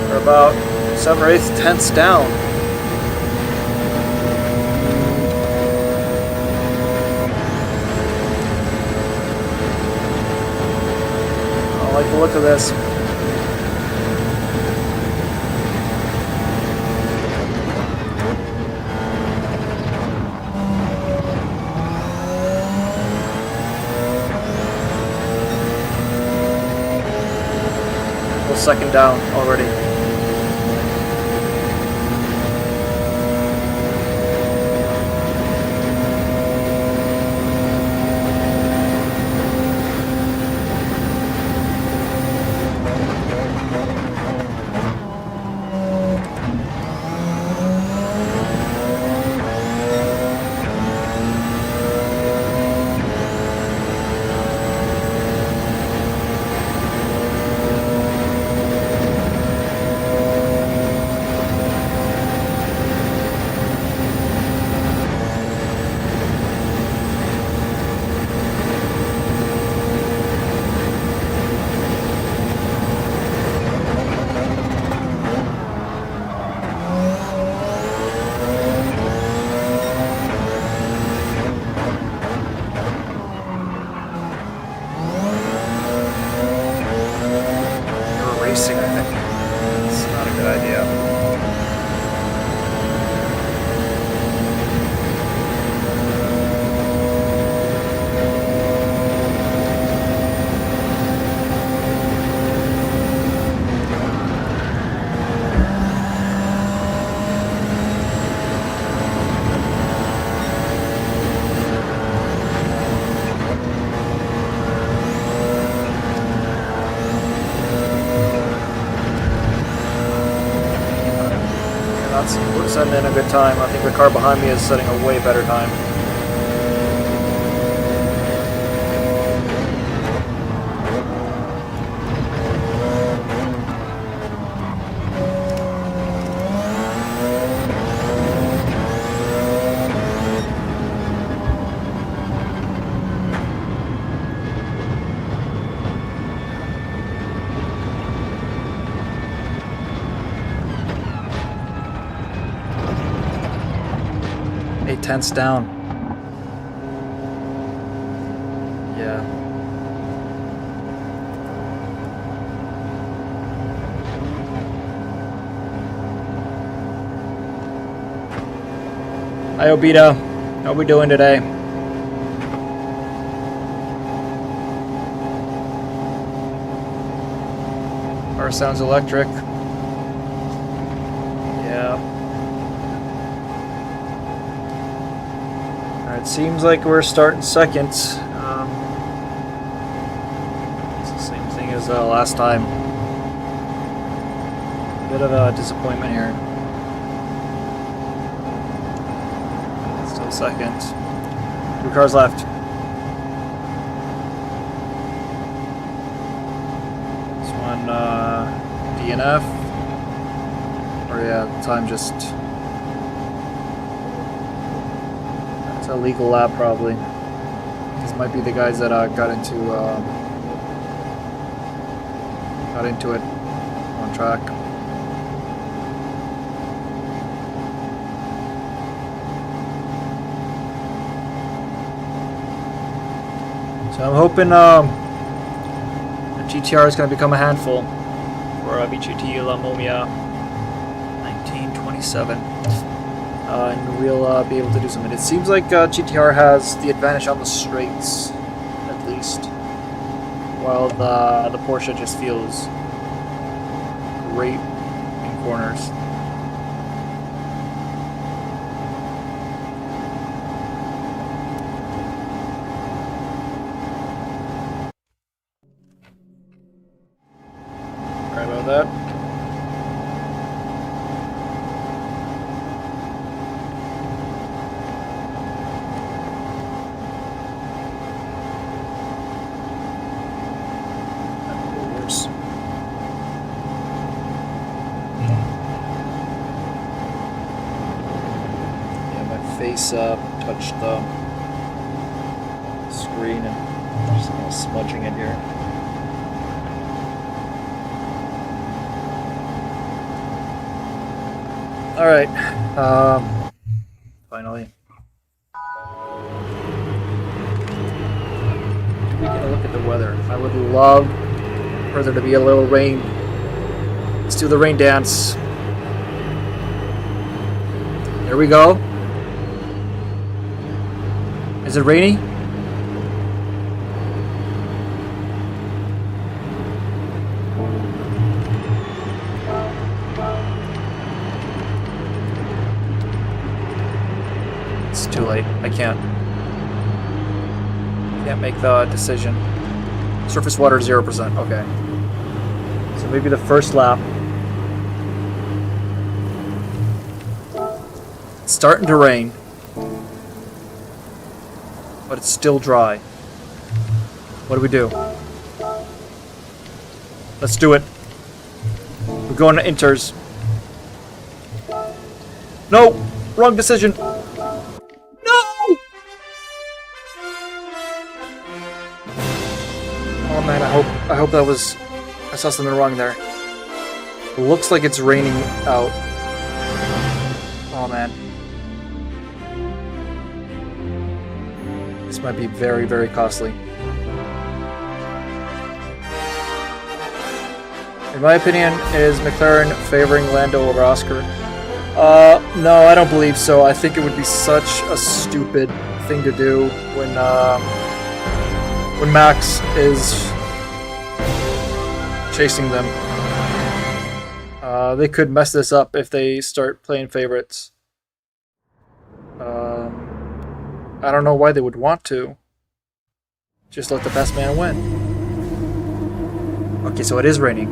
We're about 7 or 8 tenths down. like the look of this. Second down already. We're setting in a good time. I think the car behind me is setting a way better time. Tenths down. Yeah. Hi Obita, how we doing today? Car sounds electric. Yeah. It seems like we're starting second. It's the same thing as last time. Bit of a disappointment here. Still second. 2 cars left. This one, DNF. Or yeah, the time just... a legal lap probably. These might be the guys that got into it on track. So I'm hoping the GTR is going to become a handful for BGT La Momia 1927. And we'll be able to do something. It seems like GTR has the advantage on the straights, at least, while the Porsche just feels great in corners. Sorry about that. Face touched the screen and just kind of smudging it here. All right, finally. We get a look at the weather. I would love for there to be a little rain. Let's do the rain dance. There we go. Is it rainy? It's too late. I can't make the decision. Surface water 0%. Okay. So maybe the first lap. It's starting to rain, but it's still dry. What do we do? Let's do it. We're going to inters. No! Wrong decision. Oh man, I hope that was... I saw something wrong there. It looks like it's raining out. Oh man. This might be very, very costly. In my opinion, is McLaren favoring Lando over Oscar? No, I don't believe so. I think it would be such a stupid thing to do when Max is chasing them. They could mess this up if they start playing favorites. I don't know why they would want to. Just let the best man win. Okay, so it is raining.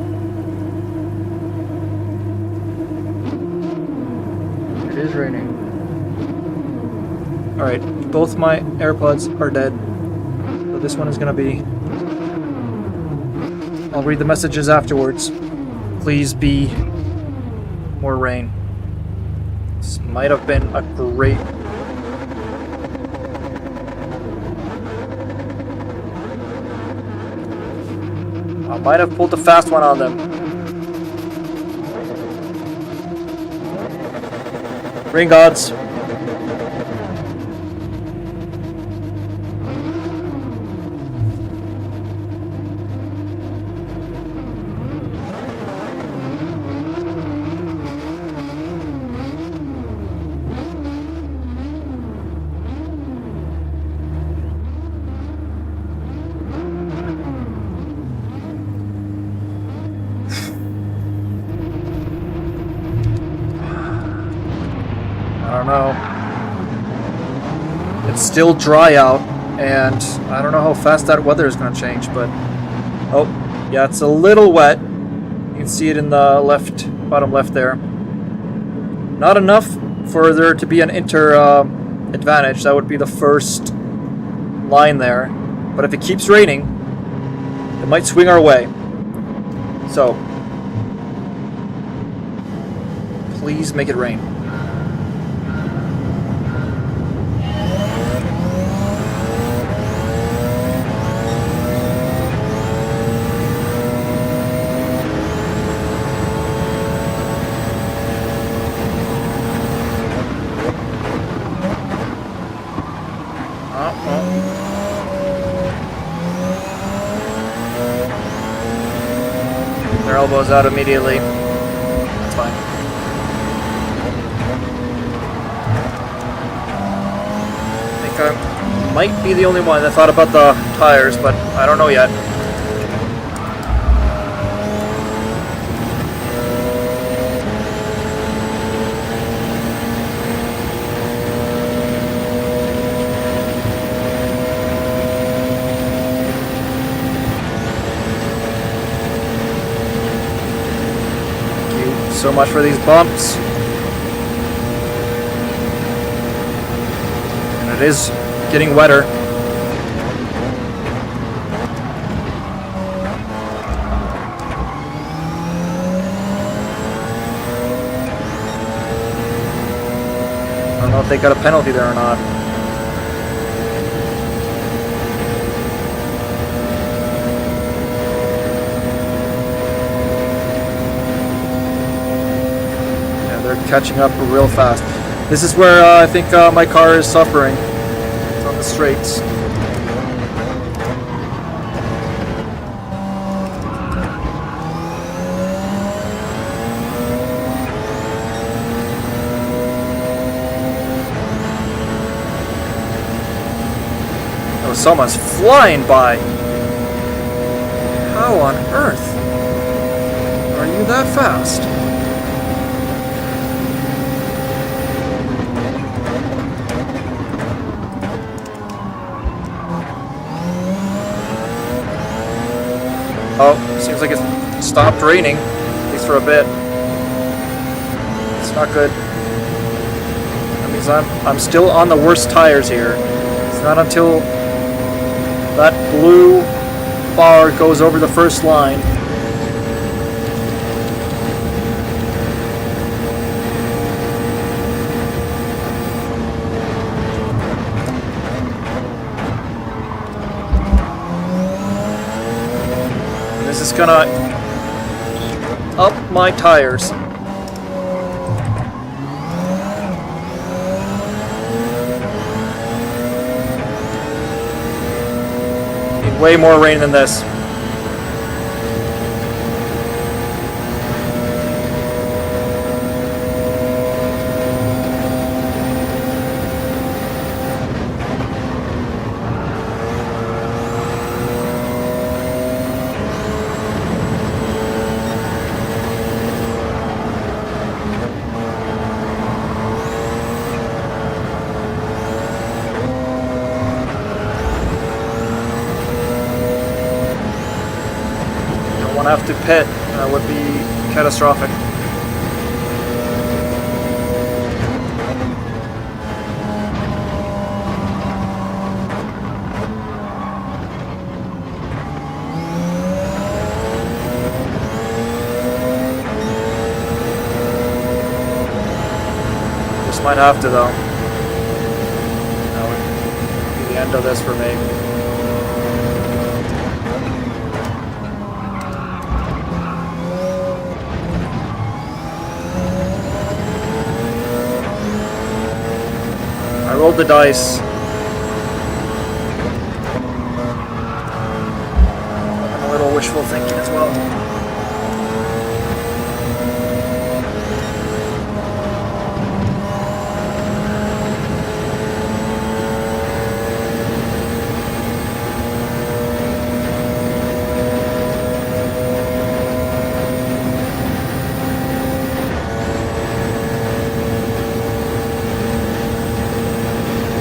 It is raining. Alright, both my AirPods are dead. So this one is gonna be... I'll read the messages afterwards. Please be more rain. This might have been a great... I might have pulled a fast one on them. Rain gods. I don't know. It's still dry out, and I don't know how fast that weather is going to change, but... Oh, yeah, it's a little wet. You can see it in the left, bottom left there. Not enough for there to be an advantage. That would be the first line there. But if it keeps raining, it might swing our way. So, please make it rain. Their elbows out immediately. That's fine. I think I might be the only one that thought about the tires, but I don't know yet. So much for these bumps. And it is getting wetter. I don't know if they got a penalty there or not. Catching up real fast. This is where I think my car is suffering. It's on the straights. someone's flying by. How on earth are you that fast? Oh, seems like it stopped raining, at least for a bit. It's not good. That means I'm still on the worst tires here. It's not until that blue bar goes over the first line. And this is gonna up my tires. Way more rain than this. Have to pit, that would be catastrophic. Just might have to though. That would be the end of this for me. I rolled the dice. And a little wishful thinking as well.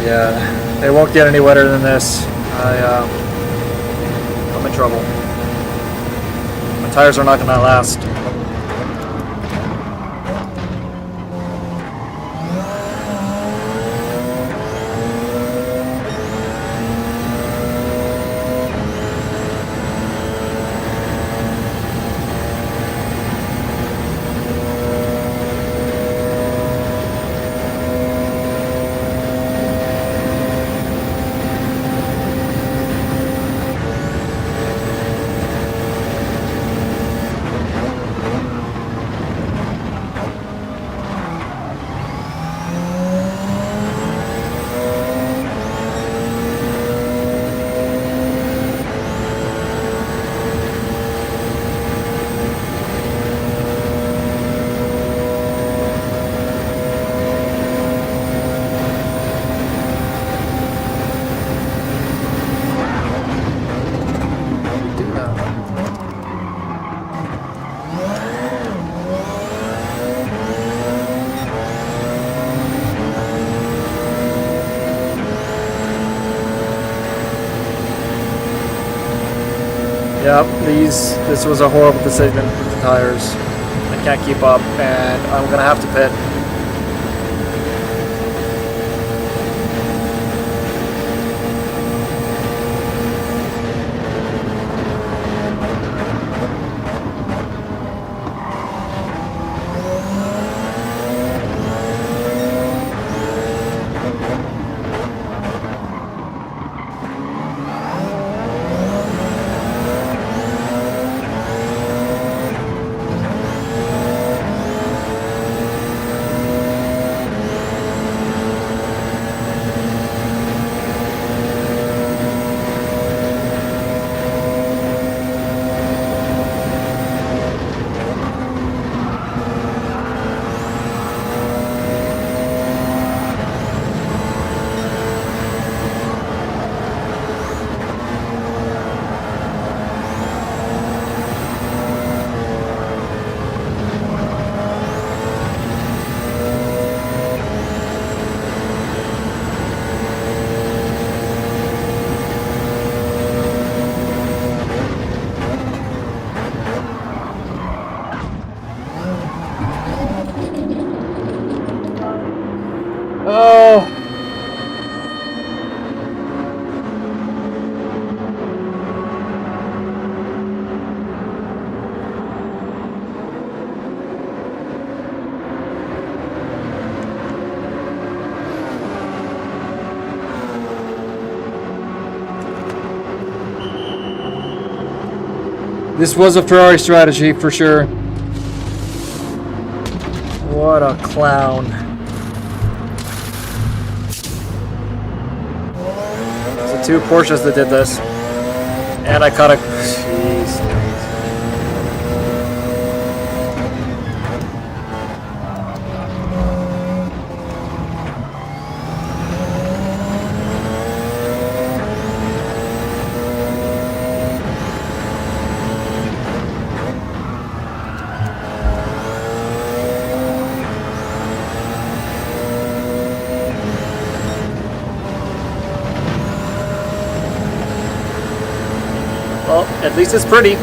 Yeah, they won't get any wetter than this. I'm in trouble. My tires are not gonna last. Yep, this was a horrible decision with the tires. I can't keep up, and I'm gonna have to pit. This was a Ferrari strategy for sure. What a clown. So 2 Porsches that did this. And I caught a... Jeez. Well, at least it's pretty.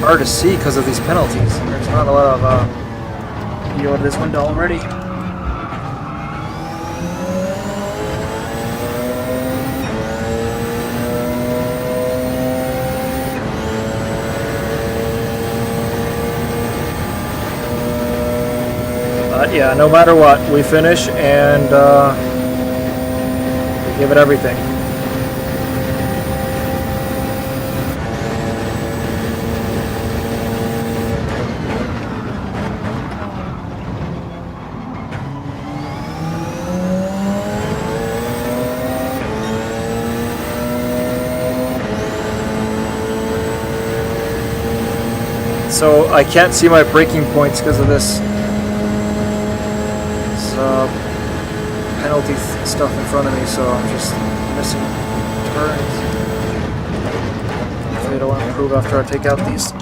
Hard to see because of these penalties. There's not a lot of view of this window already. But yeah, no matter what, we finish and we give it everything. So I can't see my braking points because of this penalty stuff in front of me, so I'm just missing turns. Hopefully I don't want to improve after I take out these.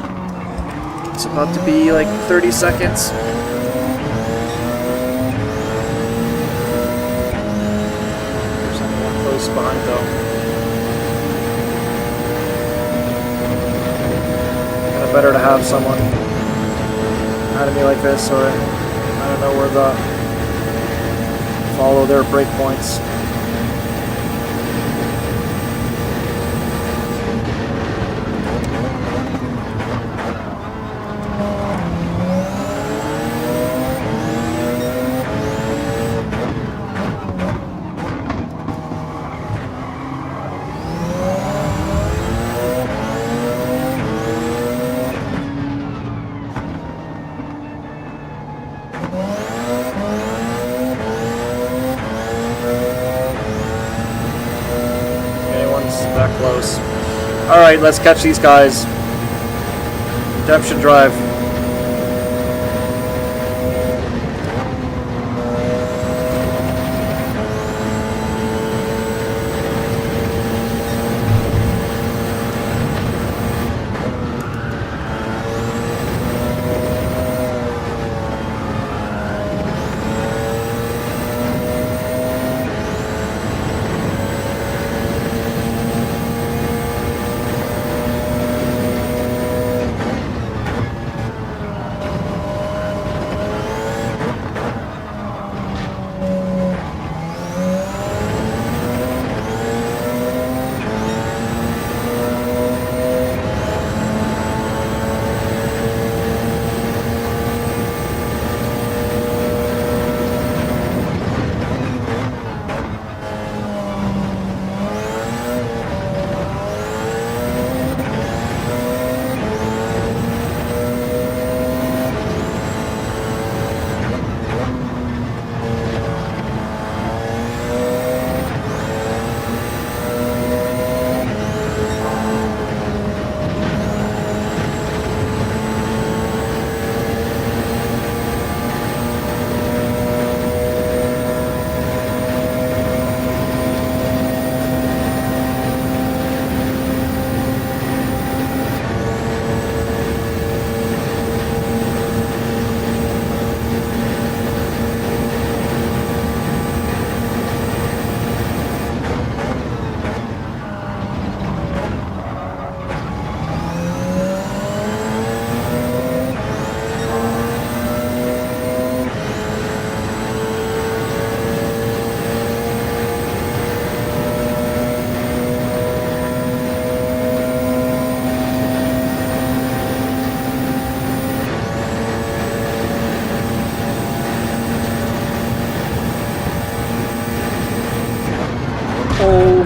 It's about to be like 30 seconds. There's anyone close behind though. Kind of better to have someone ahead of me like this, or I don't know where the follow their breakpoints. That close. Alright, let's catch these guys. Redemption drive.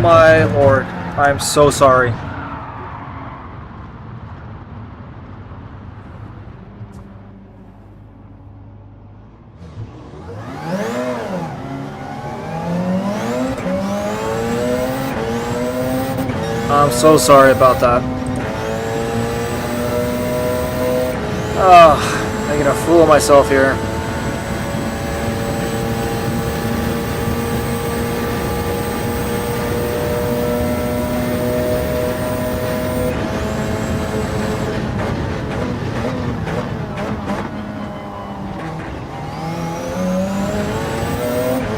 my lord. I'm so sorry. I'm so sorry about that. Making a fool of myself here.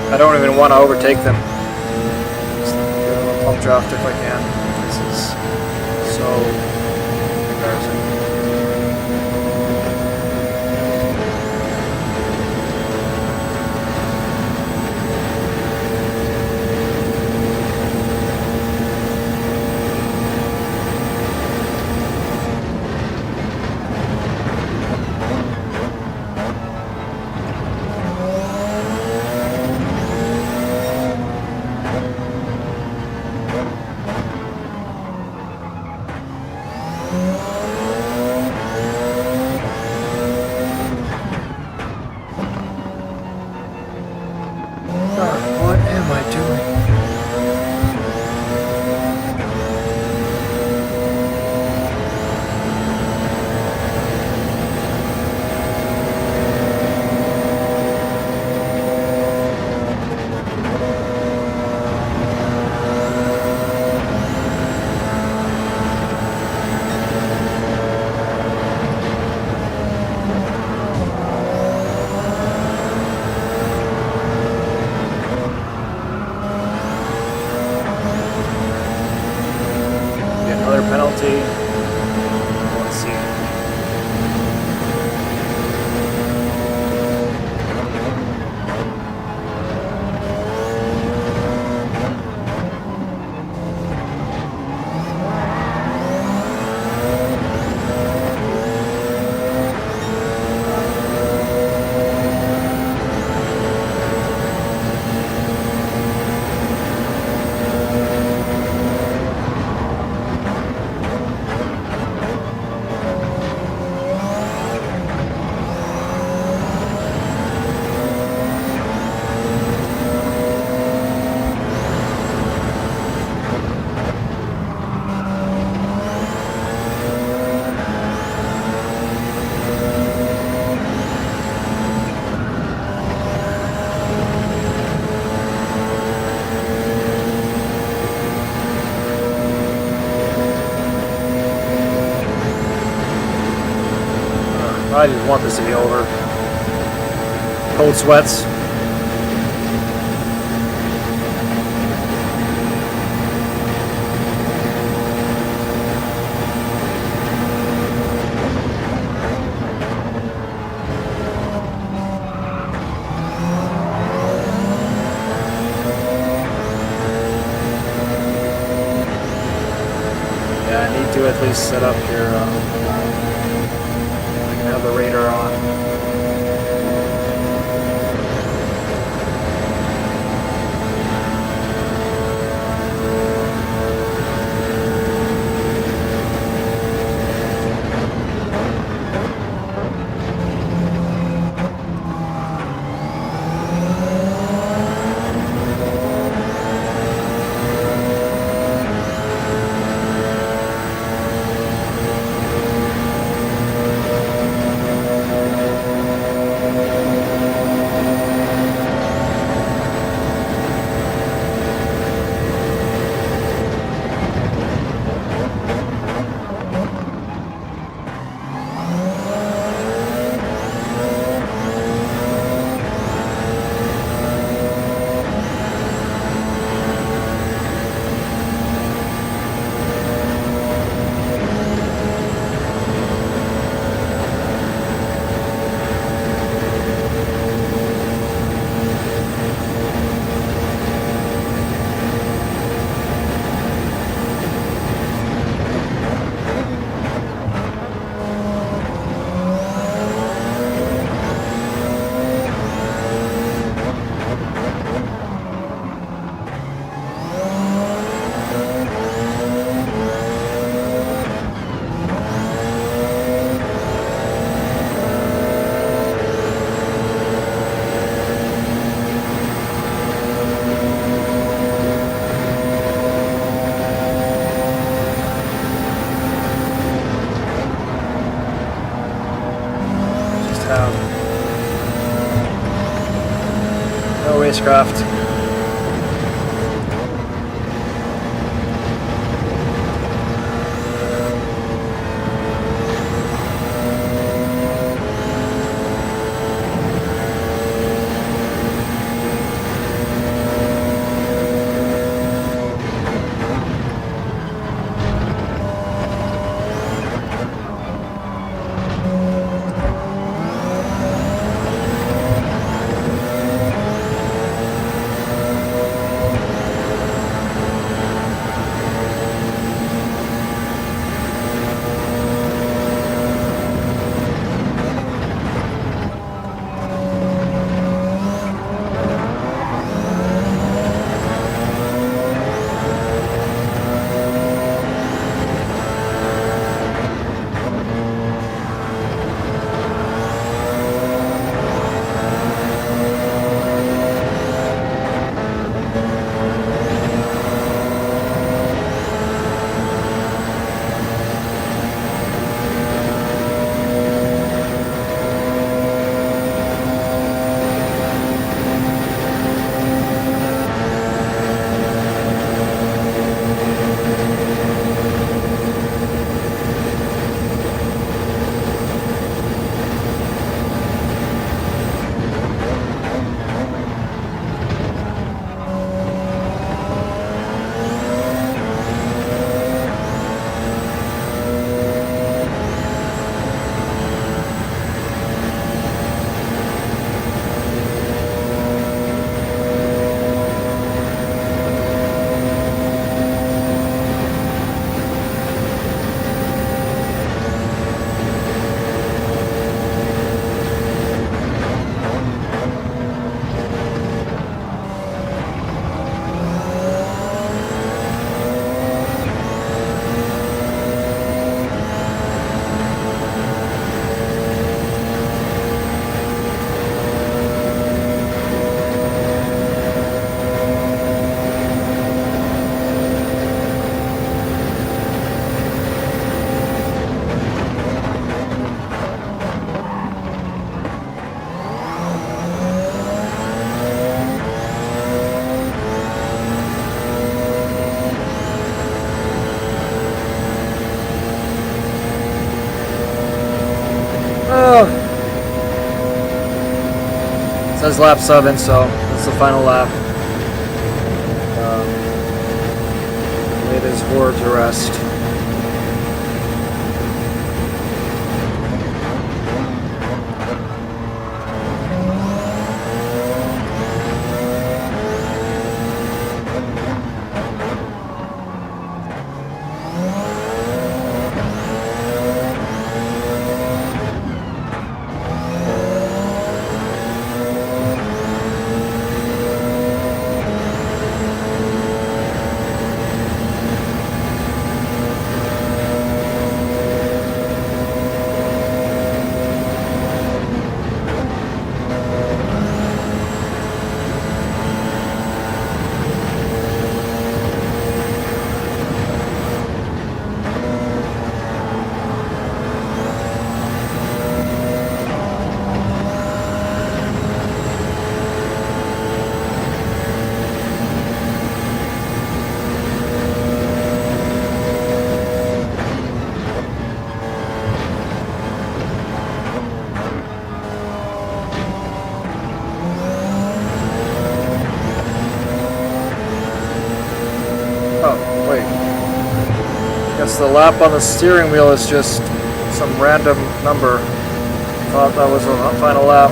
I don't even want to overtake them. Just get a little pump draft if I can. This is so embarrassing. What am I doing? Another penalty. Let's see. I just want this to be over. Cold sweats. Yeah, I need to at least set up your have the radar on. racecraft. It says lap 7, so that's the final lap. It is horror to rest. The lap on the steering wheel is just some random number. Thought that was the final lap.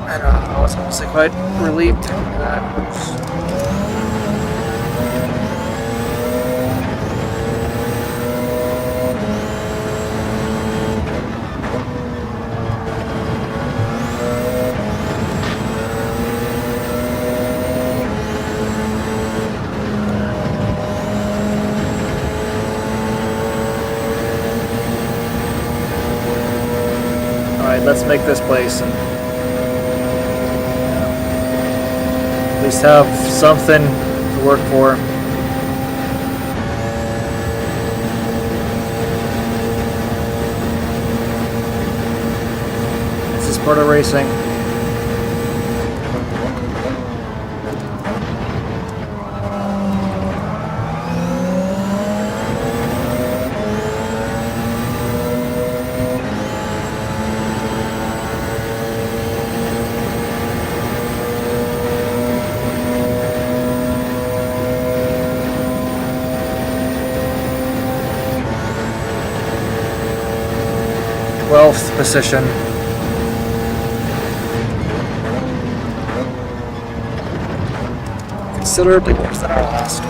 And I was honestly quite relieved to do that. Let's make this place and at least have something to work for. This is part of racing. position. Considerably worse than our last.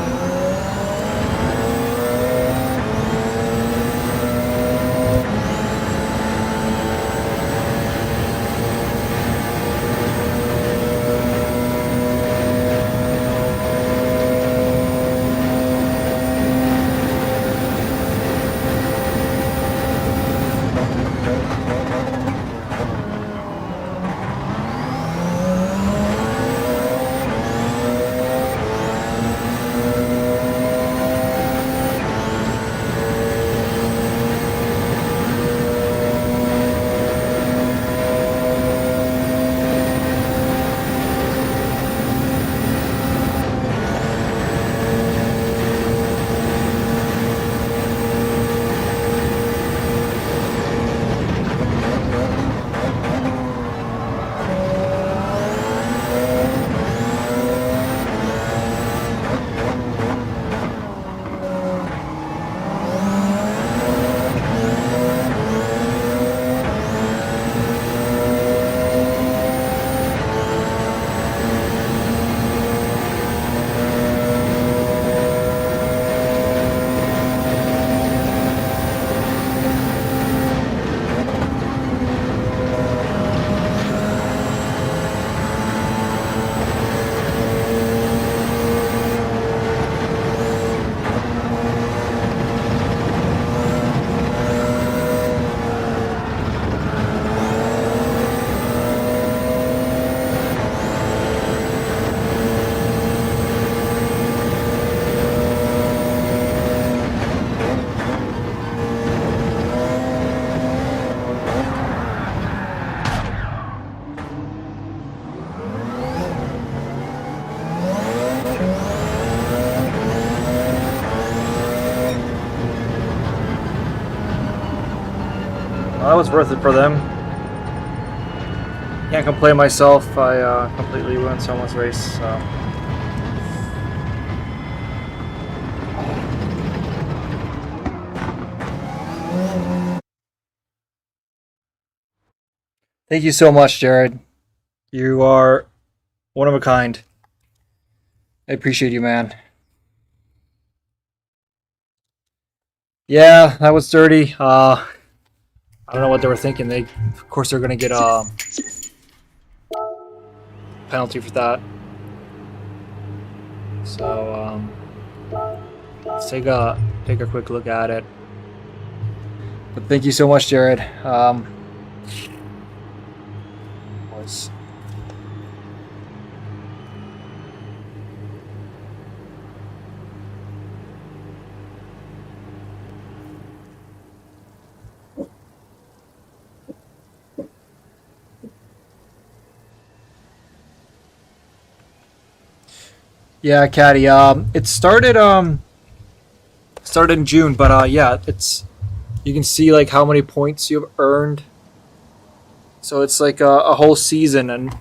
Well, that was worth it for them. Can't complain myself. I completely ruined someone's race. So. Thank you so much, Jared. You are one of a kind. I appreciate you, man. Yeah, that was dirty. I don't know what they were thinking. Of course, they're gonna get a penalty for that. So let's take a quick look at it. But thank you so much, Jared. Was yeah, Caddy. It started in June, but yeah, you can see like how many points you've earned. So it's like a whole season, and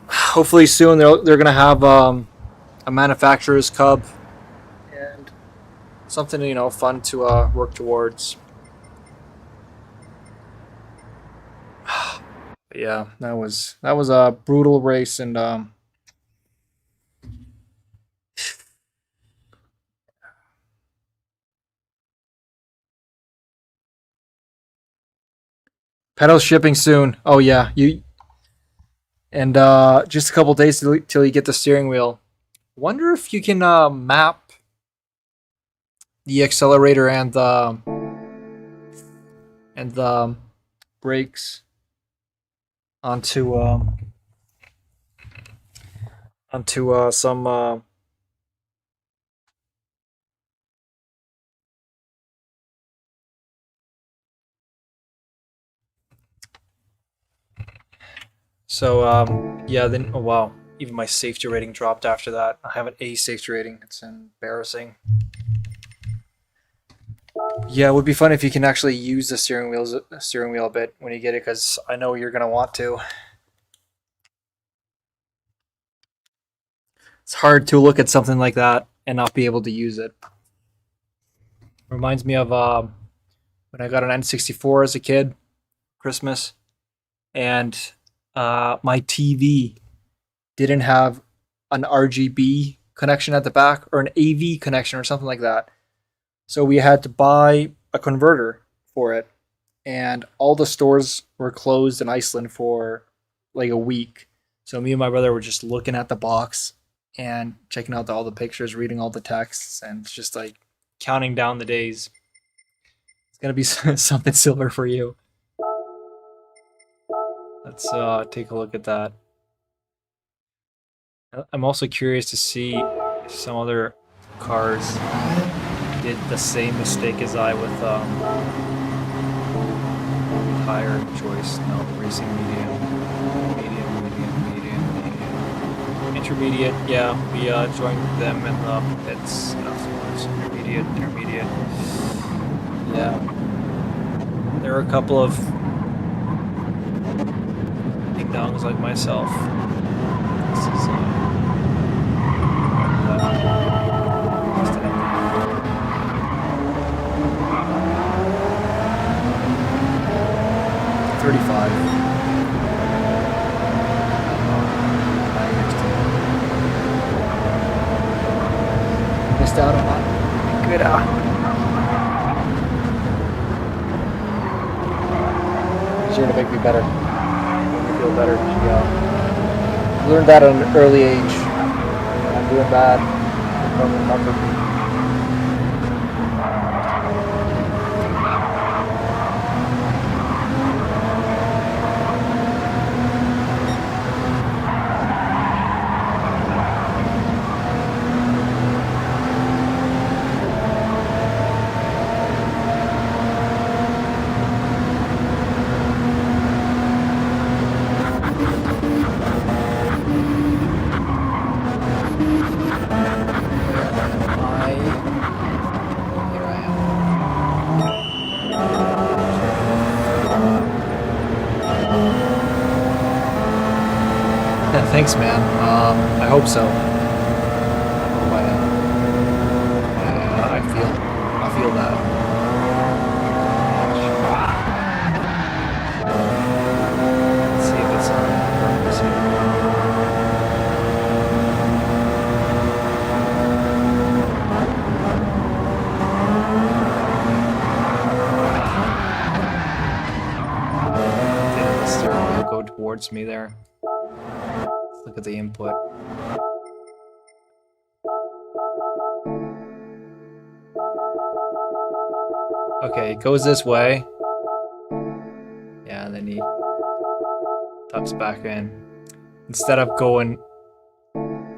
hopefully soon they're gonna have a manufacturer's cup and something fun to work towards. But yeah, that was a brutal race, and pedals shipping soon. Oh yeah, and just a couple days till you get the steering wheel. Wonder if you can map the accelerator and the brakes onto some. So yeah, then oh wow, even my safety rating dropped after that. I have an A safety rating. It's embarrassing. Yeah, it would be fun if you can actually use the steering wheel a bit when you get it, because I know you're gonna want to. It's hard to look at something like that and not be able to use it. Reminds me of when I got an N64 as a kid, Christmas, and my TV didn't have an RGB connection at the back or an AV connection or something like that. So we had to buy a converter for it, and all the stores were closed in Iceland for like a week. So me and my brother were just looking at the box and checking out all the pictures, reading all the texts, and just like counting down the days. It's gonna be something similar for you. Let's take a look at that. I'm also curious to see if some other cars did the same mistake as I with tire choice. No, racing medium, intermediate. Yeah, we joined them in the pits afterwards. Intermediate. Yeah, there are a couple of ding dongs like myself. This is 35. Missed out on that. Good Easier to make me better. Make me feel better. Yeah. Learned that at an early age. When I'm doing bad. Don't remember me. Thanks, man. I hope so. I feel that. Let's see if it's on purpose here. Did the steering wheel go towards me there? Look at the input. Okay, it goes this way. Yeah, and then he tucks back in. Instead of going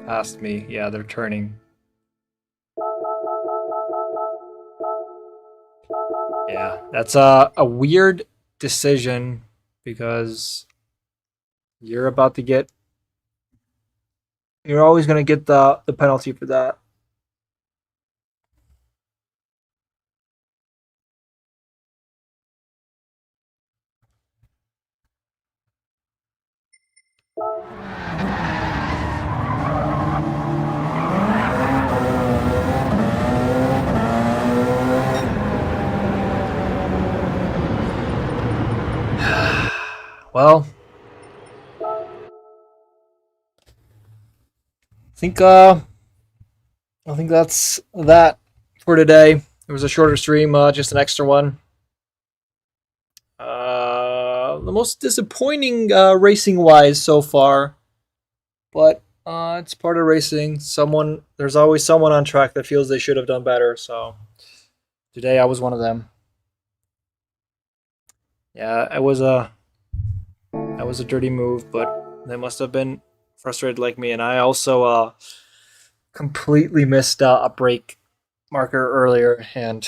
past me, yeah, they're turning. Yeah, that's a weird decision because you're about to get... You're always going to get the penalty for that. Well, I think that's that for today. It was a shorter stream, just an extra one. The most disappointing racing wise so far, but it's part of racing. There's always someone on track that feels they should have done better. So today I was one of them. Yeah, it was a dirty move, but they must have been frustrated like me. And I also completely missed a brake marker earlier and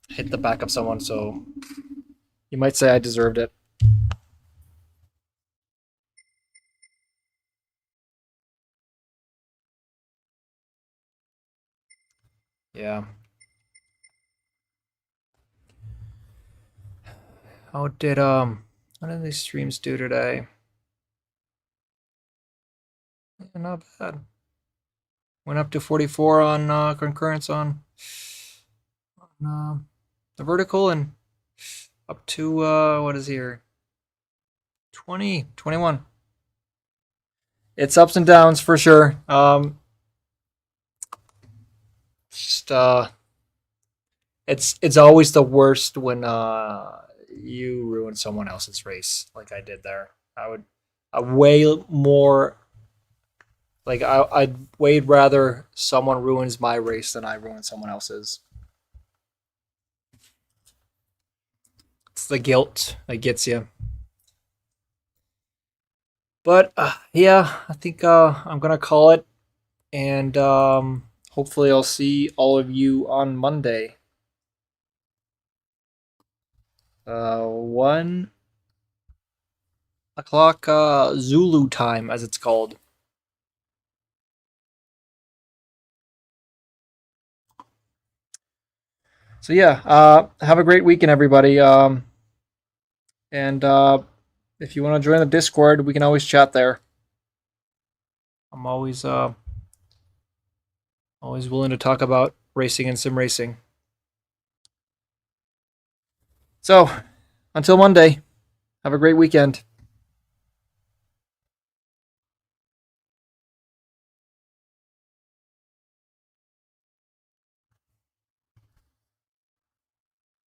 hit the back of someone. So you might say I deserved it. Yeah. How did these streams do today? Yeah, not bad. Went up to 44 on concurrence on the vertical and up to what is here? 20, 21. It's ups and downs for sure. Just it's always the worst when you ruin someone else's race like I did there. I way more like I'd way rather someone ruins my race than I ruin someone else's. It's the guilt that gets you. But yeah, I think I'm gonna call it, and hopefully I'll see all of you on Monday. 1 o'clock Zulu time, as it's called. So yeah, have a great weekend, everybody. And if you want to join the Discord, we can always chat there. I'm always willing to talk about racing and sim racing. So, until Monday, have a great weekend.